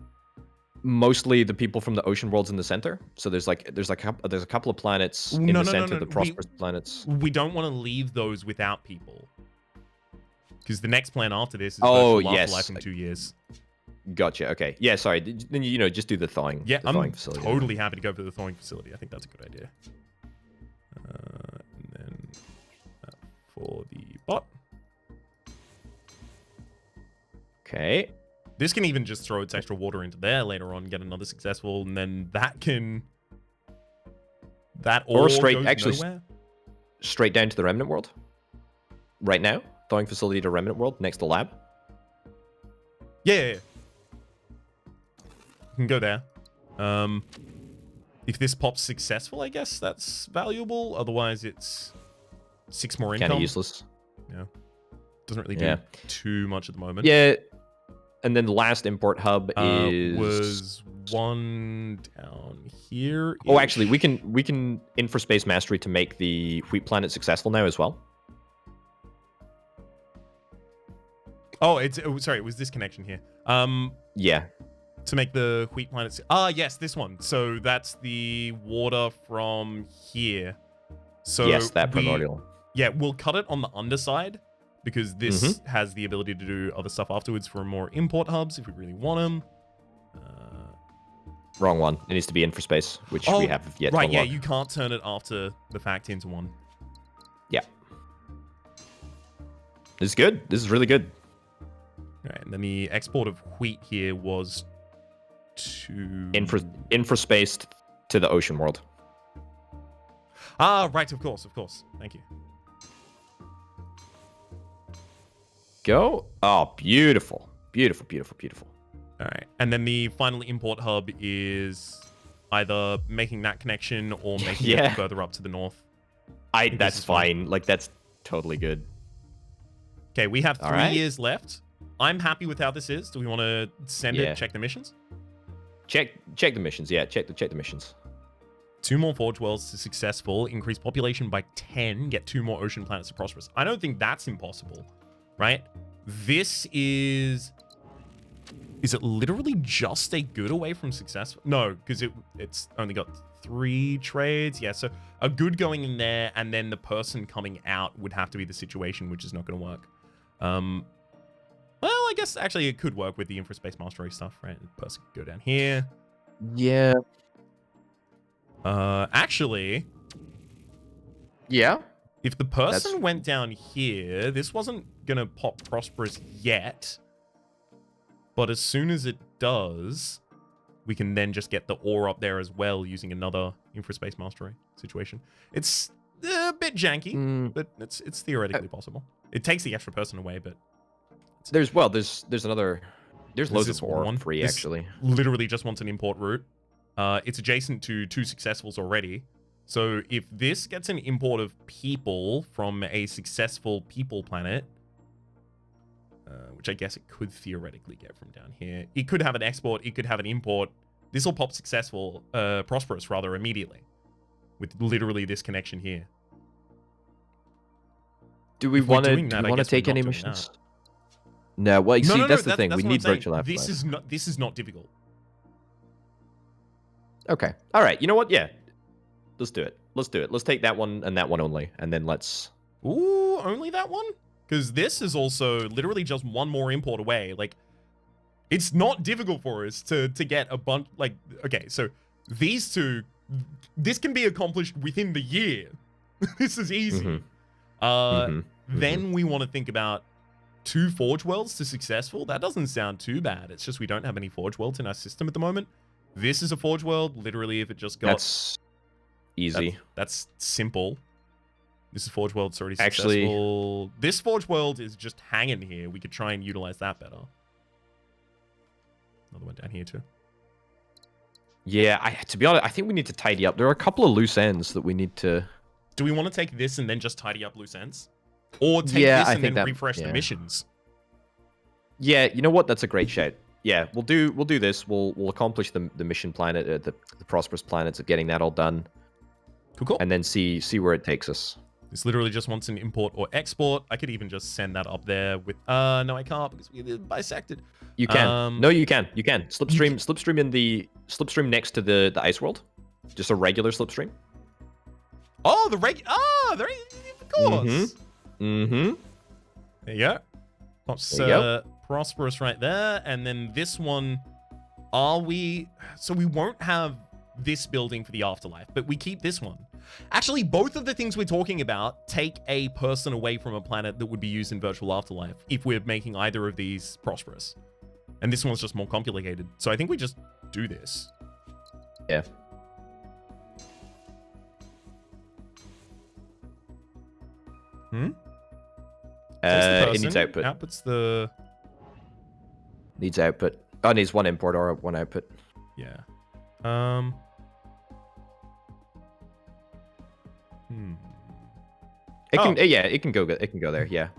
Mostly the people from the ocean worlds in the center. So there's a couple of planets in the center, the prosperous planets. We don't want to leave those without people. Because the next plan after this is virtual afterlife in 2 years. Gotcha. Okay. Yeah. Sorry. Then just do the thawing. Yeah, the I'm thawing facility. totally happy to go for the thawing facility. I think that's a good idea. And then for the bot. Okay. This can even just throw its extra water into there later on, get another successful, and then that can... That all straight, goes actually, nowhere? Straight down to the Remnant World. Right now. Thawing facility to Remnant World next to lab. Yeah. You can go there. If this pops successful, I guess that's valuable. Otherwise, it's 6 more income. Kind of useless. Yeah. Doesn't really do too much at the moment. Yeah. And then the last import hub was 1 down here. Oh, actually, we can Infraspace Mastery to make the Wheat Planet successful now as well. Oh, sorry, it was this connection here. Yeah. To make the Wheat Planet... yes, this one. So that's the water from here. So yes, that primordial. Yeah, we'll cut it on the underside because this has the ability to do other stuff afterwards for more import hubs if we really want them. Wrong one. It needs to be infraspace, which we have yet to right, unlock. yeah, you can't turn it after the fact into one. Yeah. This is good. This is really good. All right, and then the export of wheat here was to... Infraspace to the ocean world. Ah, right, of course. Thank you. Go. Oh, beautiful. Beautiful, beautiful, beautiful. All right, and then the final import hub is either making that connection or making it further up to the north. That's fine. Like, that's totally good. Okay, we have 3 years left. I'm happy with how this is. Do we want to send it, check the missions? Check the missions, yeah. Check the missions. 2 more Forge Worlds to successful. Increase population by 10. Get 2 more ocean planets to prosperous. I don't think that's impossible, right? This is... Is it literally just a good away from successful? No, because it's only got 3 trades. Yeah, so a good going in there, and then the person coming out would have to be the situation, which is not going to work. Well, I guess actually it could work with the infraspace mastery stuff, right? The person could go down here. Yeah. Actually... Yeah? If the person went down here, this wasn't going to pop prosperous yet. But as soon as it does, we can then just get the ore up there as well using another infraspace mastery situation. It's a bit janky, but it's theoretically possible. It takes the extra person away, but... There's loads of ore free, actually. Literally just wants an import route. It's adjacent to 2 successfuls already. So if this gets an import of people from a successful people planet... which I guess it could theoretically get from down here. It could have an export, it could have an import. This will pop successful, prosperous rather immediately. With literally this connection here. Do we want to take any missions? No, well, that's the thing. We need virtual afterlife. This is not difficult. Okay. All right. You know what? Yeah. Let's do it. Let's take that one and that one only, and then let's... Ooh, only that one? Because this is also literally just 1 more import away. Like, it's not difficult for us to get a bunch... Like, okay, so these 2... This can be accomplished within the year. This is easy. Then we want to think about 2 Forge Worlds to successful. That doesn't sound too bad. It's just we don't have any Forge Worlds in our system at the moment. This is a Forge World. Literally, if it just got... That's easy. That's simple. This is Forge World, it's already successful. Actually, this Forge World is just hanging here. We could try and utilize that better. Another one down here too. Yeah, to be honest, I think we need to tidy up. There are a couple of loose ends that we need to... Do we want to take this and then just tidy up loose ends? Or take this and then refresh the missions? Yeah, you know what? That's a great shout. Yeah, we'll do this. We'll accomplish the mission planet, the prosperous planets of getting that all done. Cool. And then see where it takes us. This literally just wants an import or export. I could even just send that up there with... no, I can't because we bisected. You can. No, you can. You can. Slipstream in the... Slipstream next to the ice world. Just a regular slipstream. Oh, the reg... Oh, of course. There you go. Pops prosperous right there. And then this one... Are we... So we won't have this building for the afterlife, but we keep this one. Actually, both of the things we're talking about take a person away from a planet that would be used in virtual afterlife if we're making either of these prosperous. And this one's just more complicated. So I think we just do this. Yeah. It needs output. Output's the... Needs output. Oh, it needs 1 import or 1 output. Yeah. It can, yeah, it can go there, yeah.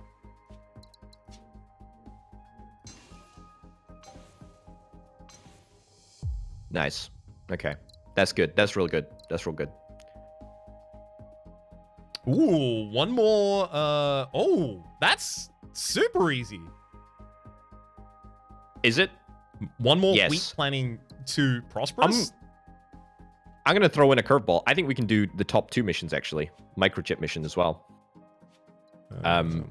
Nice. Okay. That's good. That's real good. That's real good. Ooh, 1 more. Oh, that's super easy. Is it? 1 more wheat planning to prosperous? I'm going to throw in a curveball. I think we can do the top 2 missions, actually. Microchip mission as well. Yes.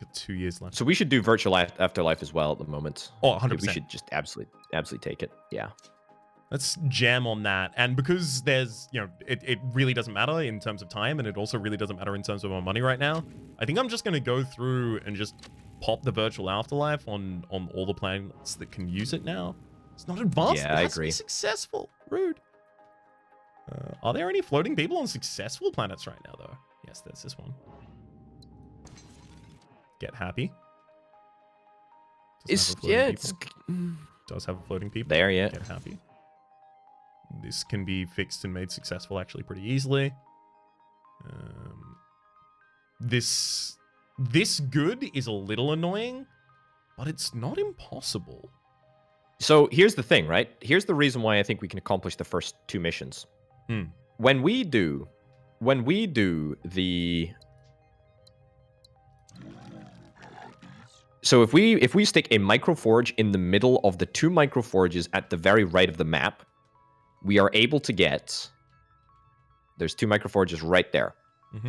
Got 2 years left. So we should do virtual afterlife as well at the moment. Oh, 100%. We should just absolutely take it. Yeah. Let's jam on that. And because there's, it really doesn't matter in terms of time, and it also really doesn't matter in terms of our money right now, I think I'm just going to go through and just pop the virtual afterlife on all the planets that can use it now. It's not advanced. Yeah, it I has agree. To be successful. Rude. Are there any floating people on successful planets right now, though? Yes, there's this one. Get happy. Does have a floating people. There, yeah. Get happy. This can be fixed and made successful actually pretty easily. This good is a little annoying, but it's not impossible. So here's the thing, right? Here's the reason why I think we can accomplish the first 2 missions. When we do the... So if we stick a microforge in the middle of the 2 microforges at the very right of the map, we are able to get... There's 2 microforges right there.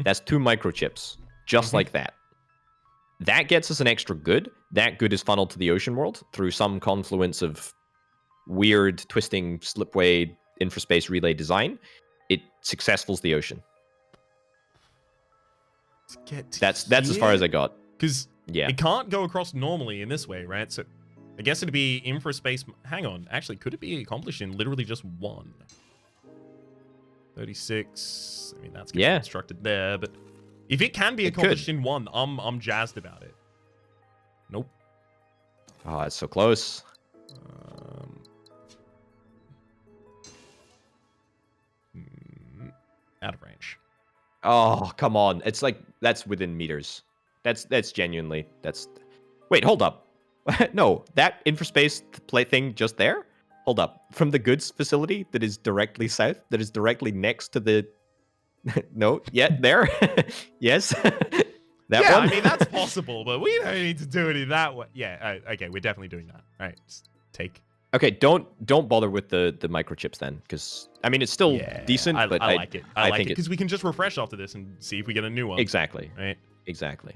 That's 2 microchips, just like that. That gets us an extra good. That good is funneled to the ocean world through some confluence of weird, twisting, slipway, infraspace relay design. It successfuls the ocean. That's as far as I got. Because it can't go across normally in this way, right? So I guess it'd be infraspace. Hang on. Actually, could it be accomplished in literally just 1? 36. I mean, that's getting constructed there, but if it can be accomplished in 1, I'm jazzed about it. Nope. Oh, it's so close. Out of range. Oh, come on. It's like, that's within meters. That's genuinely, Wait, hold up. No, that infraspace play thing just there? Hold up. From the goods facility that is directly south, that is directly next to the... No, there. Yes. That one? I mean, that's possible, but we don't need to do it in that way. Yeah, okay, we're definitely doing that. All right, just take... Okay, don't bother with the microchips then, because I mean it's still decent. I But like it. I like it because we can just refresh after this and see if we get a new one. Exactly. Right. Exactly.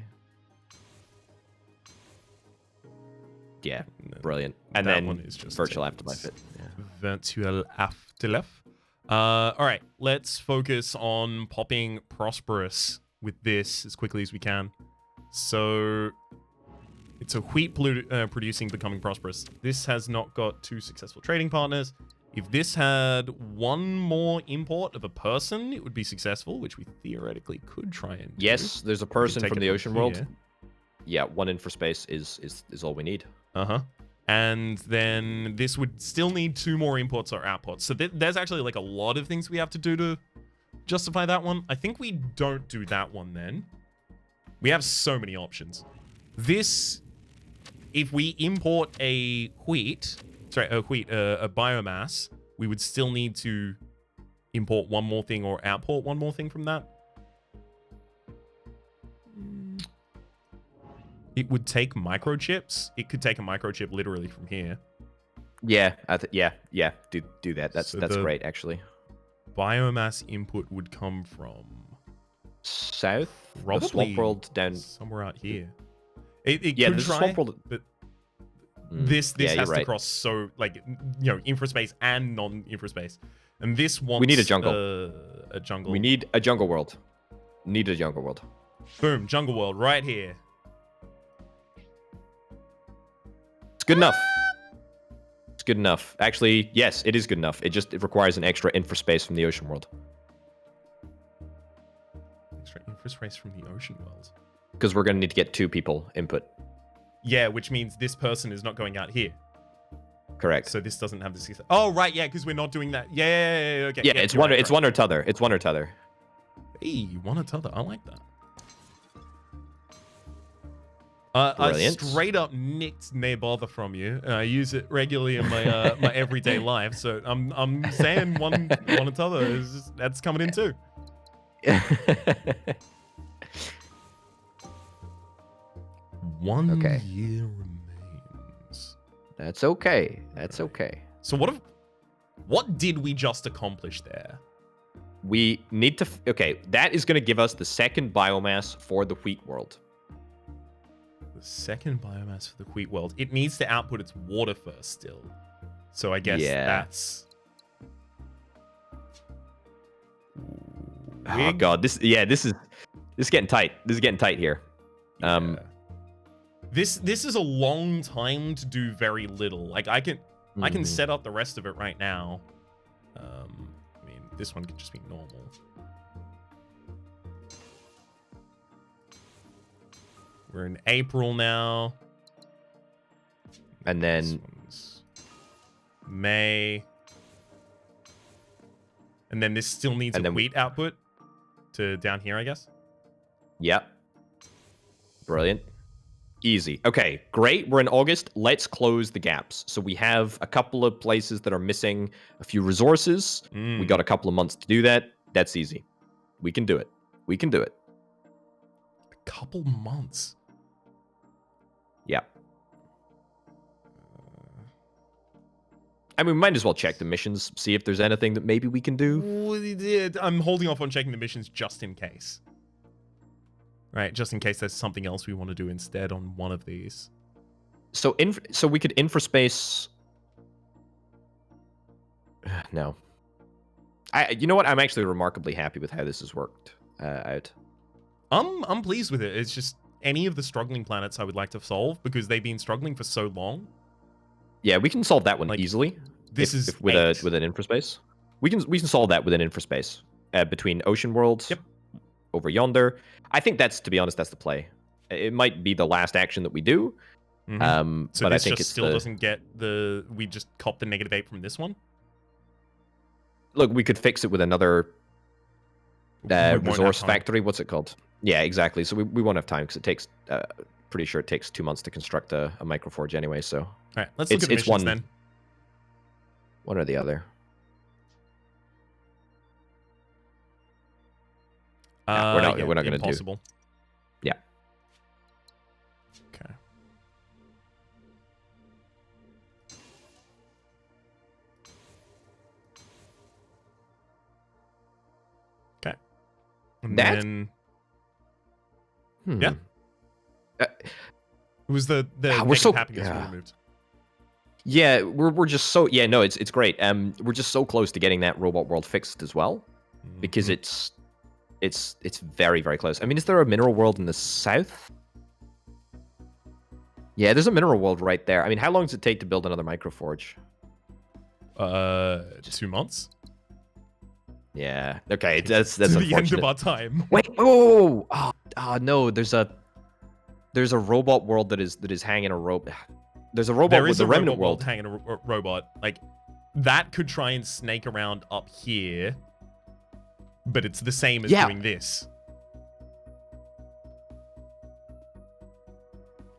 Yeah, brilliant. And that then one is just virtual afterlife. Virtual afterlife. All right, let's focus on popping prosperous with this as quickly as we can. So. It's a wheat producing becoming prosperous. This has not got 2 successful trading partners. If this had 1 more import of a person, it would be successful, which we theoretically could try and do. There's a person from the ocean world. Yeah, 1 infraspace is all we need. And then this would still need 2 more imports or outports. So there's actually like a lot of things we have to do to justify that one. I think we don't do that one then. We have so many options. This... If we import a biomass, we would still need to import 1 more thing or outport 1 more thing from that. It would take microchips. It could take a microchip literally from here. Yeah, do that. That's great, actually. Biomass input would come from south, probably the swamp world down somewhere out here. It yeah, could the try, swamp world. But this has to cross so infraspace and non-infraspace, and this wants. We need a jungle. A jungle. We need a jungle world. Need a jungle world. Boom, jungle world right here. It's good enough. It's good enough. Actually, yes, it is good enough. It requires an extra infraspace from the ocean world. Extra infraspace from the ocean world. Because we're going to need to get 2 people input. Yeah, which means this person is not going out here. Correct. So this doesn't have the success. Oh, right, yeah, because we're not doing that. Yeah, okay. Yeah, it's one or t'other. It's one or t'other. Hey, one or t'other. I like that. I straight up nicked "nay bother" from you. I use it regularly in my my everyday life. So I'm saying one or t'other that's coming in too. 1 year remains. That's okay. That's okay. So what did we just accomplish there? We need to... Okay, that is going to give us the second biomass for the wheat world. The second biomass for the wheat world. It needs to output its water first still. So I guess that's... Oh god, this is getting tight. This is getting tight here. Yeah. This is a long time to do very little. Like I can set up the rest of it right now. I mean, this one could just be normal. We're in April now. And then this one's May. And then this still needs a wheat output to down here, I guess. Yep. Brilliant. Easy. Okay, great. We're in August. Let's close the gaps. So we have a couple of places that are missing a few resources. We got a couple of months to do that. That's easy. We can do it. We can do it. A couple months. Yeah. I mean, we might as well check the missions, see if there's anything that maybe we can do. I'm holding off on checking the missions just in case. Right, just in case there's something else we want to do instead on one of these. So we could infraspace... No. You know what? I'm actually remarkably happy with how this has worked out. I'm pleased with it. It's just any of the struggling planets I would like to solve because they've been struggling for so long. Yeah, we can solve that one easily. This is with an infraspace. We can solve that with an infraspace between ocean worlds. Yep. Over yonder. I think that's, to be honest, that's the play. It might be the last action that we do. So but this I think just still doesn't get the... We just cop the -8 from this one? Look, we could fix it with another resource factory. What's it called? Yeah, exactly. So we won't have time because it takes... pretty sure it takes 2 months to construct a microforge anyway, so... All right, let's look at the missions then. One or the other. We're not going to do it. Yeah. Okay. Okay. And then... Yeah. It was the we're so happiness we removed. Yeah, we're just so... Yeah, no, it's great. We're just so close to getting that robot world fixed as well. Because it's very, very close. I mean, is there a mineral world in the south? Yeah, there's a mineral world right there. I mean, how long does it take to build another microforge? 2 months. Yeah. Okay, that's to the unfortunate. end of our time. Wait, whoa. Oh, no, there's a robot world that is hanging a rope. There's a robot with the remnant world hanging a robot. Like that could try and snake around up here. But it's the same as doing this.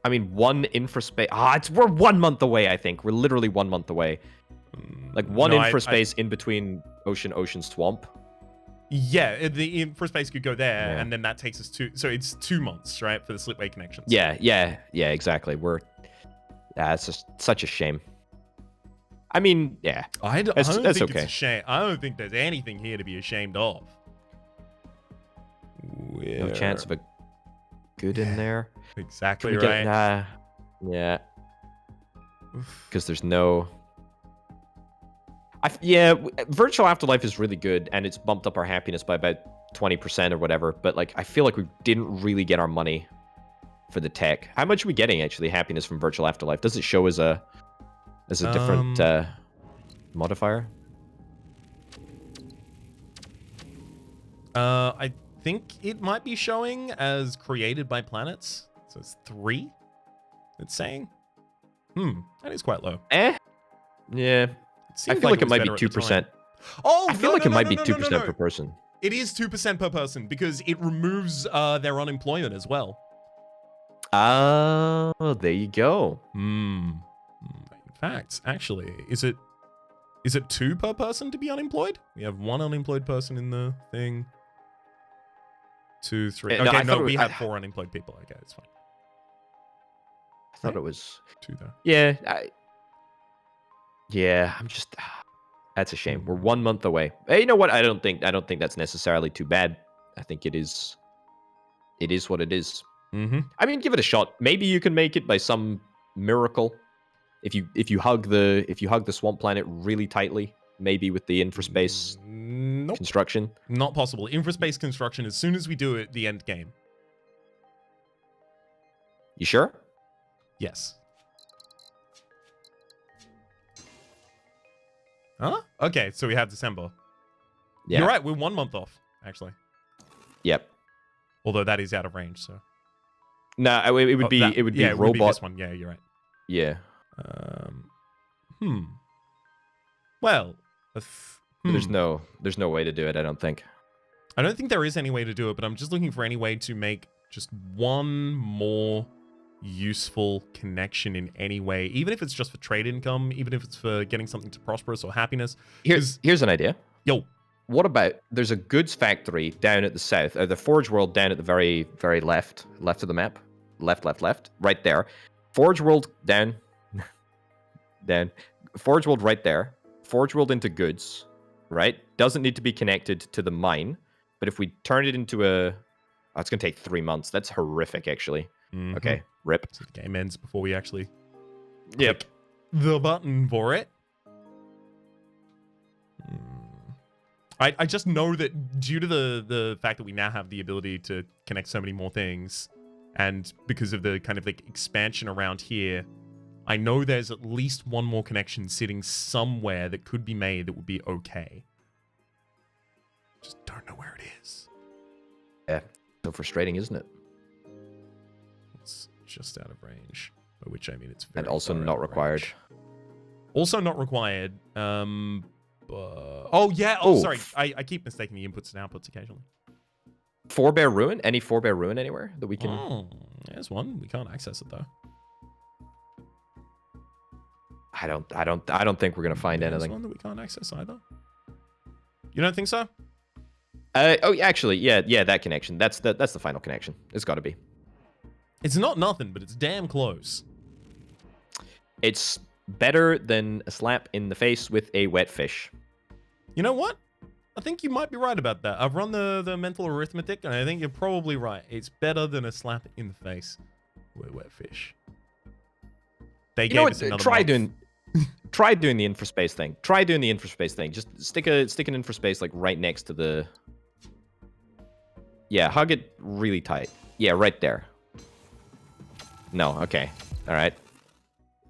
I mean, one infraspace... we're 1 month away, I think. We're literally 1 month away. Like, one infraspace in between ocean, swamp. Yeah, the infraspace could go there, and then that takes us to... So it's 2 months, right, for the Slipway connections. Yeah, exactly. It's just such a shame. I mean, yeah. I don't think it's it's a shame. I don't think there's anything here to be ashamed of. No chance of a good in there. Exactly right. Yeah. Because there's no... Virtual Afterlife is really good, and it's bumped up our happiness by about 20% or whatever, but like I feel like we didn't really get our money for the tech. How much are we getting, actually, happiness from Virtual Afterlife? Does it show as a different modifier? I think it might be showing as created by planets. So it's 3, it's saying. That is quite low. Yeah. I feel like it might be 2%. Oh, I feel like it might be 2% per person. It is 2% per person because it removes their unemployment as well. Oh, there you go. In fact, actually, is it 2 per person to be unemployed? We have 1 unemployed person in the thing. 2, 3. Okay, no, we have 4 unemployed people. Okay, it's fine. I thought it was 2 though. Yeah, I'm just... That's a shame. We're 1 month away. Hey, you know what? I don't think that's necessarily too bad. I think it is what it is. Mm-hmm. I mean, give it a shot. Maybe you can make it by some miracle. If you hug the swamp planet really tightly, maybe with the infraspace Nope. construction. Not possible. Infraspace construction, as soon as we do it, the end game. You sure? Yes. Huh? Okay, so we have December. Yeah. You're right, we're 1 month off, actually. Yep. Although that is out of range, so. No, it would be it would be would be robot. this one. Yeah, you're right. Yeah. Well, There's no way to do it, I don't think. I don't think there is any way to do it, but I'm just looking for any way to make just one more useful connection in any way, even if it's just for trade income, even if it's for getting something to prosperous or happiness. Here's an idea. Yo. What about, there's a goods factory down at the south, or the Forge World down at the very, very left of the map. Left, right there. Forge World down. Down. Forge World right there. Forge World into goods, right? Doesn't need to be connected to the mine, but if we turn it into a... Oh, it's going to take 3 months. That's horrific, actually. Mm-hmm. Okay, rip. So the game ends before we actually Yep. click the button for it. I just know that due to the fact that we now have the ability to connect so many more things, and because of the kind of like expansion around here, I know there's at least one more connection sitting somewhere that could be made that would be okay. Just don't know where it is. Yeah, so frustrating, isn't it? It's just out of range, by which I mean it's very And also far out not of required. range. Also not required. Oh yeah. Oh, sorry. I keep mistaking the inputs and outputs occasionally. Forebear Ruin? Any Forebear Ruin anywhere that we can... Oh, there's one. We can't access it though. I don't think we're gonna find There's anything. one that we can't access either. You don't think so? Actually, yeah, that connection. That's the final connection. It's got to be. It's not nothing, but it's damn close. It's better than a slap in the face with a wet fish. You know what? I think you might be right about that. I've run the mental arithmetic, and I think you're probably right. It's better than a slap in the face with a wet fish. They You gave know us what? another Try month. doing the infraspace thing. Try doing the infraspace thing. Just stick an infraspace like right next to the... Yeah, hug it really tight. Yeah, right there. No, okay. All right.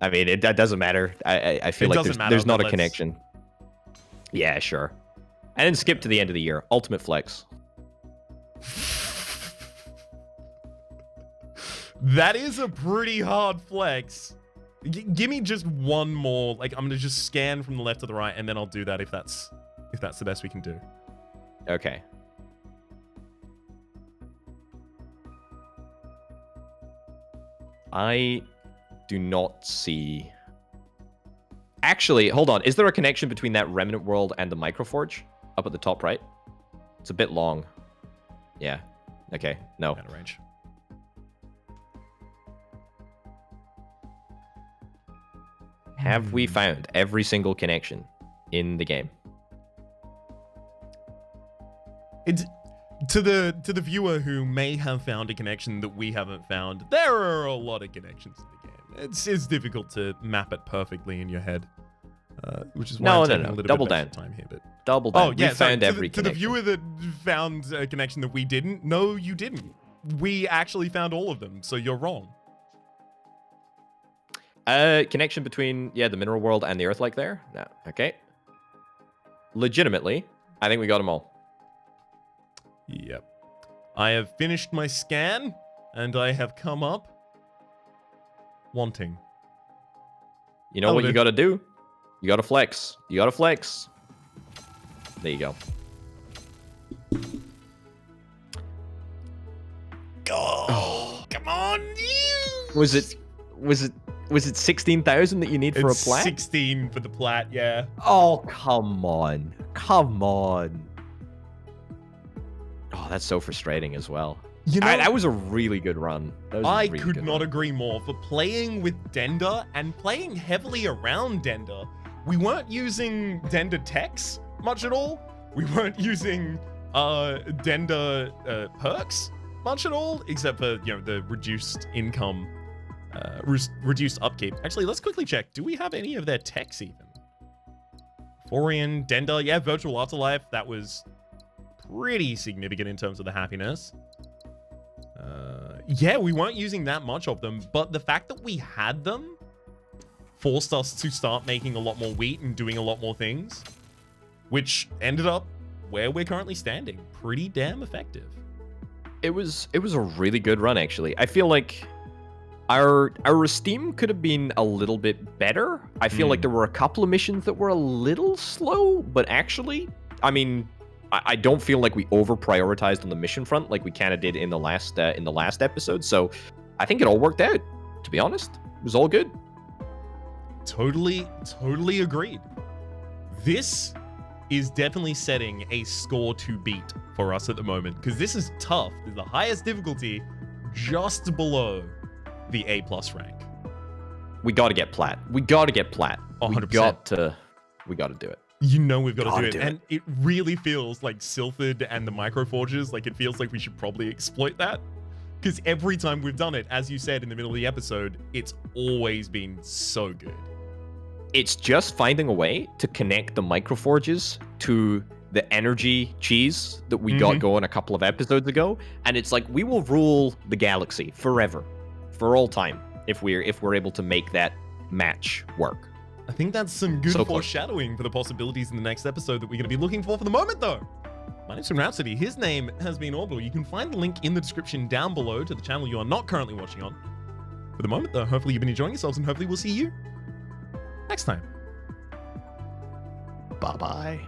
I mean, that doesn't matter. I feel like there's not a connection. Yeah, sure. And then skip to the end of the year. Ultimate flex. That is a pretty hard flex. Give me just one more. Like, I'm gonna just scan from the left to the right, and then I'll do that if that's the best we can do. Okay. I do not see... Actually, hold on. Is there a connection between that remnant world and the microforge? Up at the top right? It's a bit long. Yeah. Okay. No. Out of range. Have we found every single connection in the game? It's to the viewer who may have found a connection that we haven't found. There are a lot of connections in the game. It's difficult to map it perfectly in your head, which is why I'm taking a little Double bit of down. extra time here. But Double down. oh yeah, we found every to the connection. viewer that found a connection that we didn't. No, you didn't. We actually found all of them, so you're wrong. Connection between, the mineral world and the Earth like there? No. Okay. Legitimately, I think we got them all. Yep. I have finished my scan, and I have come up wanting. You know what you gotta do? You gotta flex. You gotta flex. There you go. Oh, come on! Was it 16,000 that you need for a plat? 16 for the plat, yeah. Oh, come on. Come on. Oh, that's so frustrating as well. You know, that was a really good run. I could not agree more. For playing with Dender and playing heavily around Dender, we weren't using Dender techs much at all. We weren't using Dender perks much at all, except for, the reduced income, reduced upkeep. Actually, let's quickly check. Do we have any of their techs even? Forian, Dender, yeah, Virtual Afterlife. That was pretty significant in terms of the happiness. Yeah, we weren't using that much of them, but the fact that we had them forced us to start making a lot more wheat and doing a lot more things, which ended up where we're currently standing. Pretty damn effective. It was a really good run, actually. I feel like our esteem could have been a little bit better. I feel like there were a couple of missions that were a little slow, but actually, I mean, I don't feel like we over-prioritized on the mission front like we kind of did in the last episode. So I think it all worked out, to be honest. It was all good. Totally agreed. This is definitely setting a score to beat for us at the moment, because this is tough. This is the highest difficulty, just below the A+ rank. We got to get plat. We got to get plat. 100%. We got to do it. We've got to do it. And it really feels like Sylphid and the Microforges, like it feels like we should probably exploit that. Because every time we've done it, as you said in the middle of the episode, it's always been so good. It's just finding a way to connect the Microforges to the energy cheese that we got going a couple of episodes ago. And it's like, we will rule the galaxy forever, for all time, if we're able to make that match work. I think that's some good foreshadowing for the possibilities in the next episode that we're going to be looking for the moment, though. My name's Rhapsody. His name has been Orbital. You can find the link in the description down below to the channel you are not currently watching on. For the moment, though, hopefully you've been enjoying yourselves, and hopefully we'll see you next time. Bye-bye.